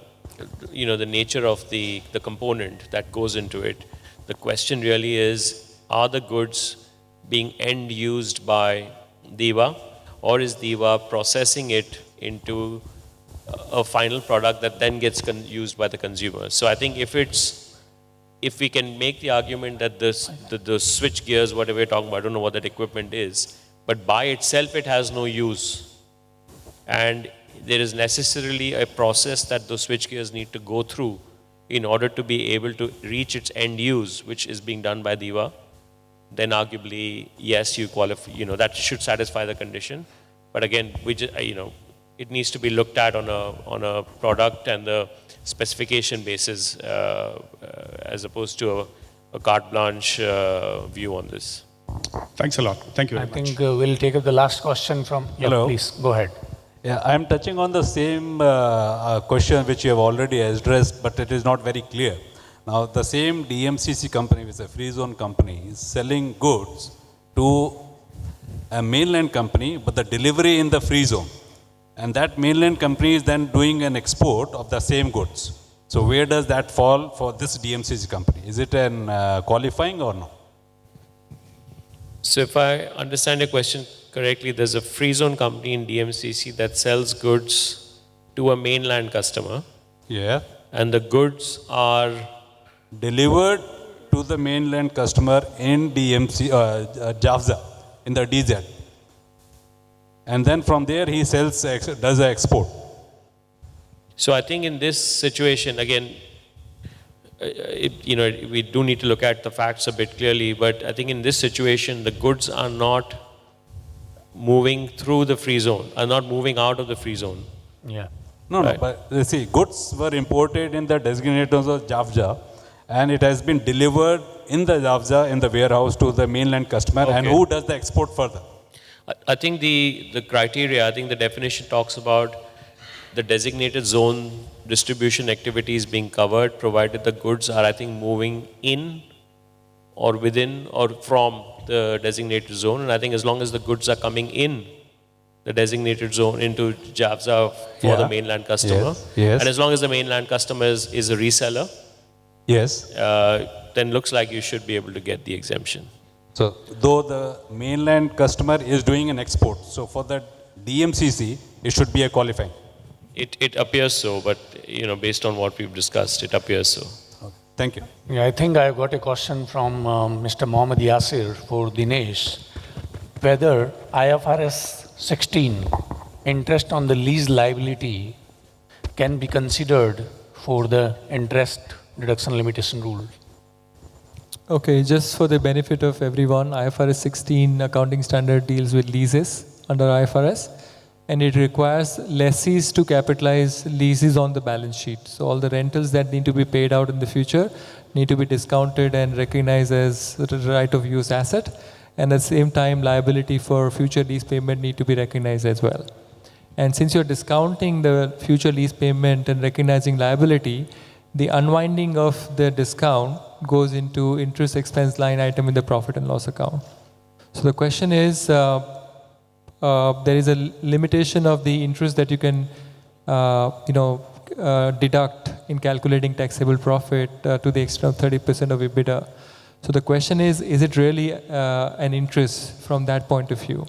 nature of the component that goes into it. The question really is, are the goods being end used by Diva, or is Diva processing it into a final product that then gets used by the consumer? So I think if we can make the argument that the switch gears, whatever we're talking about, I don't know what that equipment is, but by itself it has no use, and there is necessarily a process that those switch gears need to go through in order to be able to reach its end use, which is being done by Diva, then arguably, yes, you qualify, that should satisfy the condition. But again, it needs to be looked at on a product and the specification basis as opposed to a carte blanche view on this. Thanks a lot. Thank you very much. I think we'll take up the last question from... Hello. Please, go ahead. Yeah, I'm touching on the same question which you have already addressed, but it is not very clear. Now, the same DMCC company, which is a free zone company, is selling goods to a mainland company, but the delivery in the free zone. And that mainland company is then doing an export of the same goods. So where does that fall for this DMCC company? Is it an qualifying or no? So if I understand your question correctly, there's a free zone company in DMCC that sells goods to a mainland customer. Yeah. And the goods are delivered to the mainland customer in Javza, in the DZ. And then from there he does the export. So I think in this situation, again, we do need to look at the facts a bit clearly, but I think in this situation, the goods are not moving through the free zone, are not moving out of the free zone. Yeah. No, but you see, goods were imported in the designations of Javza, and it has been delivered in the Javza, in the warehouse to the mainland customer, and who does the export further? I think the criteria, I think the definition talks about the designated zone distribution activities being covered, provided the goods are, I think, moving in or within or from the designated zone. And I think as long as the goods are coming in the designated zone into Javza for the mainland customer, Yes. and as long as the mainland customer is a reseller, yes, then looks like you should be able to get the exemption. So, though the mainland customer is doing an export, so for the DMCC, it should be a qualifying. It appears so, but based on what we've discussed, it appears so. Okay. Thank you. Yeah, I think I got a question from Mr. Mohammad Yasir for Dinesh, whether IFRS 16, interest on the lease liability can be considered for the interest deduction limitation rule. Okay, just for the benefit of everyone, IFRS 16 accounting standard deals with leases under IFRS, and it requires lessees to capitalize leases on the balance sheet. So all the rentals that need to be paid out in the future need to be discounted and recognized as a right of use asset, and at the same time, liability for future lease payment need to be recognized as well. And since you're discounting the future lease payment and recognizing liability, the unwinding of the discount goes into interest expense line item in the profit and loss account. So the question is, there is a limitation of the interest that you can, deduct in calculating taxable profit to the extent of 30% of EBITDA. So the question is it really an interest from that point of view?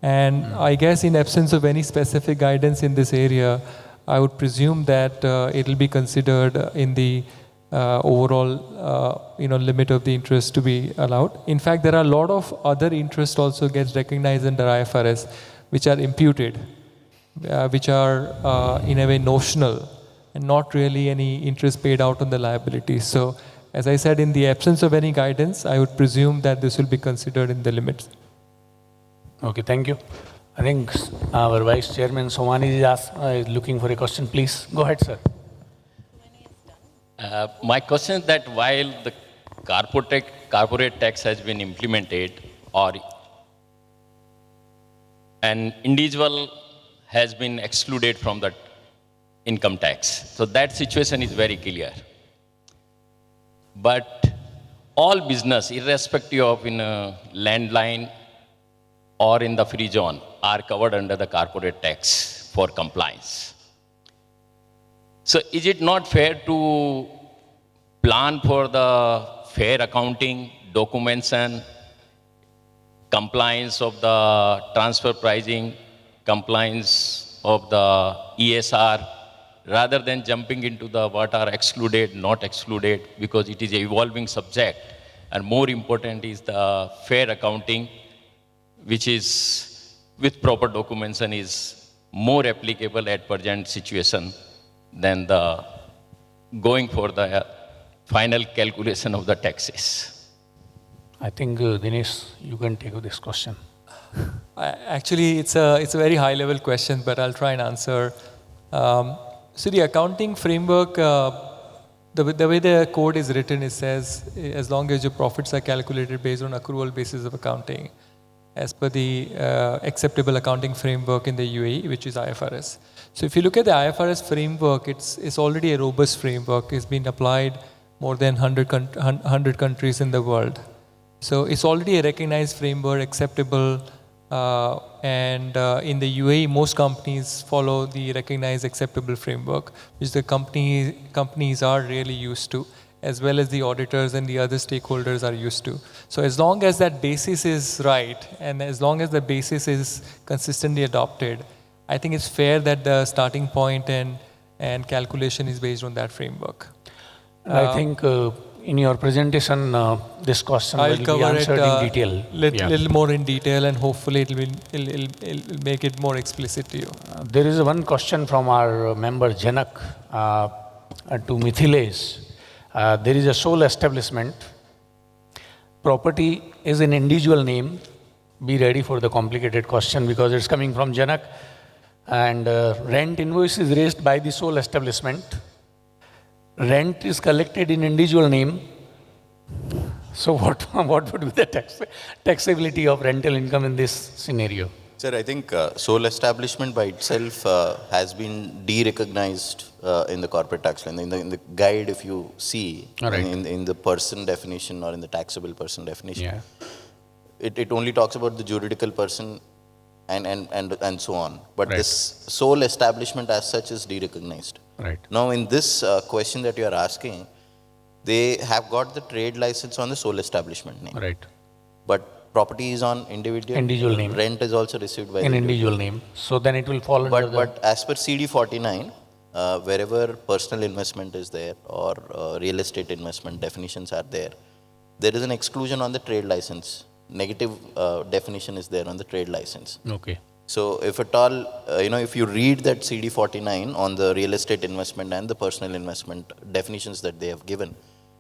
And I guess in absence of any specific guidance in this area, I would presume that it will be considered in the overall limit of the interest to be allowed. In fact, there are a lot of other interest also gets recognized under IFRS, which are imputed, which are in a way notional and not really any interest paid out on the liability. So as I said, in the absence of any guidance, I would presume that this will be considered in the limits. Okay, thank you. I think our Vice Chairman Somani is looking for a question. Please go ahead, sir. My question is that while the corporate tax has been implemented, or an individual has been excluded from the income tax, so that situation is very clear. But all business, irrespective of in a landline or in the free zone, are covered under the corporate tax for compliance. So is it not fair to plan for the fair accounting, documentation, compliance of the transfer pricing, compliance of the ESR, rather than jumping into the what are excluded, not excluded, because it is an evolving subject. And more important is the fair accounting, which is with proper documentation is more applicable at present situation than the going for the final calculation of the taxes. I think Dinesh, you can take this question. Actually, it's a very high level question, but I'll try and answer. So the accounting framework, the way the code is written, it says as long as your profits are calculated based on accrual basis of accounting, as per the acceptable accounting framework in the UAE, which is IFRS. So if you look at the IFRS framework, it's already a robust framework. It's been applied more than 100 countries in the world. So it's already a recognized framework, acceptable, and in the UAE, most companies follow the recognized acceptable framework, which the companies are really used to, as well as the auditors and the other stakeholders are used to. So as long as that basis is right, and as long as the basis is consistently adopted, I think it's fair that the starting point and calculation is based on that framework. I think in your presentation, this question will be answered in detail. Little more in detail, and hopefully it'll make it more explicit to you. There is one question from our member Janak to Mithilesh. There is a sole establishment. Property is an individual name. Be ready for the complicated question because it's coming from Janak. And rent invoice is raised by the sole establishment. Rent is collected in individual name. So what would be the taxability of rental income in this scenario? Sir, I think sole establishment by itself has been de-recognized in the corporate tax line. In the guide, if you see, in the person definition or in the taxable person definition, it only talks about the juridical person and so on. But this sole establishment as such is de-recognized. Right. Now, in this question that you are asking, they have got the trade license on the sole establishment name. Right. But property is on individual name. Rent is also received by an individual name. So then it will fall under But as per CD 49, wherever personal investment is there or real estate investment definitions are there, there is an exclusion on the trade license. Negative definition is there on the trade license. Okay. So if at all, if you read that CD49 on the real estate investment and the personal investment definitions that they have given,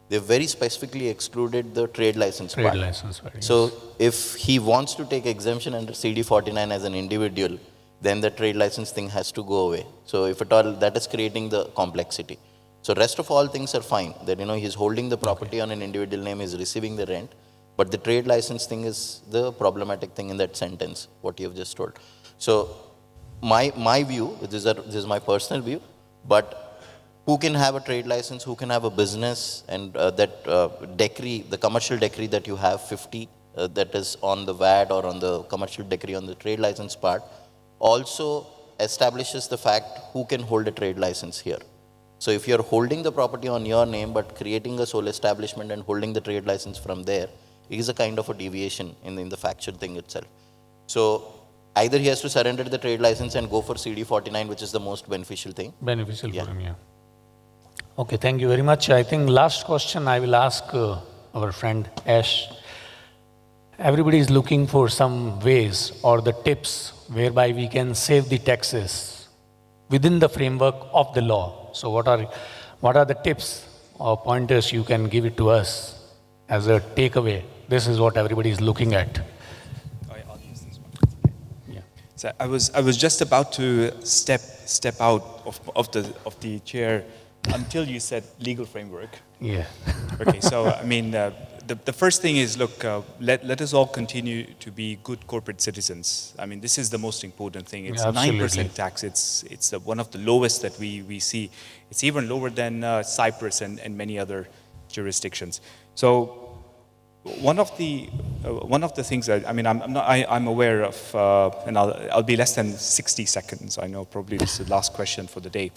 they've very specifically excluded the trade license part. Trade license part, So if he wants to take exemption under CD49 as an individual, then the trade license thing has to go away. So if at all, that is creating the complexity. So rest of all things are fine. That, he's holding the property on an individual name, he's receiving the rent. But the trade license thing is the problematic thing in that sentence, what you have just told. So my view, this is my personal view, but who can have a trade license, who can have a business, and that decree, the commercial decree that you have 50, that is on the VAT or on the commercial decree on the trade license part, also establishes the fact who can hold a trade license here. So if you're holding the property on your name but creating a sole establishment and holding the trade license from there, it is a kind of a deviation in the factual thing itself. So either he has to surrender the trade license and go for CD49, which is the most beneficial thing. Beneficial for him, yeah. Okay, thank you very much. I think last question I will ask our friend Ash. Everybody is looking for some ways or the tips whereby we can save the taxes within the framework of the law. So what are the tips or pointers you can give it to us as a takeaway? This is what everybody is looking at. So I was just about to step out of the chair until you said legal framework. Yeah. Okay. So I mean, the first thing is, look, let us all continue to be good corporate citizens. I mean, this is the most important thing. It's 9% tax. It's one of the lowest that we see. It's even lower than Cyprus and many other jurisdictions. So one of the things that, I mean, I'm aware of, and I'll be less than 60 seconds. I know probably this is the last question for the day.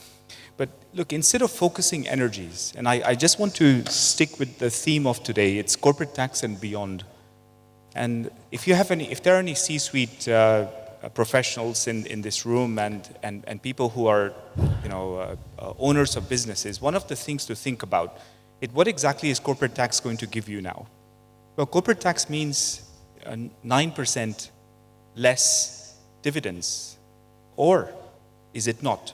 But look, instead of focusing energies, and I just want to stick with the theme of today, it's corporate tax and beyond. And if there are any C-suite professionals in this room and people who are, owners of businesses, one of the things to think about is what exactly is corporate tax going to give you now? Well, corporate tax means 9% less dividends, or is it not?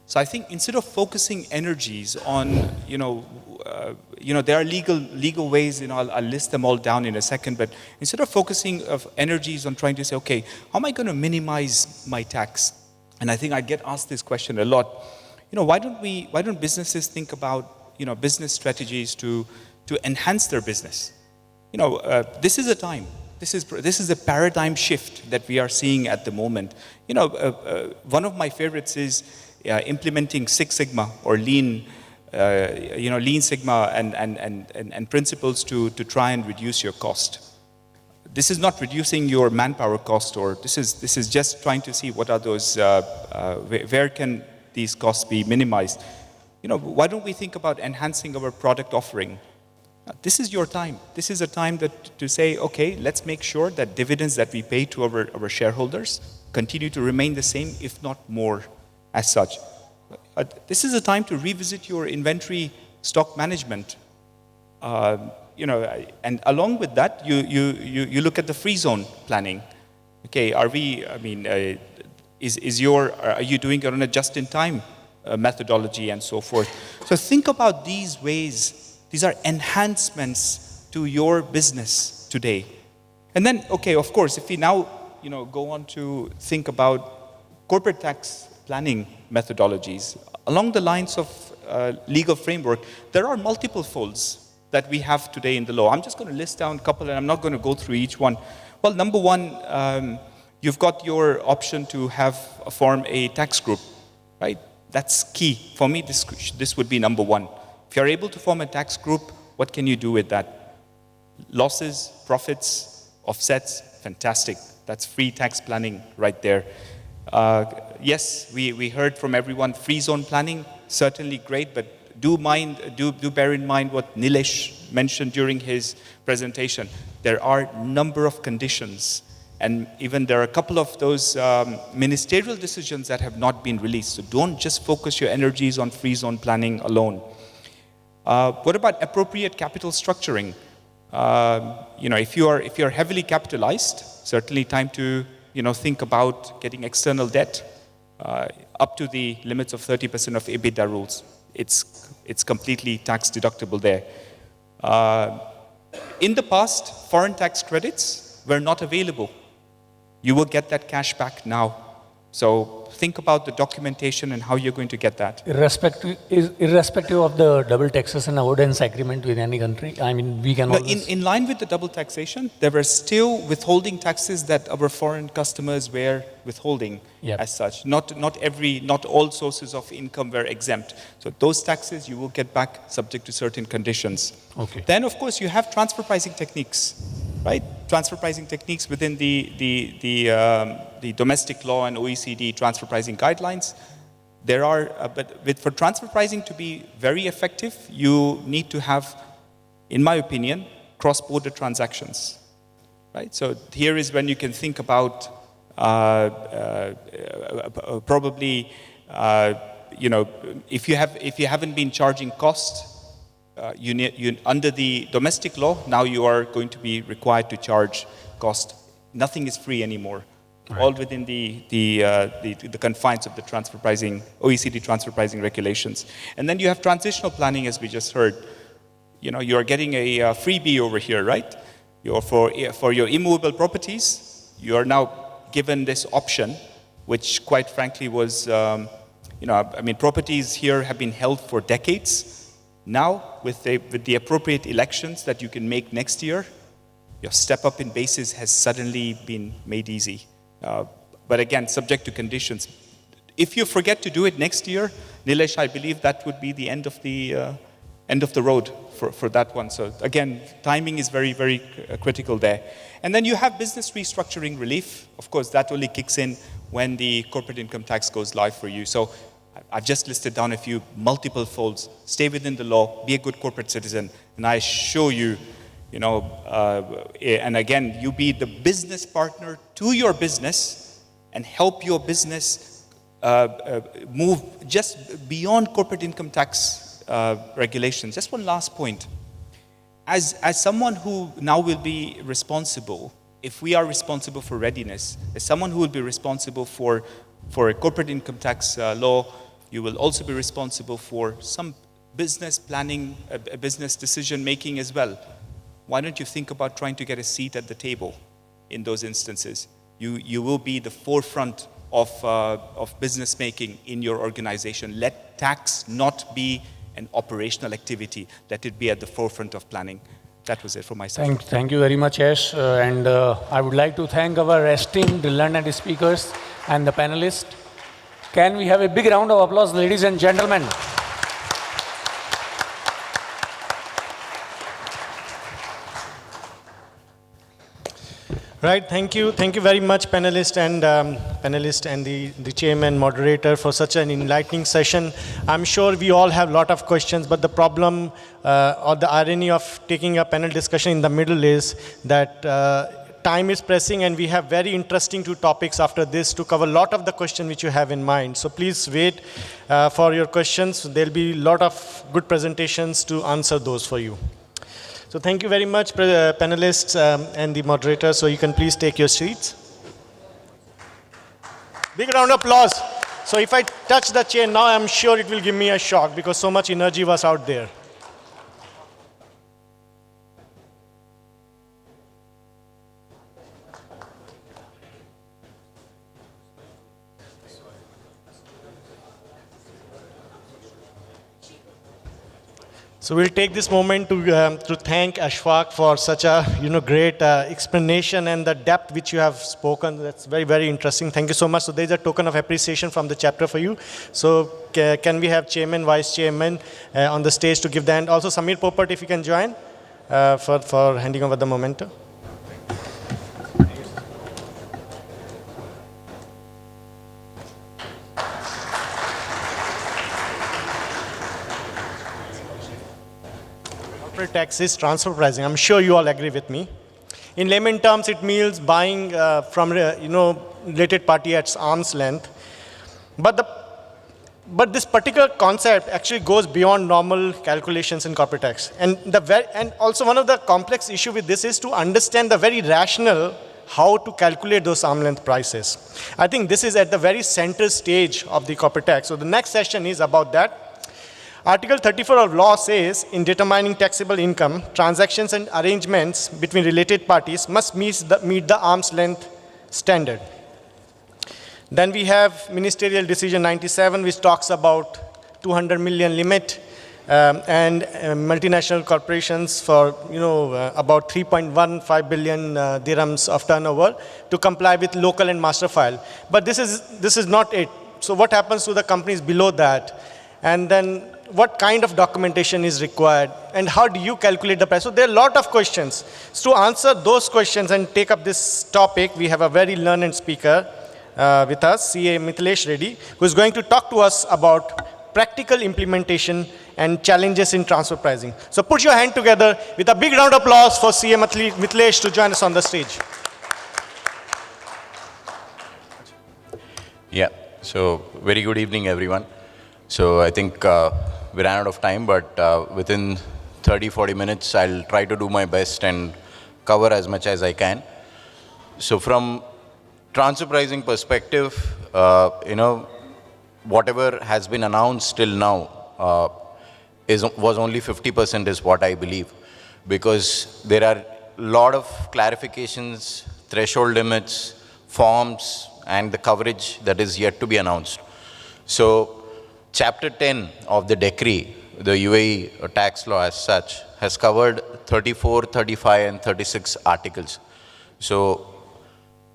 So I think instead of focusing energies on, there are legal ways, I'll list them all down in a second, but instead of focusing of energies on trying to say, okay, how am I going to minimize my tax? And I think I get asked this question a lot. Why don't businesses think about, business strategies to enhance their business? This is a time. This is a paradigm shift that we are seeing at the moment. One of my favorites is implementing Six Sigma or Lean Sigma and principles to try and reduce your cost. This is not reducing your manpower cost, or this is just trying to see what are those, where can these costs be minimized. Why don't we think about enhancing our product offering? This is your time. This is a time to say, okay, let's make sure that dividends that we pay to our shareholders continue to remain the same, if not more, as such. This is a time to revisit your inventory stock management. And along with that, you look at the free zone planning. Okay, are you doing it on a just-in-time methodology and so forth? So think about these ways. These are enhancements to your business today. And then, okay, of course, if we now go on to think about corporate tax planning methodologies, along the lines of legal framework, there are multiple folds that we have today in the law. I'm just going to list down a couple, and I'm not going to go through each one. Well, number one, you've got your option to form a tax group, right? That's key. For me, this would be number one. If you're able to form a tax group, what can you do with that? Losses, profits, offsets, fantastic. That's free tax planning right there. Yes, we heard from everyone, free zone planning, certainly great, but do bear in mind what Nilesh mentioned during his presentation. There are a number of conditions, and even there are a couple of those ministerial decisions that have not been released. So don't just focus your energies on free zone planning alone. What about appropriate capital structuring? If you're heavily capitalized, certainly time to think about getting external debt up to the limits of 30% of EBITDA rules. It's completely tax deductible there. In the past, foreign tax credits were not available. You will get that cash back now. So think about the documentation and how you're going to get that. Irrespective of the double taxation avoidance agreement with any country, I mean, we can always... In line with the double taxation, there were still withholding taxes that our foreign customers were withholding as such. Not all sources of income were exempt. So those taxes you will get back subject to certain conditions. Okay. Then, of course, you have transfer pricing techniques, right? Transfer pricing techniques within the domestic law and OECD transfer pricing guidelines. There are, for transfer pricing to be very effective, you need to have, in my opinion, cross-border transactions, right? So here is when you can think about probably, if you haven't been charging cost. Under the domestic law, now you are going to be required to charge cost. Nothing is free anymore. Right. All within the confines of the transfer pricing, OECD transfer pricing regulations. And then you have transitional planning, as we just heard. You are getting a freebie over here, right? For your immovable properties, you are now given this option, which quite frankly was, properties here have been held for decades. Now, with the appropriate elections that you can make next year, your step up in basis has suddenly been made easy. But again, subject to conditions. If you forget to do it next year, Nilesh, I believe that would be the end of the road for that one. So again, timing is very, very critical there. And then you have business restructuring relief. Of course, that only kicks in when the corporate income tax goes live for you. So I've just listed down a few multiple folds. Stay within the law, be a good corporate citizen, and I assure you, and again, you be the business partner to your business and help your business move just beyond corporate income tax regulations. Just one last point. As someone who now will be responsible, if we are responsible for readiness, as someone who will be responsible for a corporate income tax law, you will also be responsible for some business planning, business decision making as well. Why don't you think about trying to get a seat at the table in those instances? You will be the forefront of business making in your organization. Let tax not be an operational activity. Let it be at the forefront of planning. That was it from my side. Thank you very much, Yash. And I would like to thank our esteemed learned speakers and the panelists. Can we have a big round of applause, ladies and gentlemen? Right, thank you very much, panelists and the chairman, moderator, for such an enlightening session. I'm sure we all have a lot of questions, but the problem or the irony of taking a panel discussion in the middle is that time is pressing and we have very interesting two topics after this to cover a lot of the questions which you have in mind. So please wait for your questions. There'll be a lot of good presentations to answer those for you. So thank you very much, panelists and the moderator. So you can please take your seats. Big round of applause. So if I touch the chair now, I'm sure it will give me a shock because so much energy was out there. So we'll take this moment to thank Ashfaq for such a great explanation and the depth which you have spoken. That's very, very interesting. Thank you so much. So there's a token of appreciation from the chapter for you. So can we have chairman, vice chairman on the stage to give the hand? Also Samir Popat, if you can join for handing over the memento. Tax is transfer pricing. I'm sure you all agree with me. In layman terms, it means buying from related party at arm's length. But this particular concept actually goes beyond normal calculations in corporate tax. And also one of the complex issue with this is to understand the very rationale how to calculate those arm's length prices. I think this is at the very center stage of the corporate tax. So the next session is about that. Article 34 of law says, in determining taxable income, transactions and arrangements between related parties must meet the arm's length standard. Then we have Ministerial Decision 97, which talks about 200 million limit and multinational corporations for about 3.15 billion dirhams of turnover to comply with local and master file. But this is not it. So what happens to the companies below that? And then what kind of documentation is required, and how do you calculate the price? So there are a lot of questions. So to answer those questions and take up this topic, we have a very learned speaker with us, CA Mithilesh Reddy, who is going to talk to us about practical implementation and challenges in transfer pricing. So put your hand together with a big round of applause for CA Mithilesh to join us on the stage. Yeah, so very good evening, everyone. So I think we ran out of time, but within 30-40 minutes, I'll try to do my best and cover as much as I can. So from transfer pricing perspective, whatever has been announced till now was only 50% is what I believe, because there are a lot of clarifications, threshold limits, forms, and the coverage that is yet to be announced. So Chapter 10 of the decree, the UAE tax law as such, has covered 34, 35, and 36 articles. So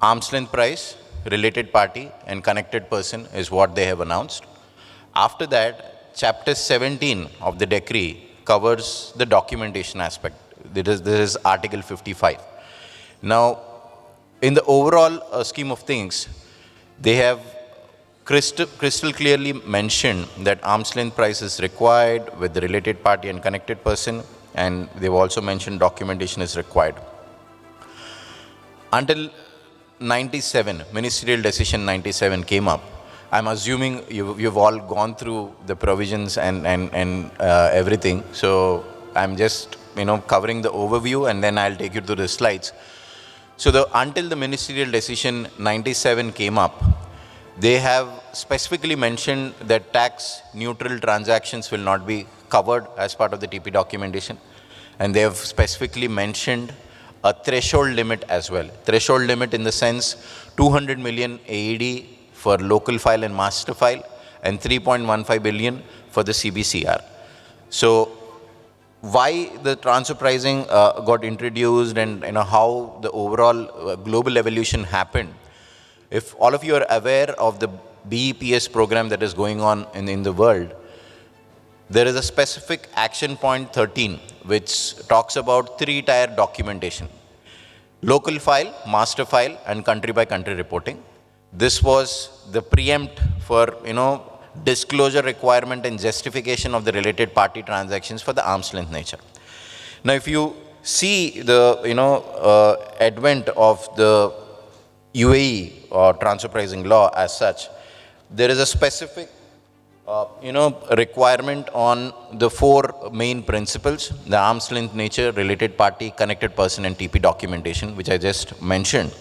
arm's length price, related party, and connected person is what they have announced. After that, Chapter 17 of the decree covers the documentation aspect. This is Article 55. Now, in the overall scheme of things, they have crystal clearly mentioned that arm's length price is required with the related party and connected person, and they've also mentioned documentation is required. Until 97, Ministerial Decision 97 came up. I'm assuming you've all gone through the provisions and everything. So I'm just covering the overview, and then I'll take you to the slides. So until the Ministerial Decision 97 came up, they have specifically mentioned that tax neutral transactions will not be covered as part of the TP documentation. And they have specifically mentioned a threshold limit as well. Threshold limit in the sense 200 million AED for local file and master file, and 3.15 billion for the CBCR. So why the transfer pricing got introduced, and how the overall global evolution happened. If all of you are aware of the BEPS program that is going on in the world, there is a specific action point 13 which talks about 3-tier documentation: local file, master file, and country by country reporting. This was the preempt for disclosure requirement and justification of the related party transactions for the arm's length nature. Now, if you see the advent of the UAE or transfer pricing law as such, there is a specific requirement on the 4 main principles: the arm's length nature, related party, connected person, and TP documentation, which I just mentioned.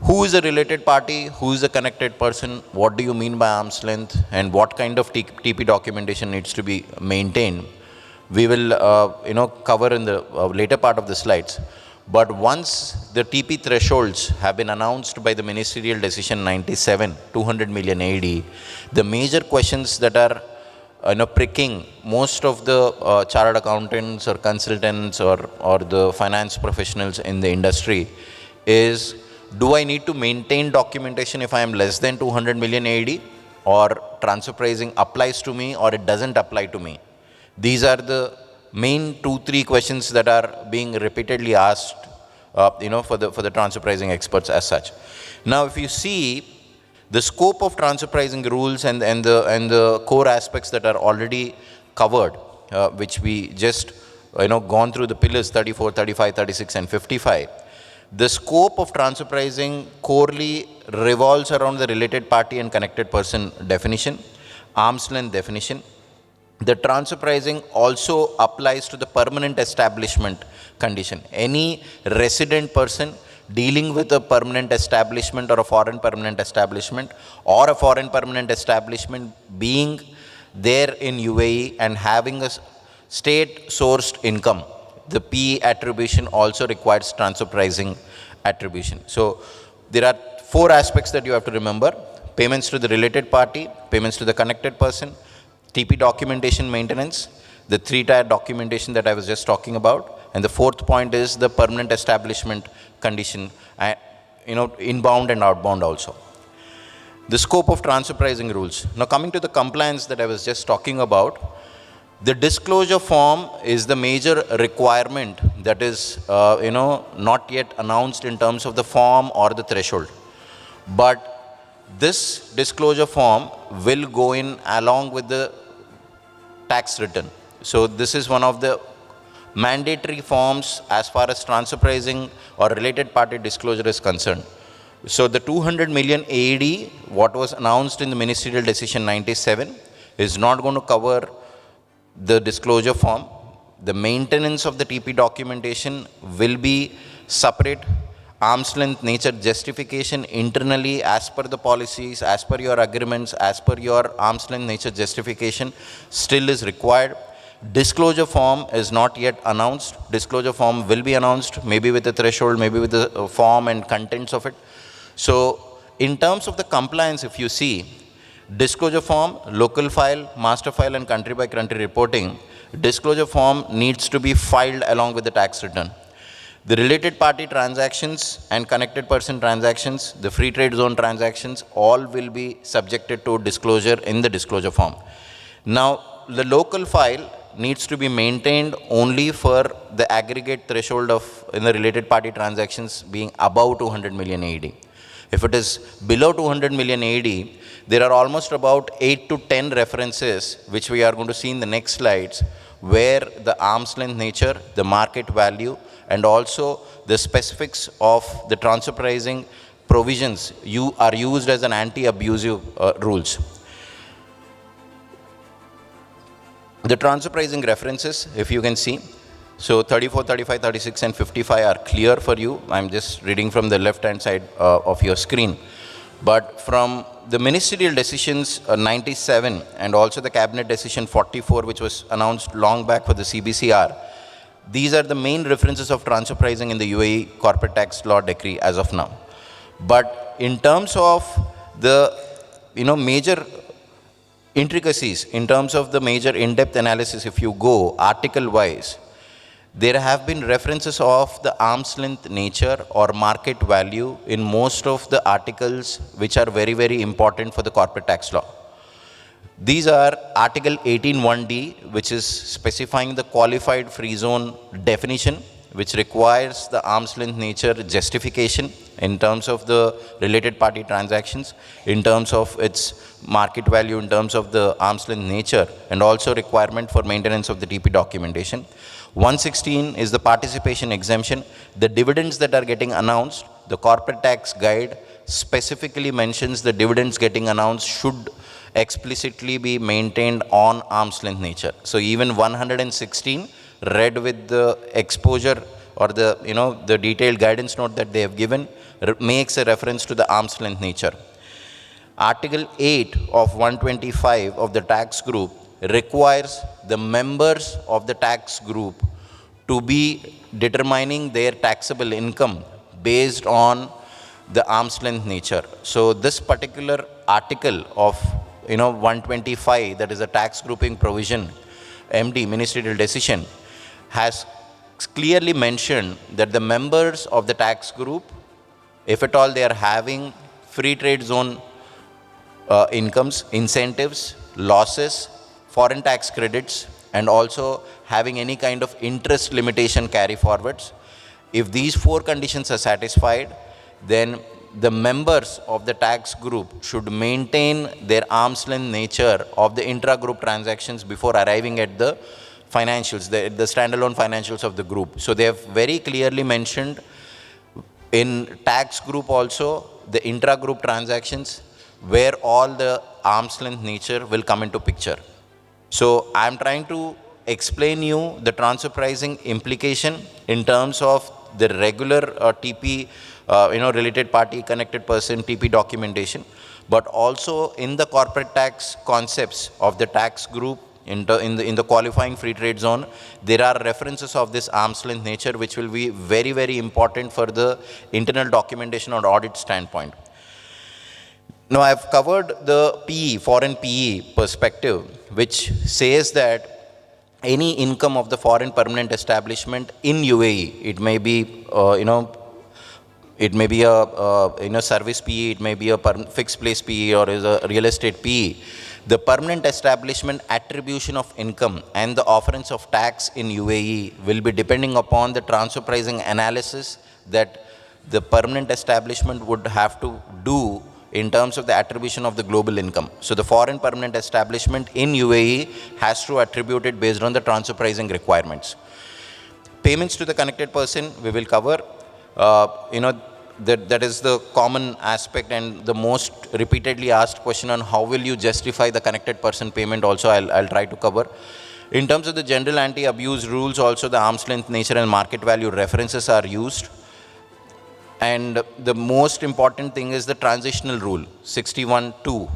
Who is a related party? Who is a connected person? What do you mean by arm's length? And what kind of TP documentation needs to be maintained? We will cover in the later part of the slides. But once the TP thresholds have been announced by the Ministerial Decision 97, 200 million AD, the major questions that are pricking most of the chartered accountants or consultants or the finance professionals in the industry is, do I need to maintain documentation if I am less than 200 million AD, or transfer pricing applies to me or it doesn't apply to me? These are the main 2-3 questions that are being repeatedly asked, for the transfer pricing experts as such. Now, if you see the scope of transfer pricing rules and the core aspects that are already covered, which we just gone through the pillars 34, 35, 36, and 55. The scope of transfer pricing corely revolves around the related party and connected person definition, arm's length definition. The transfer pricing also applies to the permanent establishment condition. Any resident person dealing with a permanent establishment or a foreign permanent establishment, or a foreign permanent establishment being there in UAE and having a state-sourced income, the P attribution also requires transfer pricing attribution. So there are 4 aspects that you have to remember: payments to the related party, payments to the connected person, TP documentation maintenance, the 3-tier documentation that I was just talking about, and the 4th point is the permanent establishment condition, inbound and outbound also. The scope of transfer pricing rules. Now coming to the compliance that I was just talking about, the disclosure form is the major requirement that is, not yet announced in terms of the form or the threshold. But this disclosure form will go in along with the tax return. So this is one of the mandatory forms as far as transfer pricing or related party disclosure is concerned. So the 200 million AED, what was announced in the Ministerial Decision 97, is not going to cover the disclosure form. The maintenance of the TP documentation will be separate. Arm's length nature justification internally as per the policies, as per your agreements, as per your arm's length nature justification still is required. Disclosure form is not yet announced. Disclosure form will be announced, maybe with a threshold, maybe with the form and contents of it. So in terms of the compliance, if you see, disclosure form, local file, master file and country by country reporting, disclosure form needs to be filed along with the tax return. The related party transactions and connected person transactions, the free trade zone transactions, all will be subjected to disclosure in the disclosure form. Now, the local file needs to be maintained only for the aggregate threshold of in the related party transactions being above 200 million AED. If it is below 200 million AED, there are almost about 8 to 10 references, which we are going to see in the next slides, where the arm's length nature, the market value, and also the specifics of the transfer pricing provisions are used as an anti-abusive rules. The transfer pricing references, if you can see, so 34, 35, 36 and 55 are clear for you. I'm just reading from the left hand side of your screen. But from the ministerial decisions 97 and also the cabinet decision 44, which was announced long back for the CBCR, these are the main references of transfer pricing in the UAE corporate tax law decree as of now. But in terms of the major intricacies, in terms of the major in-depth analysis, if you go article-wise, there have been references of the arm's length nature or market value in most of the articles which are very, very important for the corporate tax law. These are Article 18(1)(d), which is specifying the qualified free zone definition, which requires the arm's length nature justification in terms of the related party transactions, in terms of its market value, in terms of the arm's length nature, and also requirement for maintenance of the TP documentation. 116 is the participation exemption. The dividends that are getting announced, the corporate tax guide specifically mentions the dividends getting announced should explicitly be maintained on arm's length nature. So even 116 read with the exposure or the detailed guidance note that they have given makes a reference to the arm's length nature. Article 8 of 125 of the tax group requires the members of the tax group to be determining their taxable income based on the arm's length nature. So this particular article of 125, that is a tax grouping provision, MD, ministerial decision, has clearly mentioned that the members of the tax group, if at all they are having free trade zone incomes, incentives, losses, foreign tax credits, and also having any kind of interest limitation carry forwards, if these 4 conditions are satisfied, then the members of the tax group should maintain their arm's length nature of the intra-group transactions before arriving at the financials, the standalone financials of the group. So they have very clearly mentioned in tax group also the intra-group transactions where all the arm's length nature will come into picture. So I am trying to explain you the transfer pricing implication in terms of the regular TP related party, connected person, TP documentation, but also in the corporate tax concepts of the tax group, in the qualifying free trade zone, there are references of this arm's length nature, which will be very, very important for the internal documentation or audit standpoint. Now, I've covered the PE, foreign PE perspective, which says that any income of the foreign permanent establishment in UAE, it may be, it may be a service PE, it may be a fixed place PE, or is a real estate PE. The permanent establishment attribution of income and the offerings of tax in UAE will be depending upon the transfer pricing analysis that the permanent establishment would have to do in terms of the attribution of the global income. So the foreign permanent establishment in UAE has to attribute it based on the transfer pricing requirements. Payments to the connected person, we will cover. That is the common aspect and the most repeatedly asked question on how will you justify the connected person payment also I'll try to cover. In terms of the general anti-abuse rules also, the arm's length nature and market value references are used. And the most important thing is the transitional rule, 61.2.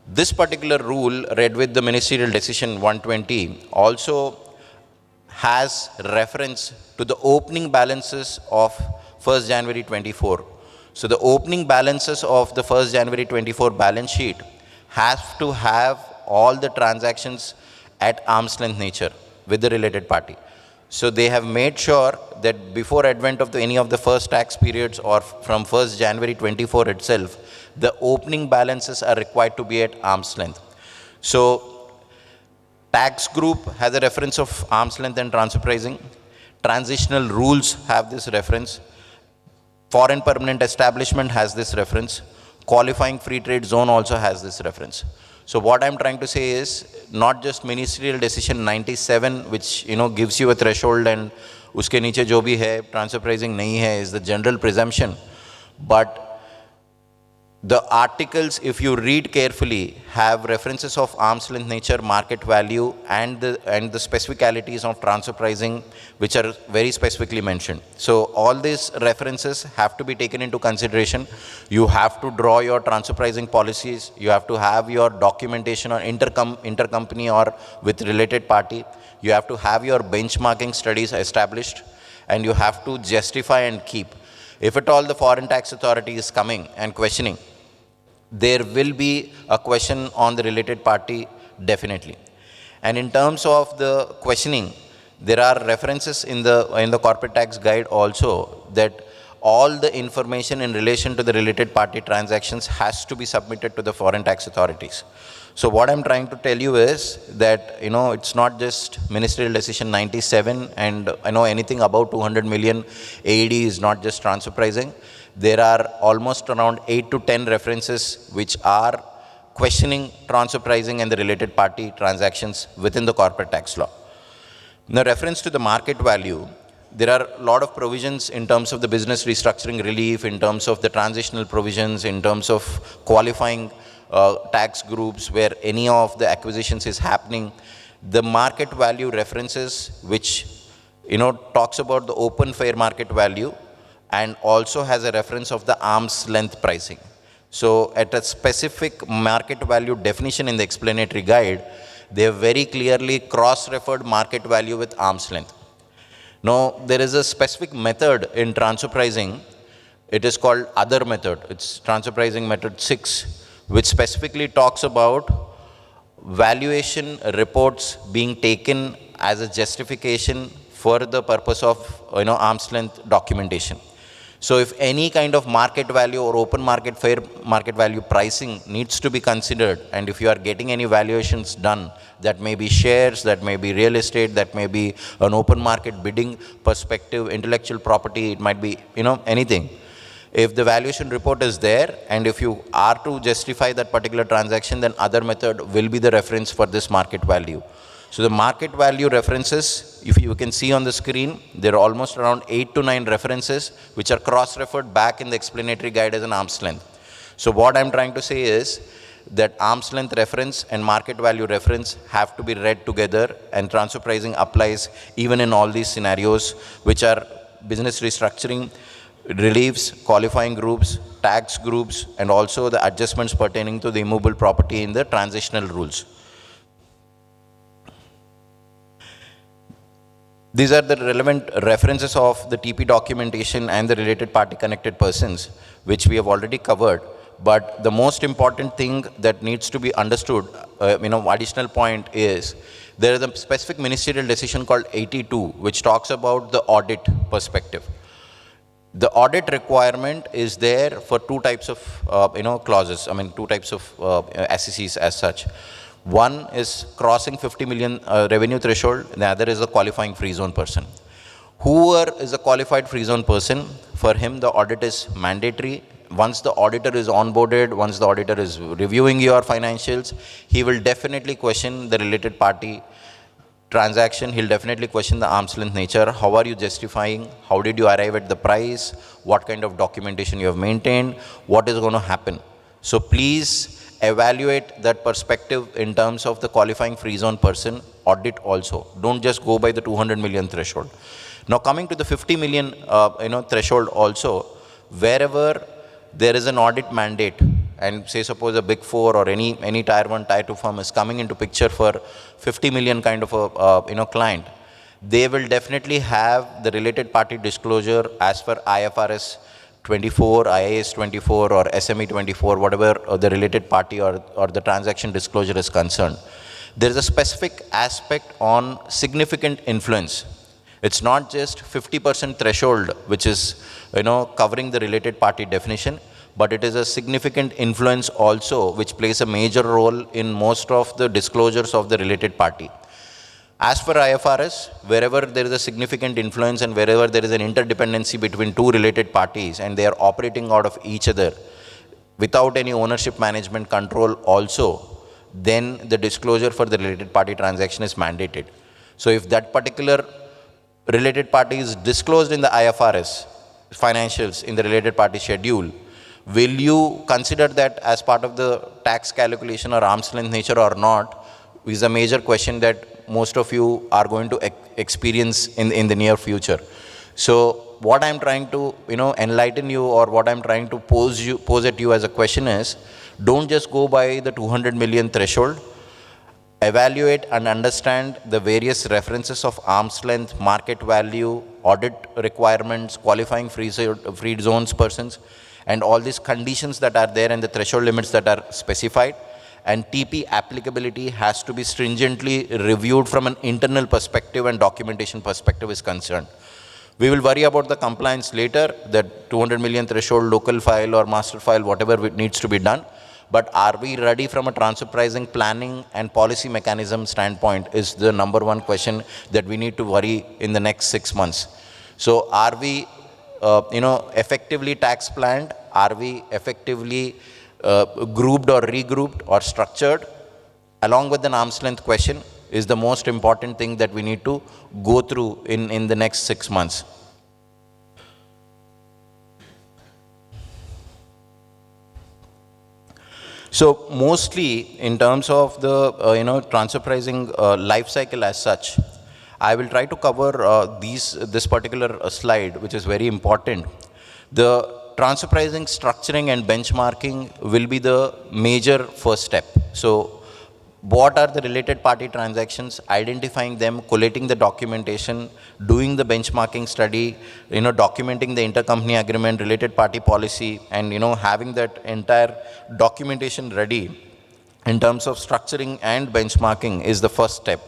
This particular rule, read with the ministerial decision 120, also has reference to the opening balances of 1st January 24. So the opening balances of the 1st January 24 balance sheet have to have all the transactions at arm's length nature with the related party. So they have made sure that before advent of any of the first tax periods or from 1st January 24 itself, the opening balances are required to be at arm's length. So tax group has a reference of arm's length and transfer pricing. Transitional rules have this reference. Foreign permanent establishment has this reference. Qualifying free trade zone also has this reference. So what I'm trying to say is not just ministerial decision 97, which gives you a threshold and uske niche jo bhi hai, transfer pricing nahi hai, is the general presumption. But the articles, if you read carefully, have references of arm's length nature, market value, and the specificalities of transfer pricing, which are very specifically mentioned. So all these references have to be taken into consideration. You have to draw your transfer pricing policies. You have to have your documentation on intercompany or with related party. You have to have your benchmarking studies established, and you have to justify and keep. If at all the foreign tax authority is coming and questioning, there will be a question on the related party, definitely. And in terms of the questioning, there are references in the corporate tax guide also that all the information in relation to the related party transactions has to be submitted to the foreign tax authorities. So what I'm trying to tell you is that, it's not just ministerial decision 97 and anything above 200 million AED is not just transfer pricing. There are almost around 8 to 10 references which are questioning transfer pricing and the related party transactions within the corporate tax law. Now, reference to the market value, there are a lot of provisions in terms of the business restructuring relief, in terms of the transitional provisions, in terms of qualifying tax groups where any of the acquisitions is happening. The market value references, which talks about the open fair market value, and also has a reference of the arm's length pricing. So at a specific market value definition in the explanatory guide, they have very clearly cross-referred market value with arm's length. Now, there is a specific method in transfer pricing. It is called other method. It's transfer pricing method 6, which specifically talks about valuation reports being taken as a justification for the purpose of arm's length documentation. So if any kind of market value or open market, fair market value pricing needs to be considered, and if you are getting any valuations done, that may be shares, that may be real estate, that may be an open market bidding perspective, intellectual property, it might be, anything. If the valuation report is there, and if you are to justify that particular transaction, then other method will be the reference for this market value. So the market value references, if you can see on the screen, there are almost around 8 to 9 references which are cross-referred back in the explanatory guide as an arm's length. So what I'm trying to say is that arm's length reference and market value reference have to be read together, and transfer pricing applies even in all these scenarios which are business restructuring, reliefs, qualifying groups, tax groups, and also the adjustments pertaining to the immovable property in the transitional rules. These are the relevant references of the TP documentation and the related party connected persons, which we have already covered. But the most important thing that needs to be understood, additional point is, there is a specific ministerial decision called 82, which talks about the audit perspective. The audit requirement is there for two types of, clauses, two types of SECs as such. One is crossing 50 million revenue threshold, the other is a qualifying free zone person. Whoever is a qualified free zone person, for him the audit is mandatory. Once the auditor is onboarded, once the auditor is reviewing your financials, he will definitely question the related party transaction. He'll definitely question the arm's length nature. How are you justifying? How did you arrive at the price? What kind of documentation you have maintained? What is going to happen? So please evaluate that perspective in terms of the qualifying free zone person audit also. Don't just go by the 200 million threshold. Now coming to the 50 million threshold also, wherever there is an audit mandate, and say suppose a big four or any tier 1, tier 2 firm is coming into picture for 50 million kind of a client, they will definitely have the related party disclosure as per IFRS 24, IAS 24 or SME 24, whatever the related party or the transaction disclosure is concerned. There is a specific aspect on significant influence. It's not just 50% threshold, which is covering the related party definition, but it is a significant influence also, which plays a major role in most of the disclosures of the related party. As per IFRS, wherever there is a significant influence and wherever there is an interdependency between two related parties and they are operating out of each other without any ownership management control also, then the disclosure for the related party transaction is mandated. So if that particular related party is disclosed in the IFRS financials in the related party schedule, will you consider that as part of the tax calculation or arm's length nature or not, is a major question that most of you are going to experience in the near future. So what I'm trying to enlighten you, or what I'm trying to pose at you as a question is, don't just go by the 200 million threshold. Evaluate and understand the various references of arm's length, market value, audit requirements, qualifying free zones persons, and all these conditions that are there and the threshold limits that are specified. And TP applicability has to be stringently reviewed from an internal perspective and documentation perspective is concerned. We will worry about the compliance later, that 200 million threshold, local file or master file, whatever needs to be done. But are we ready from a transfer pricing planning and policy mechanism standpoint is the number one question that we need to worry in the next 6 months. So are we effectively tax planned? Are we effectively grouped or regrouped or structured? Along with an arm's length question is the most important thing that we need to go through in the next 6 months. So mostly in terms of the transfer pricing life cycle as such, I will try to cover this particular slide, which is very important. The transfer pricing structuring and benchmarking will be the major first step. So what are the related party transactions, identifying them, collating the documentation, doing the benchmarking study, documenting the intercompany agreement, related party policy, and having that entire documentation ready in terms of structuring and benchmarking is the first step.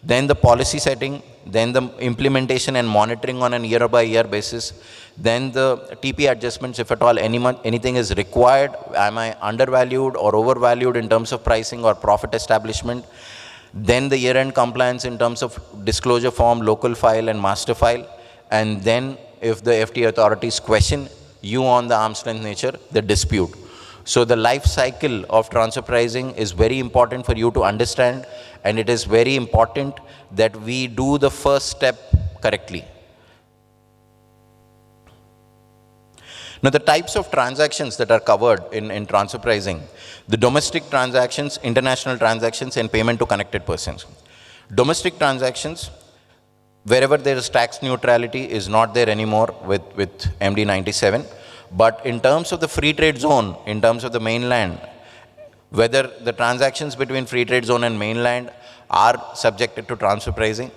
Then the policy setting, then the implementation and monitoring on a year-by-year basis, then the TP adjustments, if at all anything is required, am I undervalued or overvalued in terms of pricing or profit establishment, then the year-end compliance in terms of disclosure form, local file and master file, and then if the FTA authorities question you on the arm's length nature, the dispute. So the life cycle of transfer pricing is very important for you to understand, and it is very important that we do the first step correctly. Now the types of transactions that are covered in transfer pricing, the domestic transactions, international transactions, and payment to connected persons. Domestic transactions, wherever there is tax neutrality is not there anymore with MD 97. But in terms of the free trade zone, in terms of the mainland, whether the transactions between free trade zone and mainland are subjected to transfer pricing,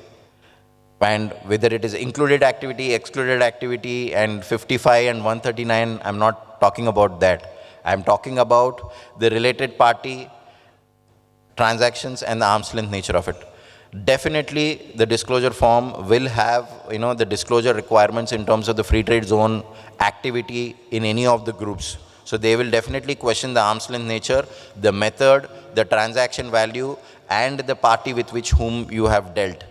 and whether it is included activity, excluded activity, and 55 and 139, I'm not talking about that. I'm talking about the related party transactions and the arm's length nature of it. Definitely, the disclosure form will have, the disclosure requirements in terms of the free trade zone activity in any of the groups. So they will definitely question the arm's length nature, the method, the transaction value, and the party with whom you have dealt.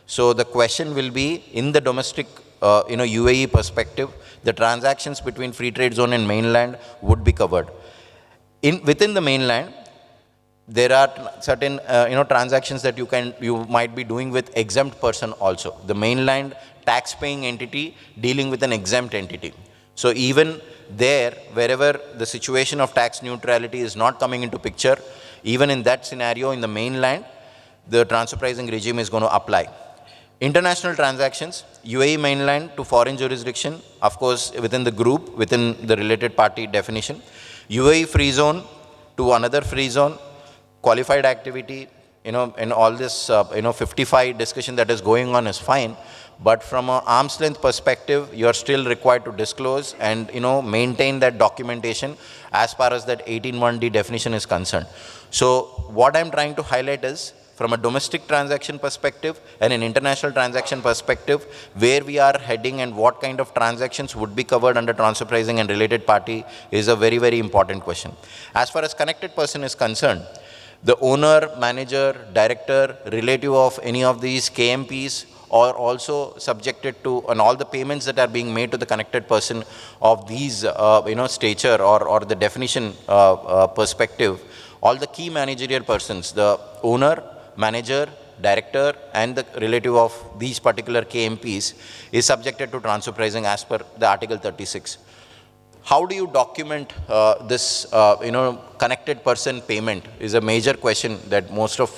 So the question will be, in the domestic, UAE perspective, the transactions between free trade zone and mainland would be covered. Within the mainland, there are certain transactions that you might be doing with exempt person also. The mainland tax-paying entity dealing with an exempt entity. So even there, wherever the situation of tax neutrality is not coming into picture, even in that scenario in the mainland, the transfer pricing regime is going to apply. International transactions, UAE mainland to foreign jurisdiction, of course within the group, within the related party definition. UAE free zone to another free zone, qualified activity, and all this, 55 discussion that is going on is fine. But from an arm's length perspective, you are still required to disclose and, maintain that documentation as far as that 18(1)D definition is concerned. So what I'm trying to highlight is, from a domestic transaction perspective and an international transaction perspective, where we are heading and what kind of transactions would be covered under transfer pricing and related party is a very, very important question. As far as connected person is concerned, the owner, manager, director, relative of any of these KMPs are also subjected to, and all the payments that are being made to the connected person of these, stature or the definition perspective, all the key managerial persons, the owner, manager, director, and the relative of these particular KMPs is subjected to transfer pricing as per the Article 36. How do you document this, connected person payment is a major question that most of,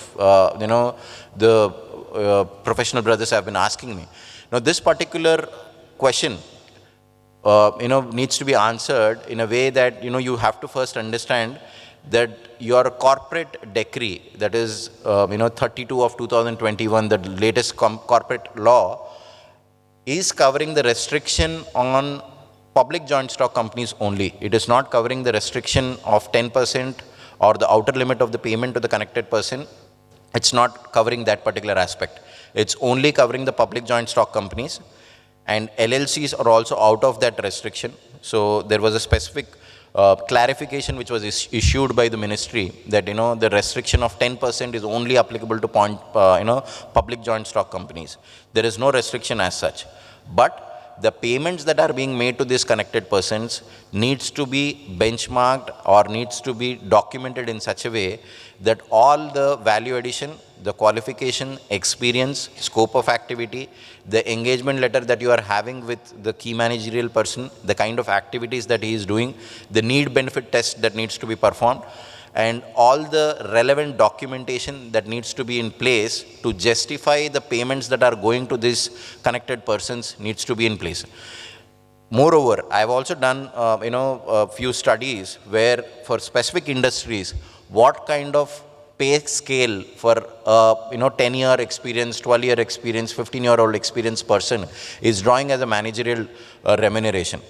the professional brothers have been asking me. Now, this particular question, needs to be answered in a way that, you have to first understand that your corporate decree, that is, 32 of 2021, the latest corporate law, is covering the restriction on public joint stock companies only. It is not covering the restriction of 10% or the outer limit of the payment to the connected person. It's not covering that particular aspect. It's only covering the public joint stock companies, and LLCs are also out of that restriction. So there was a specific clarification which was issued by the ministry that, the restriction of 10% is only applicable to public joint stock companies. There is no restriction as such. But the payments that are being made to these connected persons needs to be benchmarked or needs to be documented in such a way that all the value addition, the qualification, experience, scope of activity, the engagement letter that you are having with the key managerial person, the kind of activities that he is doing, the need benefit test that needs to be performed, and all the relevant documentation that needs to be in place to justify the payments that are going to these connected persons needs to be in place. Moreover, I've also done, a few studies where for specific industries, what kind of pay scale for 10-year experience, 12-year experience, 15-year-old experienced person is drawing as a managerial remuneration.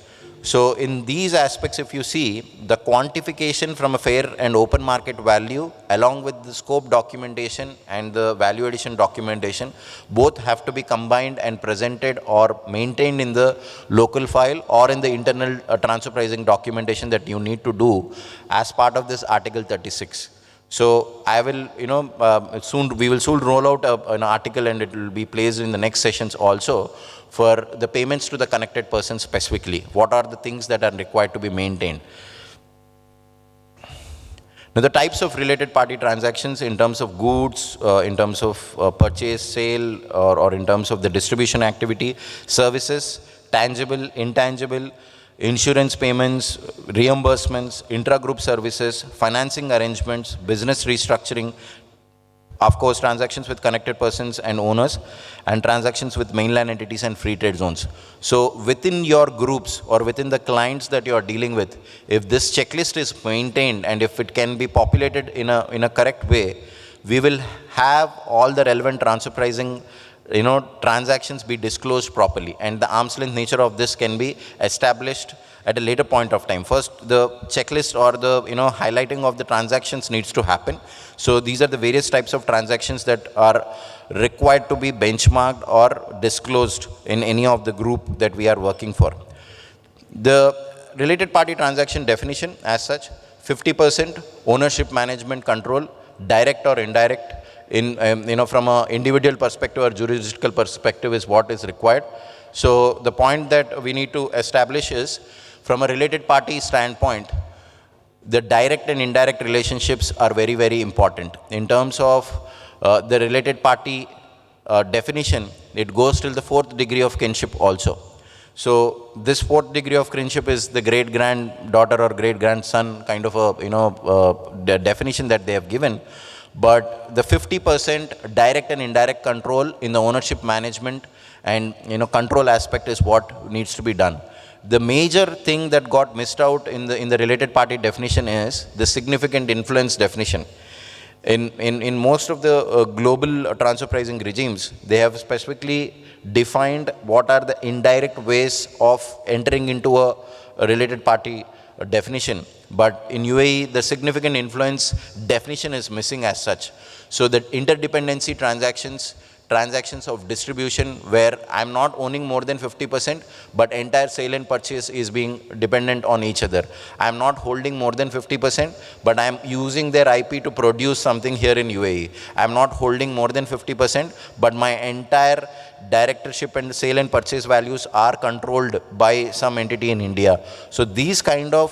So in these aspects, if you see, the quantification from a fair and open market value along with the scope documentation and the value addition documentation, both have to be combined and presented or maintained in the local file or in the internal transfer pricing documentation that you need to do as part of this Article 36. So I will, we will soon roll out an article, and it will be placed in the next sessions also for the payments to the connected person specifically. What are the things that are required to be maintained? Now, the types of related party transactions in terms of goods, in terms of purchase, sale, or in terms of the distribution activity, services, tangible, intangible, insurance payments, reimbursements, intra-group services, financing arrangements, business restructuring, Of course, transactions with connected persons and owners, and transactions with mainland entities and free trade zones. So within your groups or within the clients that you are dealing with, if this checklist is maintained and if it can be populated in a correct way, we will have all the relevant transfer pricing transactions be disclosed properly, and the arm's length nature of this can be established at a later point of time. First, the checklist or the highlighting of the transactions needs to happen. So these are the various types of transactions that are required to be benchmarked or disclosed in any of the group that we are working for. The related party transaction definition as such: 50% ownership, management, control, direct or indirect, from an individual perspective or jurisdictional perspective is what is required. So the point that we need to establish is, from a related party standpoint, the direct and indirect relationships are very, very important. In terms of the related party definition, it goes till the 4th degree of kinship also. So this 4th degree of kinship is the great granddaughter or great grandson kind of the definition that they have given. But the 50% direct and indirect control in the ownership, management and control aspect is what needs to be done. The major thing that got missed out in the related party definition is the significant influence definition. In most of the global transfer pricing regimes, they have specifically defined what are the indirect ways of entering into a related party definition. But in UAE, the significant influence definition is missing as such. So that interdependency transactions of distribution, where I'm not owning more than 50%, but entire sale and purchase is being dependent on each other. I'm not holding more than 50%, but I'm using their IP to produce something here in UAE. I'm not holding more than 50%, but my entire directorship and sale and purchase values are controlled by some entity in India. So these kind of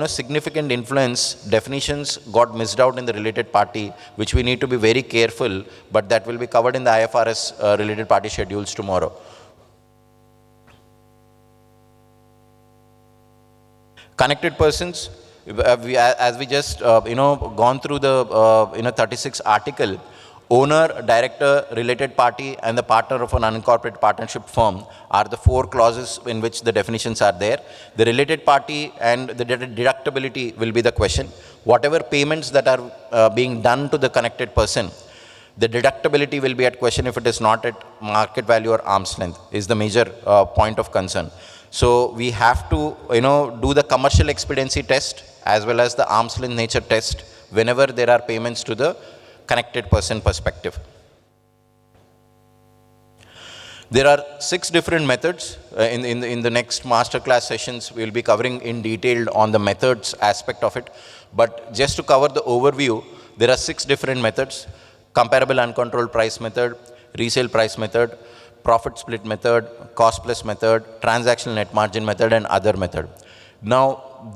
significant influence definitions got missed out in the related party, which we need to be very careful, but that will be covered in the IFRS related party schedules tomorrow. Connected persons, as we just gone through the 36 article, owner, director, related party and the partner of an unincorporated partnership firm are the 4 clauses in which the definitions are there. The related party and the deductibility will be the question. Whatever payments that are being done to the connected person, the deductibility will be at question if it is not at market value or arm's length, is the major point of concern. So we have to do the commercial expediency test as well as the arm's length nature test whenever there are payments to the connected person perspective. There are 6 different methods. In the next masterclass sessions, we will be covering in detail on the methods aspect of it. But just to cover the overview, there are 6 different methods: comparable uncontrolled price method, resale price method, profit split method, cost plus method, transactional net margin method, and other method. Now,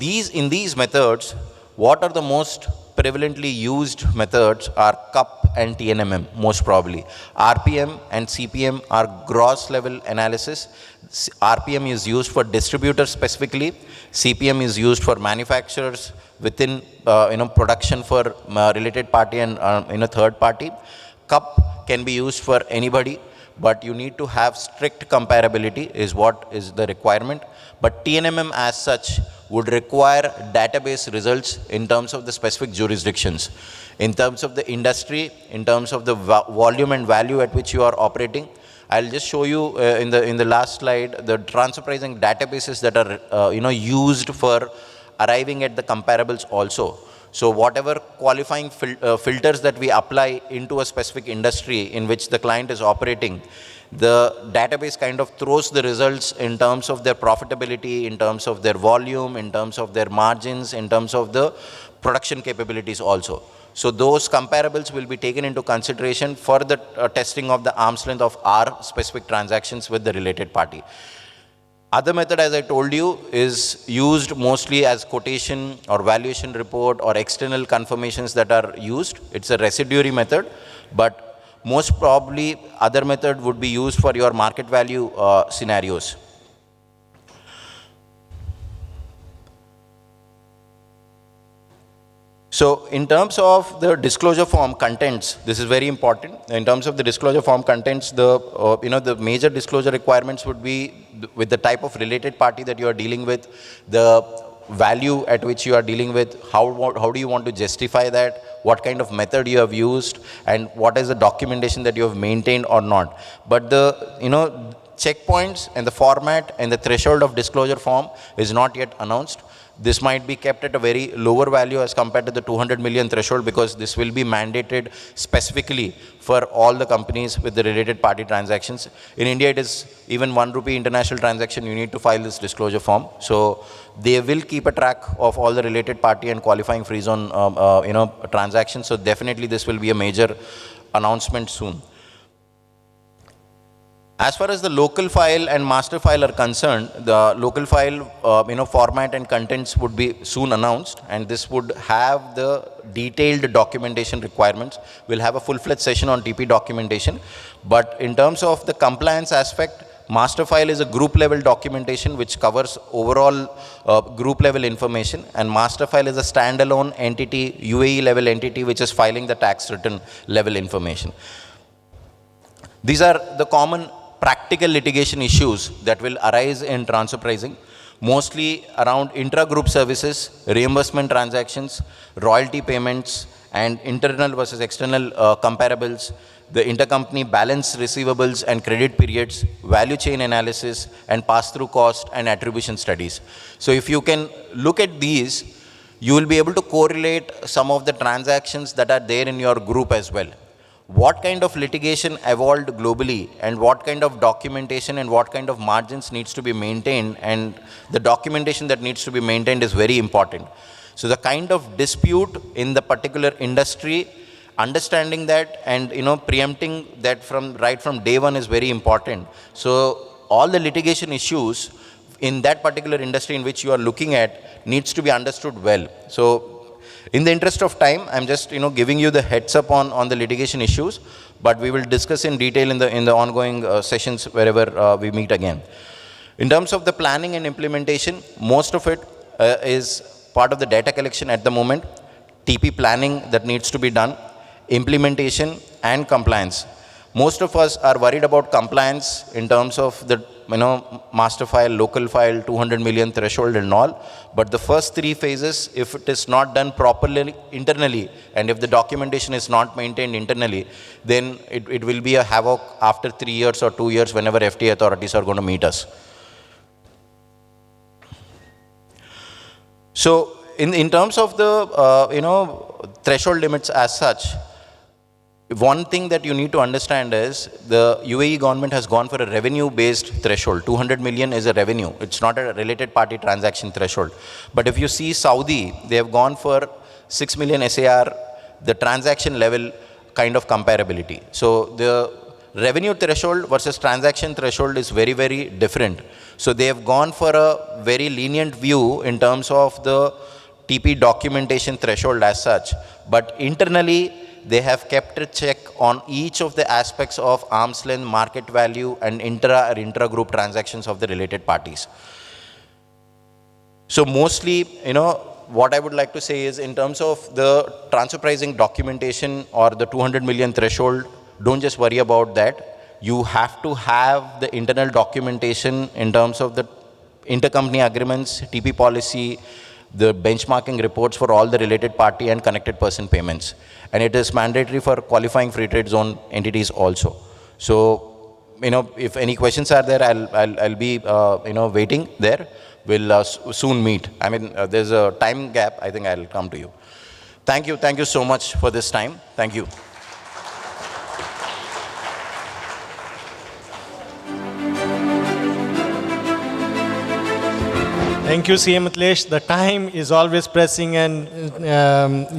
in these methods, what are the most prevalently used methods are CUP and TNMM, most probably. RPM and CPM are gross level analysis. RPM is used for distributors specifically. CPM is used for manufacturers within production for related party and third party. CUP can be used for anybody, but you need to have strict comparability is what is the requirement. But TNMM as such would require database results in terms of the specific jurisdictions, in terms of the industry, in terms of the volume and value at which you are operating. I'll just show you in the last slide the transfer pricing databases that are used for arriving at the comparables also. So whatever qualifying filters that we apply into a specific industry in which the client is operating, the database kind of throws the results in terms of their profitability, in terms of their volume, in terms of their margins, in terms of the production capabilities also. So those comparables will be taken into consideration for the testing of the arm's length of our specific transactions with the related party. Other method, as I told you, is used mostly as quotation or valuation report or external confirmations that are used. It's a residuary method, but most probably other method would be used for your market value scenarios. So in terms of the disclosure form contents, this is very important. In terms of the disclosure form contents, the major disclosure requirements would be with the type of related party that you are dealing with, the value at which you are dealing with, how do you want to justify that, what kind of method you have used, and what is the documentation that you have maintained or not. But the checkpoints and the format and the threshold of disclosure form is not yet announced. This might be kept at a very lower value as compared to the 200 million threshold, because this will be mandated specifically for all the companies with the related party transactions. In India, it is even 1 rupee international transaction, you need to file this disclosure form. So they will keep a track of all the related party and qualifying free zone transactions. So definitely this will be a major announcement soon. As far as the local file and master file are concerned, the local file format and contents would be soon announced, and this would have the detailed documentation requirements. We'll have a full-fledged session on TP documentation, but in terms of the compliance aspect, master file is a group level documentation which covers overall group level information, and master file is a standalone entity, UAE level entity, which is filing the tax return level information. These are the common practical litigation issues that will arise in transfer pricing, mostly around intra-group services, reimbursement transactions, royalty payments, and internal versus external comparables, the intercompany balance receivables and credit periods, value chain analysis, and pass-through cost and attribution studies. So if you can look at these, you will be able to correlate some of the transactions that are there in your group as well. What kind of litigation evolved globally, and what kind of documentation and what kind of margins needs to be maintained, and the documentation that needs to be maintained is very important. So the kind of dispute in the particular industry, understanding that and preempting that right from day one is very important. So all the litigation issues in that particular industry in which you are looking at needs to be understood well. So in the interest of time, I'm just giving you the heads up on the litigation issues, but we will discuss in detail in the ongoing sessions wherever we meet again. In terms of the planning and implementation, most of it is part of the data collection at the moment, TP planning that needs to be done, implementation and compliance. Most of us are worried about compliance in terms of the master file, local file, 200 million threshold and all. But the first 3 phases, if it is not done properly internally, and if the documentation is not maintained internally, then it will be a havoc after 3 years or 2 years whenever FTA authorities are going to meet us. So in terms of the threshold limits as such, one thing that you need to understand is the UAE government has gone for a revenue-based threshold. 200 million is a revenue. It's not a related party transaction threshold. But if you see Saudi, they have gone for 6 million SAR, the transaction level kind of comparability. So the revenue threshold versus transaction threshold is very, very different. So they have gone for a very lenient view in terms of the TP documentation threshold as such. But internally, they have kept a check on each of the aspects of arm's length, market value, and intra-group transactions of the related parties. So mostly, what I would like to say is in terms of the transfer pricing documentation or the 200 million threshold, don't just worry about that. You have to have the internal documentation in terms of the intercompany agreements, TP policy, the benchmarking reports for all the related party and connected person payments. And it is mandatory for qualifying free trade zone entities also. So, if any questions are there, I'll be, waiting there. We'll soon meet. I mean, there's a time gap. I think I'll come to you. Thank you. Thank you so much for this time. Thank you. Thank you, CM Mithilesh. The time is always pressing, and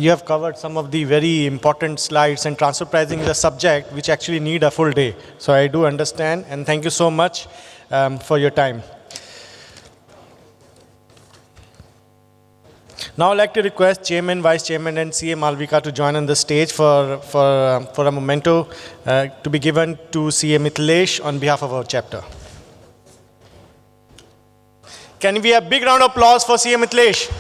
you have covered some of the very important slides, and transfer pricing is a subject which actually need a full day. So I do understand, and thank you so much for your time. Now I'd like to request Chairman, Vice Chairman, and CA Malvika to join on the stage for a memento to be given to CA Mithilesh on behalf of our chapter. Can we have a big round of applause for CA Mithilesh?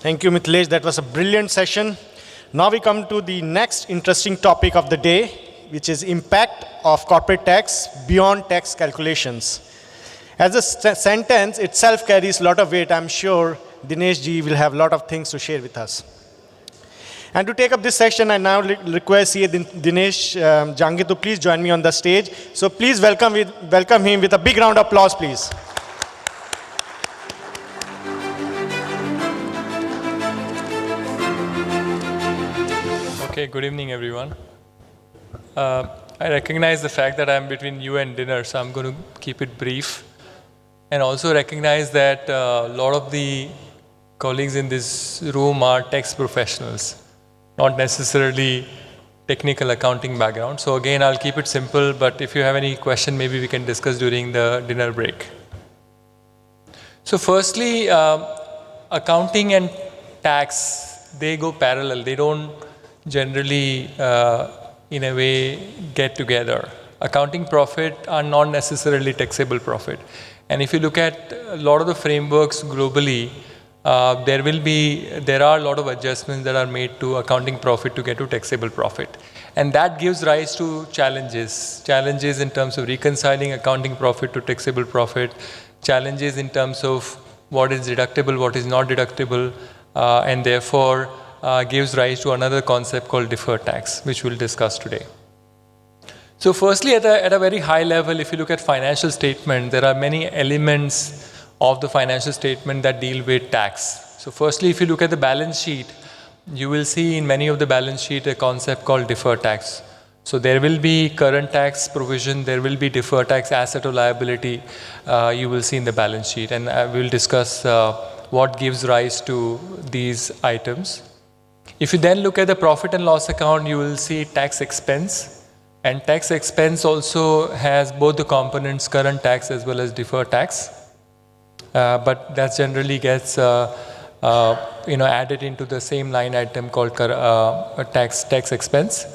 Thank you, Mithilesh. That was a brilliant session. Now we come to the next interesting topic of the day, which is impact of corporate tax beyond tax calculations. As a sentence itself carries a lot of weight, I'm sure Dinesh ji will have a lot of things to share with us. And to take up this section, I now request CA Dinesh Jangi to please join me on the stage. So please welcome him with a big round of applause, please. Okay, good evening, everyone. I recognize the fact that I'm between you and dinner, so I'm going to keep it brief. And also recognize that a lot of the colleagues in this room are tax professionals, not necessarily technical accounting background. So again, I'll keep it simple, but if you have any question, maybe we can discuss during the dinner break. So firstly, accounting and tax, they go parallel. They don't generally, in a way, get together. Accounting profit are not necessarily taxable profit. And if you look at a lot of the frameworks globally, there are a lot of adjustments that are made to accounting profit to get to taxable profit. And that gives rise to challenges. Challenges in terms of reconciling accounting profit to taxable profit, challenges in terms of what is deductible, what is not deductible, and therefore gives rise to another concept called deferred tax, which we'll discuss today. So firstly, at a very high level, if you look at financial statement, there are many elements of the financial statement that deal with tax. So firstly, if you look at the balance sheet, you will see in many of the balance sheet a concept called deferred tax. So there will be current tax provision, there will be deferred tax asset or liability you will see in the balance sheet. And we'll discuss what gives rise to these items. If you then look at the profit and loss account, you will see tax expense. And tax expense also has both the components, current tax as well as deferred tax. But that generally gets added into the same line item called tax expense.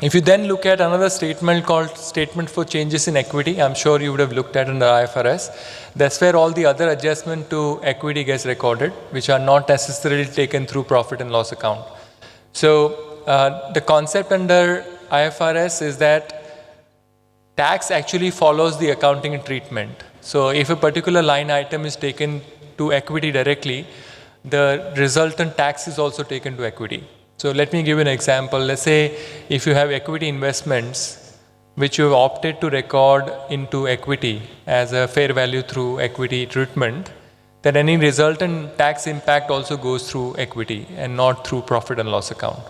If you then look at another statement called statement for changes in equity, I'm sure you would have looked at in the IFRS. That's where all the other adjustment to equity gets recorded, which are not necessarily taken through profit and loss account. So the concept under IFRS is that tax actually follows the accounting treatment. So if a particular line item is taken to equity directly, the resultant tax is also taken to equity. So let me give you an example. Let's say if you have equity investments, which you have opted to record into equity as a fair value through equity treatment, then any resultant tax impact also goes through equity and not through profit and loss account.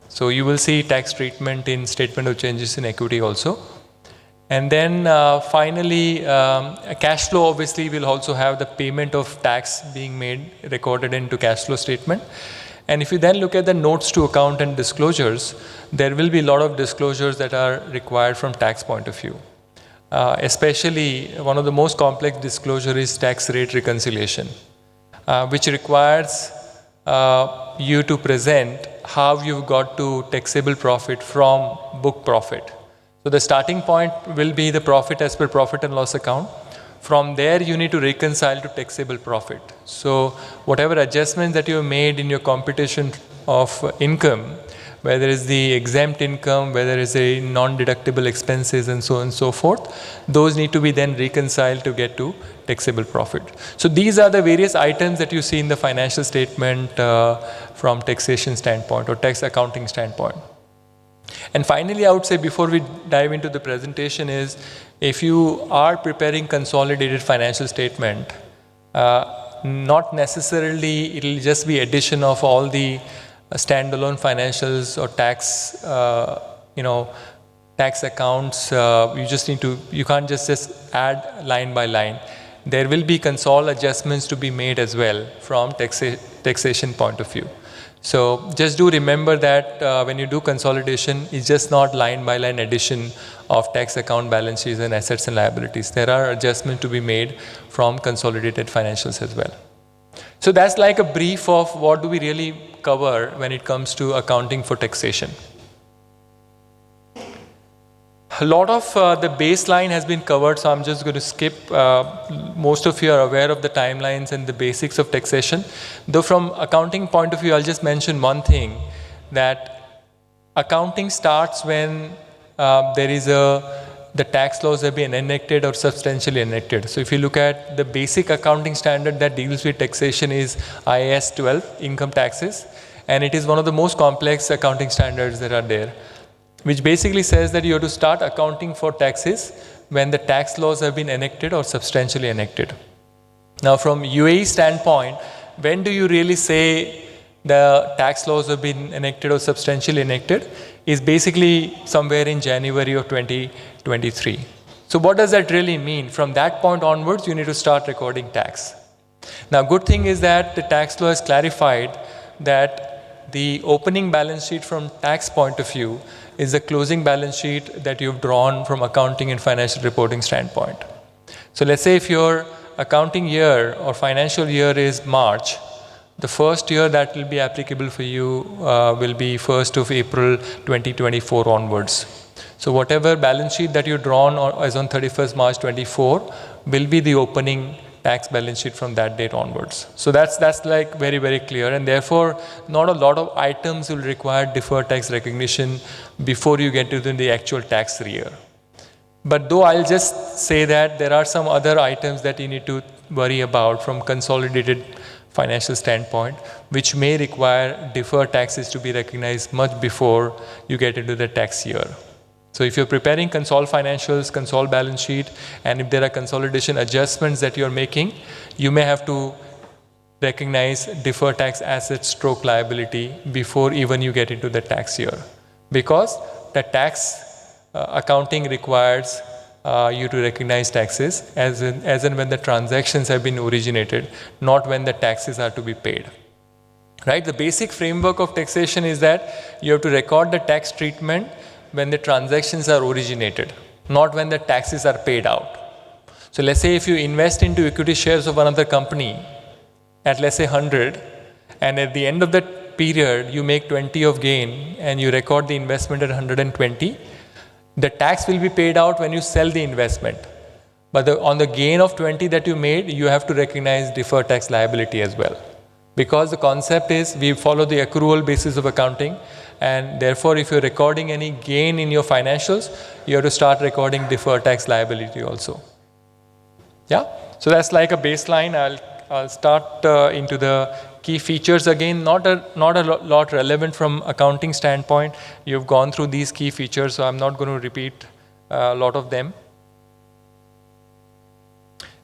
So you will see tax treatment in statement of changes in equity also. And then finally, cash flow obviously will also have the payment of tax being made, recorded into cash flow statement. And if you then look at the notes to account and disclosures, there will be a lot of disclosures that are required from tax point of view. Especially one of the most complex disclosure is tax rate reconciliation, which requires you to present how you've got to taxable profit from book profit. So the starting point will be the profit as per profit and loss account. From there, you need to reconcile to taxable profit. So whatever adjustments that you have made in your computation of income, whether it's the exempt income, whether it's a non-deductible expenses and so on and so forth, those need to be then reconciled to get to taxable profit. So these are the various items that you see in the financial statement from taxation standpoint or tax accounting standpoint. And finally, I would say before we dive into the presentation is, if you are preparing consolidated financial statement, not necessarily it will just be addition of all the standalone financials or tax, tax accounts. You can't just add line by line. There will be consol adjustments to be made as well from taxation point of view. So just do remember that when you do consolidation, it's just not line by line addition of tax account balance sheets and assets and liabilities. There are adjustments to be made from consolidated financials as well. So that's like a brief of what do we really cover when it comes to accounting for taxation. A lot of the baseline has been covered, so I'm just going to skip. Most of you are aware of the timelines and the basics of taxation. Though from accounting point of view, I'll just mention one thing, that accounting starts when the tax laws have been enacted or substantially enacted. So if you look at the basic accounting standard that deals with taxation is IAS 12, income taxes, and it is one of the most complex accounting standards that are there, which basically says that you have to start accounting for taxes when the tax laws have been enacted or substantially enacted. Now from UAE standpoint, when do you really say the tax laws have been enacted or substantially enacted? Is basically somewhere in January of 2023. So what does that really mean? From that point onwards, you need to start recording tax. Now, good thing is that the tax law has clarified that the opening balance sheet from tax point of view is the closing balance sheet that you've drawn from accounting and financial reporting standpoint. So let's say if your accounting year or financial year is March, the first year that will be applicable for you will be 1st of April 2024 onwards. So whatever balance sheet that you've drawn as on 31st March 24 will be the opening tax balance sheet from that date onwards. So that's like very, very clear, and therefore not a lot of items will require deferred tax recognition before you get to the actual tax year. But though I'll just say that there are some other items that you need to worry about from consolidated financial standpoint, which may require deferred taxes to be recognized much before you get into the tax year. So if you're preparing consol financials, consol balance sheet, and if there are consolidation adjustments that you're making, you may have to recognize deferred tax assets stroke liability before even you get into the tax year. Because the tax accounting requires you to recognize taxes as and when the transactions have been originated, not when the taxes are to be paid. Right? The basic framework of taxation is that you have to record the tax treatment when the transactions are originated, not when the taxes are paid out. So let's say if you invest into equity shares of another company at let's say 100, and at the end of that period you make 20 of gain and you record the investment at 120, the tax will be paid out when you sell the investment. But on the gain of 20 that you made, you have to recognize deferred tax liability as well. Because the concept is we follow the accrual basis of accounting, and therefore if you're recording any gain in your financials, you have to start recording deferred tax liability also. Yeah? So that's like a baseline. I'll start into the key features again, not a lot relevant from accounting standpoint. You've gone through these key features, so I'm not going to repeat a lot of them.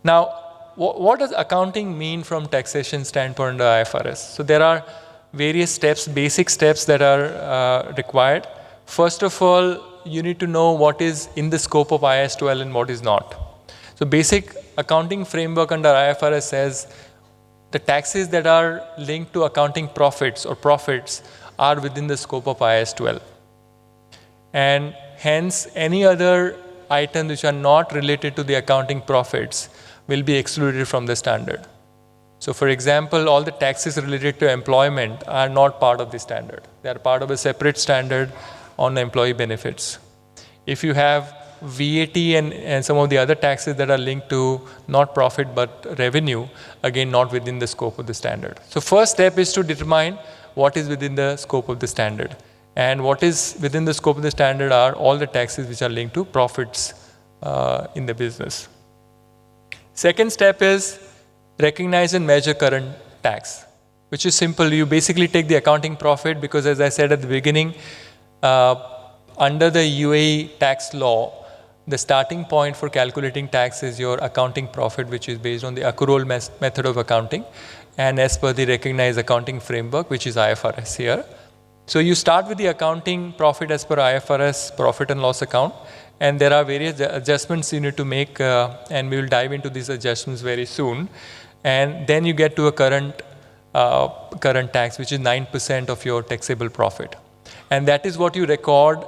Now, what does accounting mean from taxation standpoint under IFRS? So there are various steps, basic steps that are required. First of all, you need to know what is in the scope of IAS 12 and what is not. So basic accounting framework under IFRS says the taxes that are linked to accounting profits or profits are within the scope of IAS 12. And hence, any other items which are not related to the accounting profits will be excluded from the standard. So for example, all the taxes related to employment are not part of the standard. They are part of a separate standard on employee benefits. If you have VAT and some of the other taxes that are linked to not profit but revenue, again not within the scope of the standard. So first step is to determine what is within the scope of the standard. And what is within the scope of the standard are all the taxes which are linked to profits in the business. Second step is recognize and measure current tax, which is simple. You basically take the accounting profit because, as I said at the beginning, under the UAE tax law, the starting point for calculating tax is your accounting profit, which is based on the accrual method of accounting and as per the recognized accounting framework, which is IFRS here. So you start with the accounting profit as per IFRS profit and loss account, and there are various adjustments you need to make, and we will dive into these adjustments very soon. And then you get to a current tax, which is 9% of your taxable profit. And that is what you record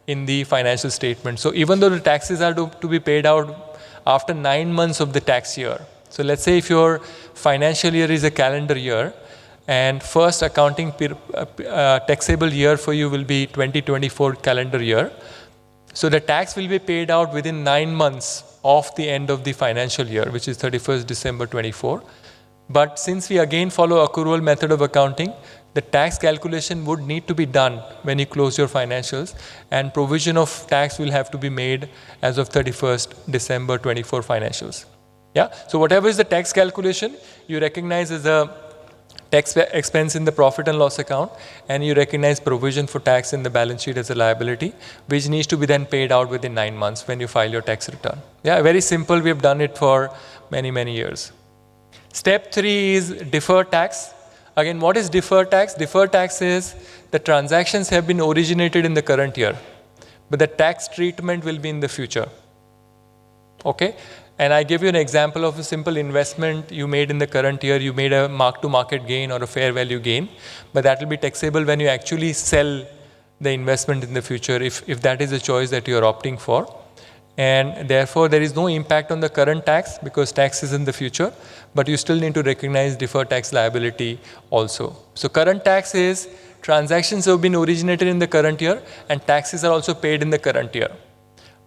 in the financial statement. So even though the taxes are to be paid out after 9 months of the tax year. So let's say if your financial year is a calendar year, and first accounting taxable year for you will be 2024 calendar year, So the tax will be paid out within 9 months of the end of the financial year, which is 31st December 24. But since we again follow accrual method of accounting, the tax calculation would need to be done when you close your financials, and provision of tax will have to be made as of 31st December 24 financials. Yeah. So whatever is the tax calculation, you recognize as a tax expense in the profit and loss account, and you recognize provision for tax in the balance sheet as a liability, which needs to be then paid out within 9 months when you file your tax return. Yeah, very simple. We have done it for many, many years. Step 3 is deferred tax. Again, what is deferred tax? Deferred tax is the transactions have been originated in the current year, but the tax treatment will be in the future. Okay? And I give you an example of a simple investment you made in the current year. You made a mark-to-market gain or a fair value gain, but that will be taxable when you actually sell the investment in the future, if that is the choice that you are opting for. And therefore, there is no impact on the current tax because tax is in the future, but you still need to recognize deferred tax liability also. So current tax is transactions have been originated in the current year and taxes are also paid in the current year.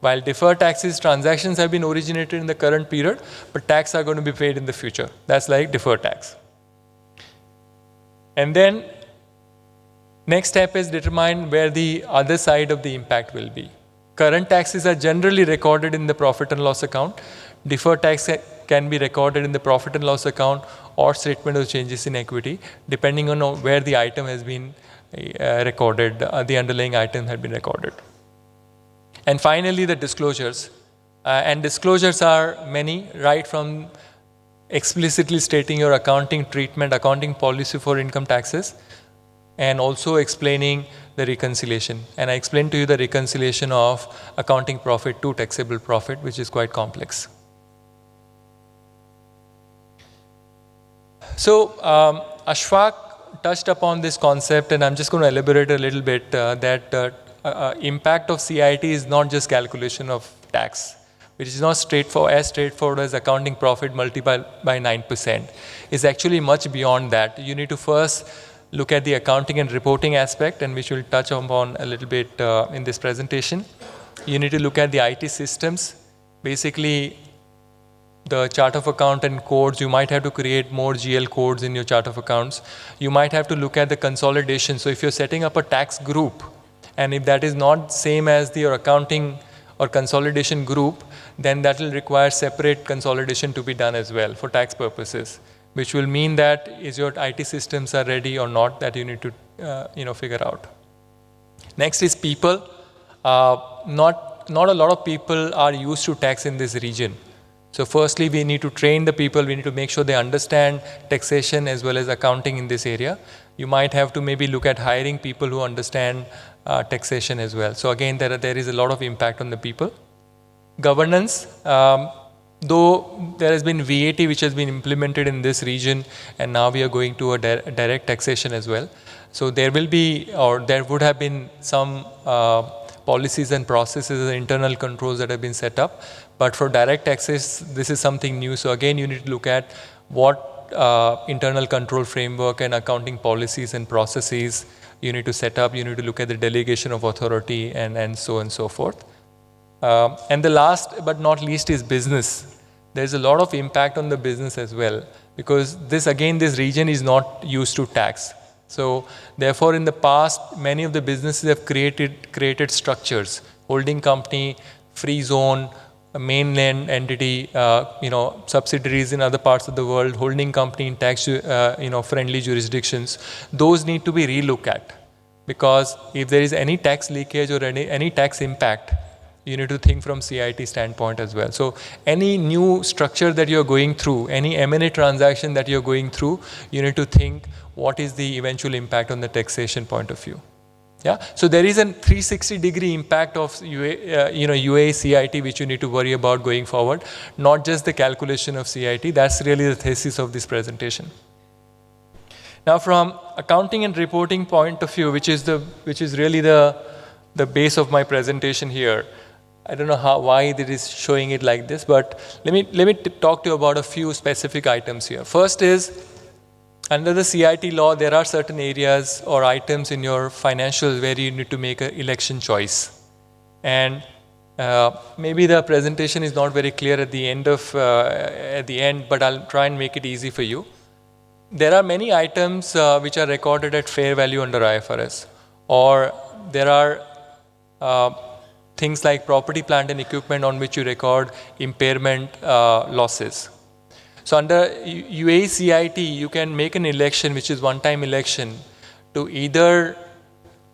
While deferred taxes, transactions have been originated in the current period, but tax are going to be paid in the future. That's like deferred tax. And then next step is determine where the other side of the impact will be. Current taxes are generally recorded in the profit and loss account. Deferred tax can be recorded in the profit and loss account or statement of changes in equity, depending on where the item has been recorded, the underlying item had been recorded. And finally, the disclosures. And disclosures are many, right from explicitly stating your accounting treatment, accounting policy for income taxes, and also explaining the reconciliation. And I explained to you the reconciliation of accounting profit to taxable profit, which is quite complex. So Ashfaq touched upon this concept, and I'm just going to elaborate a little bit that impact of CIT is not just calculation of tax, which is not as straightforward as accounting profit multiplied by 9%. It's actually much beyond that. You need to first look at the accounting and reporting aspect, and which we'll touch upon a little bit in this presentation. You need to look at the IT systems. Basically, the chart of account and codes, you might have to create more GL codes in your chart of accounts. You might have to look at the consolidation. So if you're setting up a tax group, and if that is not same as your accounting or consolidation group, then that will require separate consolidation to be done as well for tax purposes, which will mean that is your IT systems are ready or not, that you need to figure out. Next is people. Not a lot of people are used to tax in this region. So firstly, we need to train the people. We need to make sure they understand taxation as well as accounting in this area. You might have to maybe look at hiring people who understand taxation as well. So again, there is a lot of impact on the people. Governance, though there has been VAT which has been implemented in this region, and now we are going to a direct taxation as well. So there will be, or there would have been some policies and processes and internal controls that have been set up. But for direct taxes, this is something new. So again, you need to look at what internal control framework and accounting policies and processes you need to set up. You need to look at the delegation of authority and so on and so forth. And the last but not least is business. There's a lot of impact on the business as well, because this region is not used to tax. So therefore, in the past, many of the businesses have created structures, holding company, free zone, a mainland entity, subsidiaries in other parts of the world, holding company in tax, friendly jurisdictions. Those need to be relooked at, because if there is any tax leakage or any tax impact, you need to think from CIT standpoint as well. So any new structure that you're going through, any M&A transaction that you're going through, you need to think what is the eventual impact on the taxation point of view. Yeah, so there is a 360-degree impact of UAE CIT which you need to worry about going forward, not just the calculation of CIT. That's really the thesis of this presentation. Now, from accounting and reporting point of view, which is really the base of my presentation here. I don't know why it is showing it like this, but let me talk to you about a few specific items here. First is, under the CIT law, there are certain areas or items in your financials where you need to make an election choice. And maybe the presentation is not very clear at the end, but I'll try and make it easy for you. There are many items which are recorded at fair value under IFRS, or there are things like property, plant and equipment on which you record impairment losses. So under UAE CIT, you can make an election, which is one-time election, to either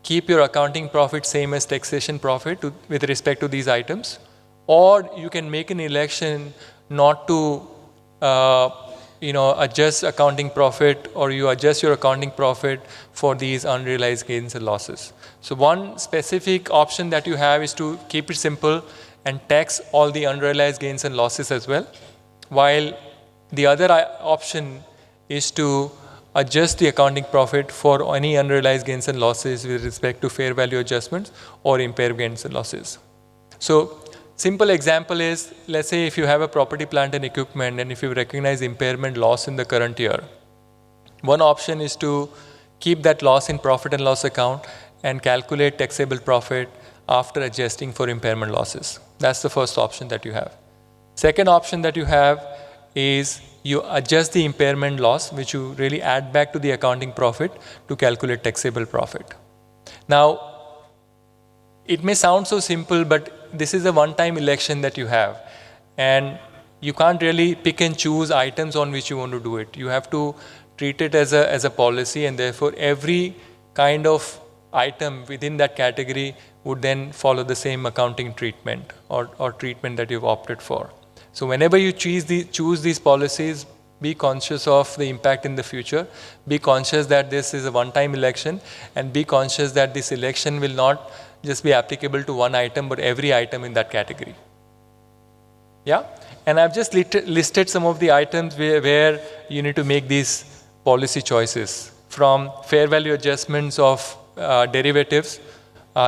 keep your accounting profit same as taxation profit with respect to these items, or you can make an election not to adjust accounting profit, or you adjust your accounting profit for these unrealized gains and losses. So one specific option that you have is to keep it simple and tax all the unrealized gains and losses as well, while the other option is to adjust the accounting profit for any unrealized gains and losses with respect to fair value adjustments or impaired gains and losses. So simple example is, let's say if you have a property, plant and equipment, and if you recognize impairment loss in the current year, one option is to keep that loss in profit and loss account and calculate taxable profit after adjusting for impairment losses. That's the first option that you have. Second option that you have is you adjust the impairment loss, which you really add back to the accounting profit to calculate taxable profit. Now, it may sound so simple, but this is a one-time election that you have, and you can't really pick and choose items on which you want to do it. You have to treat it as a policy, and therefore every kind of item within that category would then follow the same accounting treatment or treatment that you've opted for. So whenever you choose these policies, be conscious of the impact in the future, be conscious that this is a one-time election, and be conscious that this election will not just be applicable to one item, but every item in that category. Yeah? And I've just listed some of the items where you need to make these policy choices. From fair value adjustments of derivatives.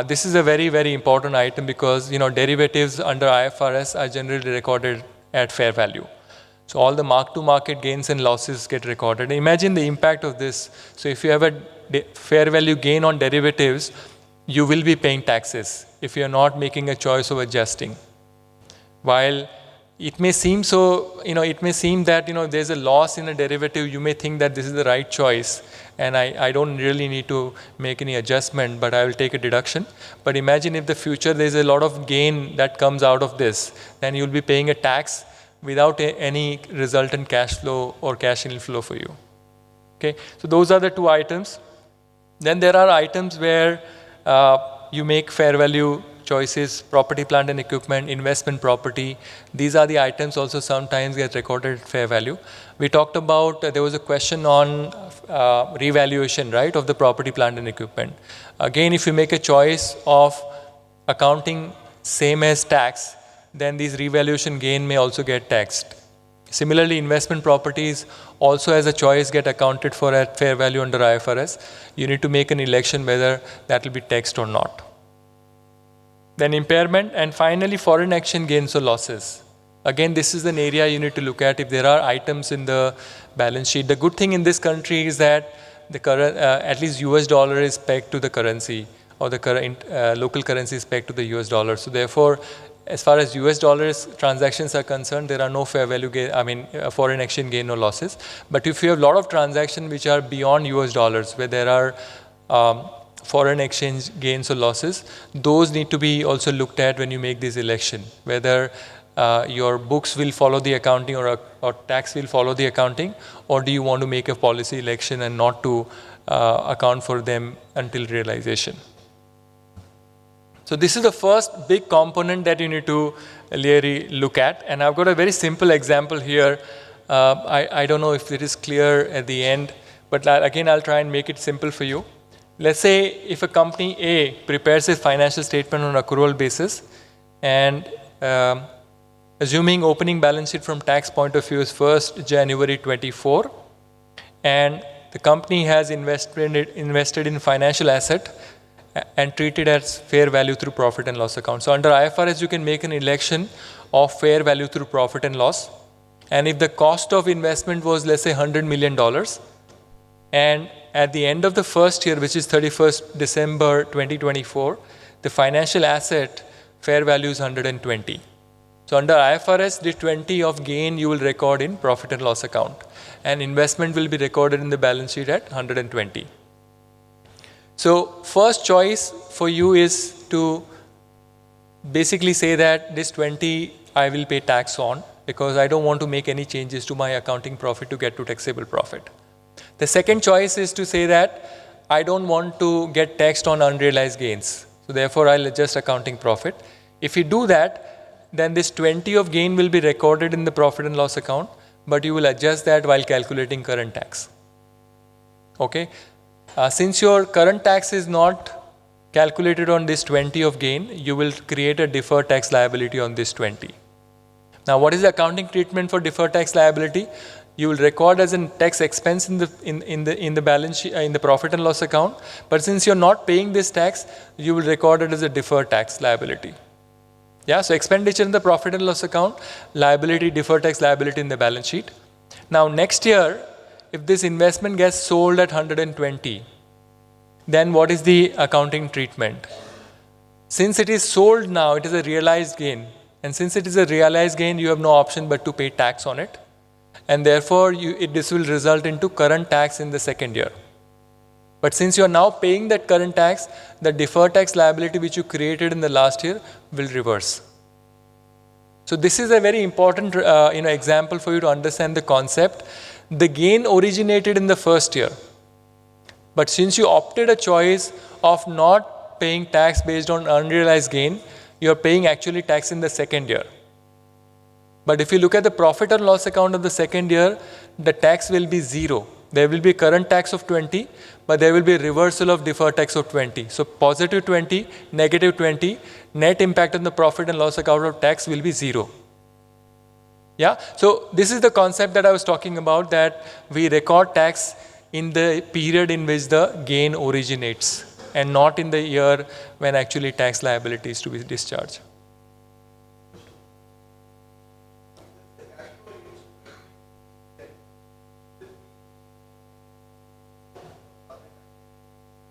This is a very, very important item because derivatives under IFRS are generally recorded at fair value. So all the mark-to-market gains and losses get recorded. Imagine the impact of this. So if you have a fair value gain on derivatives, you will be paying taxes if you're not making a choice of adjusting. While it may seem that there's a loss in a derivative, you may think that this is the right choice and I don't really need to make any adjustment, but I will take a deduction. But imagine if the future there's a lot of gain that comes out of this, then you'll be paying a tax without any resultant cash flow or cash inflow for you. Okay, so those are the two items. Then there are items where you make fair value choices, property, plant and equipment, investment property. These are the items also sometimes get recorded at fair value. We talked about, there was a question on revaluation, right, of the property, plant and equipment. Again, if you make a choice of accounting same as tax, then these revaluation gain may also get taxed. Similarly, investment properties also as a choice get accounted for at fair value under IFRS. You need to make an election whether that will be taxed or not. Then impairment, and finally foreign exchange gains or losses. Again, this is an area you need to look at if there are items in the balance sheet. The good thing in this country is that the current, at least US dollar is pegged to the currency, or the current local currency is pegged to the US dollar. So therefore, as far as US dollars transactions are concerned, there are no fair value gain, foreign exchange gain or losses. But if you have a lot of transactions which are beyond US dollars, where there are foreign exchange gains or losses, those need to be also looked at when you make this election, whether your books will follow the accounting or tax will follow the accounting, or do you want to make a policy election and not to account for them until realization. So this is the first big component that you need to really look at. And I've got a very simple example here. I don't know if it is clear at the end, but again, I'll try and make it simple for you. Let's say if a company A prepares a financial statement on accrual basis, and assuming opening balance sheet from tax point of view is 1st January 24, and the company has invested in financial asset and treated as fair value through profit and loss account. So under IFRS, you can make an election of fair value through profit and loss. And if the cost of investment was, let's say, $100 million, and at the end of the first year, which is 31st December 2024, the financial asset fair value is 120. So under IFRS, the 20 of gain you will record in profit and loss account, and investment will be recorded in the balance sheet at 120. So first choice for you is to basically say that this 20 I will pay tax on because I don't want to make any changes to my accounting profit to get to taxable profit. The second choice is to say that I don't want to get taxed on unrealized gains. So therefore I'll adjust accounting profit. If you do that, then this 20 of gain will be recorded in the profit and loss account, but you will adjust that while calculating current tax. Okay? Since your current tax is not calculated on this 20 of gain, you will create a deferred tax liability on this 20. Now, what is the accounting treatment for deferred tax liability? You will record as a tax expense in the balance sheet, in the profit and loss account, but since you're not paying this tax, you will record it as a deferred tax liability. Yeah, so expenditure in the profit and loss account, liability, deferred tax liability in the balance sheet. Now next year, if this investment gets sold at 120, then what is the accounting treatment? Since it is sold now, it is a realized gain. And since it is a realized gain, you have no option but to pay tax on it. And therefore, this will result into current tax in the second year. But since you are now paying that current tax, the deferred tax liability which you created in the last year will reverse. So this is a very important example for you to understand the concept. The gain originated in the first year. But since you opted a choice of not paying tax based on unrealized gain, you are paying actually tax in the second year. But if you look at the profit and loss account of the second year, the tax will be 0. There will be current tax of 20, but there will be a reversal of deferred tax of 20. So positive 20, negative 20, net impact on the profit and loss account of tax will be 0. Yeah, so this is the concept that I was talking about, that we record tax in the period in which the gain originates and not in the year when actually tax liability is to be discharged.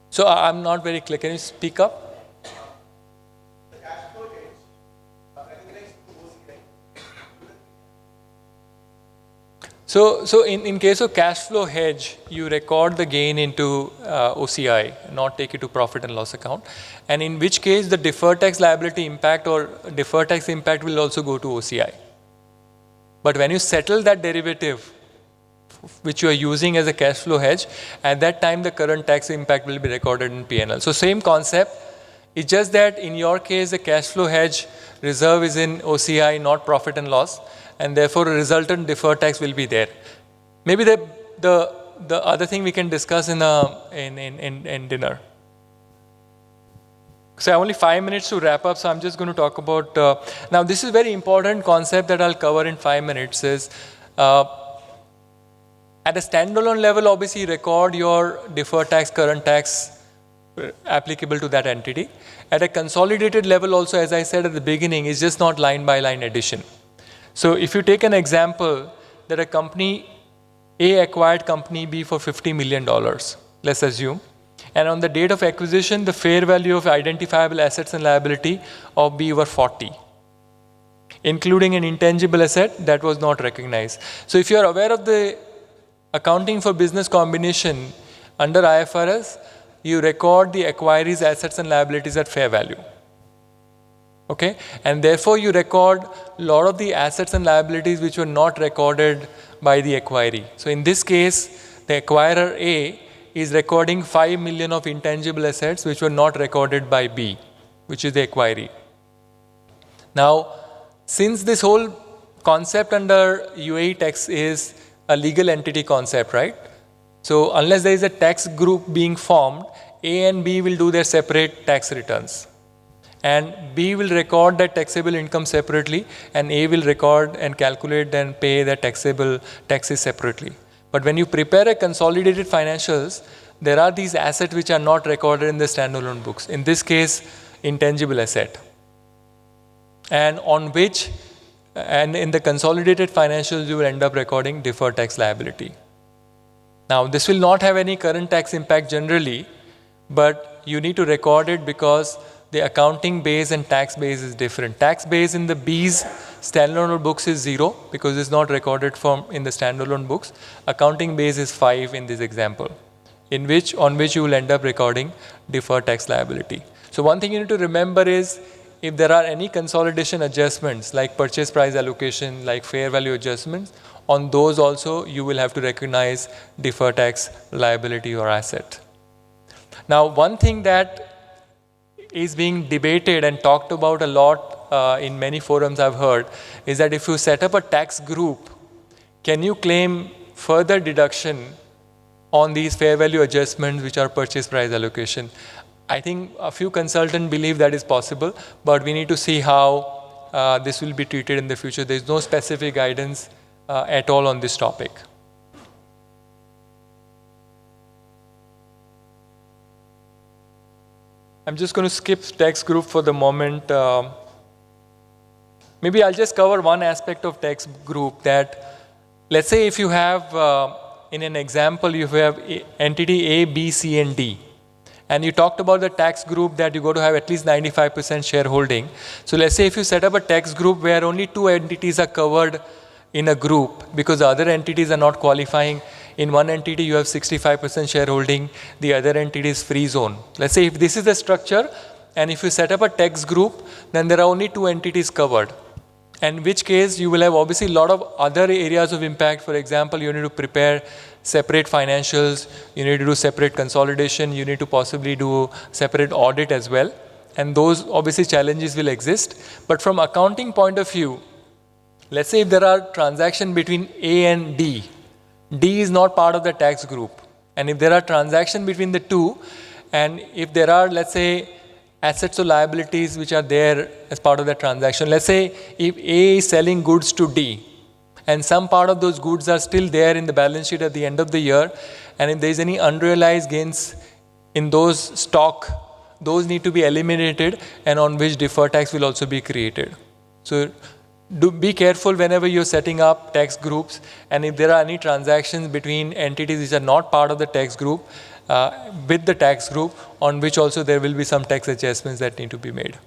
So I'm not very clear. Can you speak up? So in case of cash flow hedge, you record the gain into OCI, not take it to profit and loss account. And in which case the deferred tax liability impact or deferred tax impact will also go to OCI. But when you settle that derivative, which you are using as a cash flow hedge, at that time the current tax impact will be recorded in P&L. So same concept, it's just that in your case the cash flow hedge reserve is in OCI, not profit and loss, and therefore a resultant deferred tax will be there. Maybe the other thing we can discuss in dinner. So I have only 5 minutes to wrap up, so I'm just going to talk about, now this is a very important concept that I'll cover in 5 minutes is, at a standalone level, obviously record your deferred tax, current tax applicable to that entity. At a consolidated level also, as I said at the beginning, it's just not line by line addition. So if you take an example that a company A acquired company B for $50 million, let's assume, and on the date of acquisition, the fair value of identifiable assets and liability of B were 40, including an intangible asset that was not recognized. So if you are aware of the accounting for business combination under IFRS, you record the acquiree's assets and liabilities at fair value. Okay? And therefore you record a lot of the assets and liabilities which were not recorded by the acquiree. So in this case, the acquirer A is recording 5 million of intangible assets which were not recorded by B, which is the acquiree. Now, since this whole concept under UAE tax is a legal entity concept, right? So unless there is a tax group being formed, A and B will do their separate tax returns. And B will record that taxable income separately, and A will record and calculate and pay the taxable taxes separately. But when you prepare a consolidated financials, there are these assets which are not recorded in the standalone books. In this case, intangible asset. And on which, and in the consolidated financials, you will end up recording deferred tax liability. Now, this will not have any current tax impact generally, but you need to record it because the accounting base and tax base is different. Tax base in the B's standalone books is 0 because it's not recorded in the standalone books. Accounting base is 5 in this example, on which you will end up recording deferred tax liability. So one thing you need to remember is if there are any consolidation adjustments like purchase price allocation, like fair value adjustments, on those also you will have to recognize deferred tax liability or asset. Now, one thing that is being debated and talked about a lot in many forums I've heard is that if you set up a tax group, can you claim further deduction on these fair value adjustments which are purchase price allocation? I think a few consultants believe that is possible, but we need to see how this will be treated in the future. There is no specific guidance at all on this topic. I'm just going to skip tax group for the moment. Maybe I'll just cover one aspect of tax group that, let's say if you have, in an example, you have entity A, B, C, and D. And you talked about the tax group that you got to have at least 95% shareholding. So let's say if you set up a tax group where only 2 entities are covered in a group because the other entities are not qualifying. In one entity, you have 65% shareholding. The other entity is free zone. Let's say if this is the structure, and if you set up a tax group, then there are only 2 entities covered. In which case, you will have obviously a lot of other areas of impact. For example, you need to prepare separate financials. You need to do separate consolidation. You need to possibly do separate audit as well. And those obviously challenges will exist. But from accounting point of view, let's say if there are transactions between A and D, D is not part of the tax group. And if there are transactions between the two, and if there are, let's say, assets or liabilities which are there as part of the transaction, let's say if A is selling goods to D, and some part of those goods are still there in the balance sheet at the end of the year, and if there is any unrealized gains in those stock, those need to be eliminated, and on which deferred tax will also be created. So be careful whenever you're setting up tax groups, and if there are any transactions between entities which are not part of the tax group, with the tax group, on which also there will be some tax adjustments that need to be made.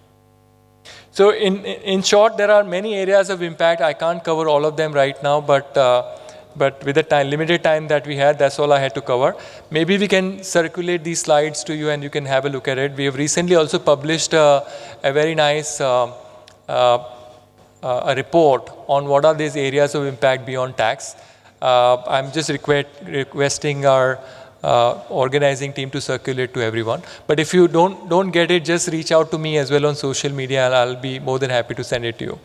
So in short, there are many areas of impact. I can't cover all of them right now, but with the limited time that we had, that's all I had to cover. Maybe we can circulate these slides to you and you can have a look at it. We have recently also published a very nice a report on what are these areas of impact beyond tax. I'm just requesting our organizing team to circulate to everyone. But if you don't get it, just reach out to me as well on social media and I'll be more than happy to send it to you.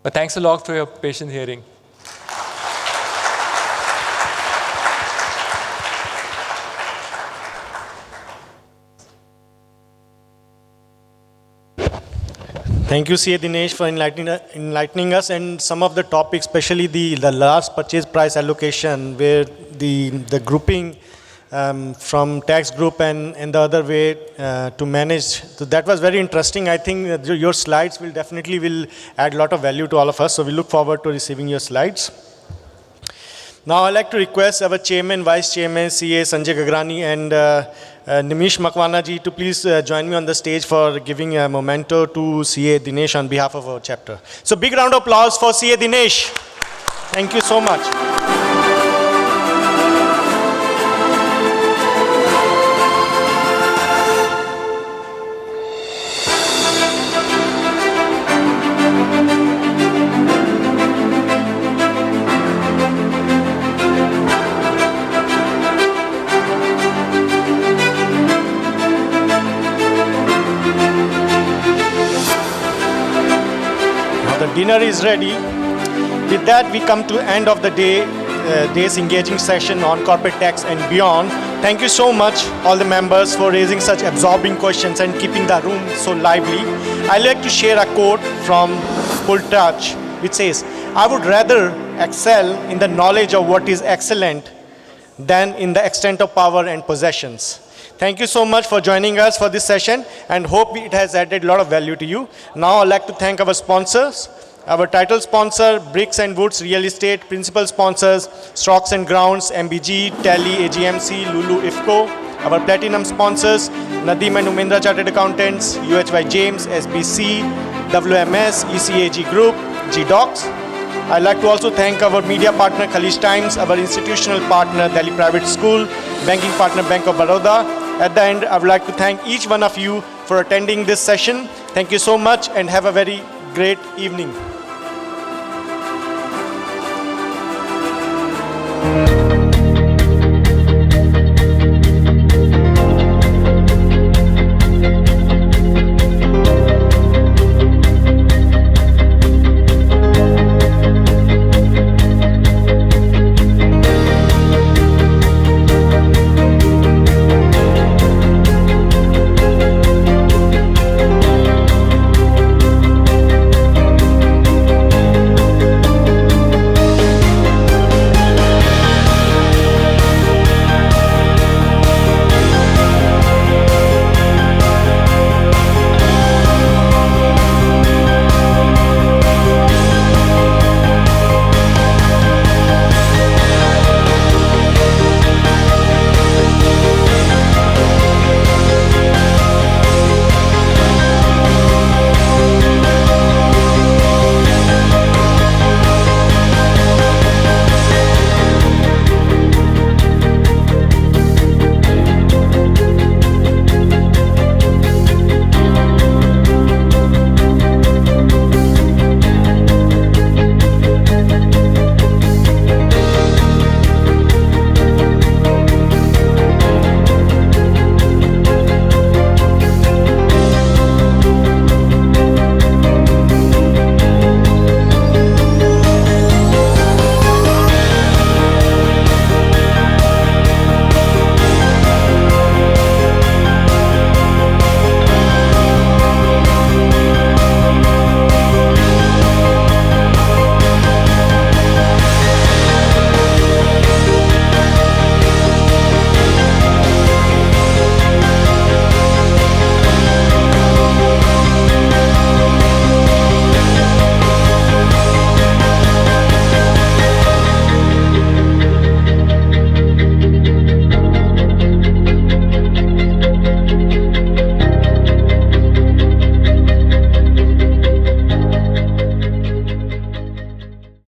But thanks a lot for your patient hearing. Thank you, CA Dinesh, for enlightening us, and some of the topics, especially the last purchase price allocation, where the grouping from tax group and the other way to manage. So that was very interesting. I think your slides will definitely add a lot of value to all of us. So we look forward to receiving your slides. Now I'd like to request our chairman, vice chairman, CA Sanjay Gagrani and Nimish Makwana ji to please join me on the stage for giving a memento to CA Dinesh on behalf of our chapter. So big round of applause for CA Dinesh. Thank you so much. Dinner is ready. With that, we come to end of the day's engaging session on corporate tax and beyond. Thank you so much, all the members, for raising such absorbing questions and keeping the room so lively. I'd like to share a quote from Pultach, which says, "I would rather excel in the knowledge of what is excellent than in the extent of power and possessions." Thank you so much for joining us for this session and hope it has added a lot of value to you. Now I'd like to thank our sponsors, our title sponsor, Bricks and Woods Real Estate, principal sponsors, Stocks and Grounds, MBG, Tally, AGMC, Lulu, IFCO, our platinum sponsors, Nadeem and Umendra Chartered Accountants, UHY James, SBC, WMS, ECAG Group, GDocs. I'd like to also thank our media partner, Khaleej Times, our institutional partner, Delhi Private School, banking partner, Bank of Baroda. At the end, I would like to thank each one of you for attending this session. Thank you so much and have a very great evening.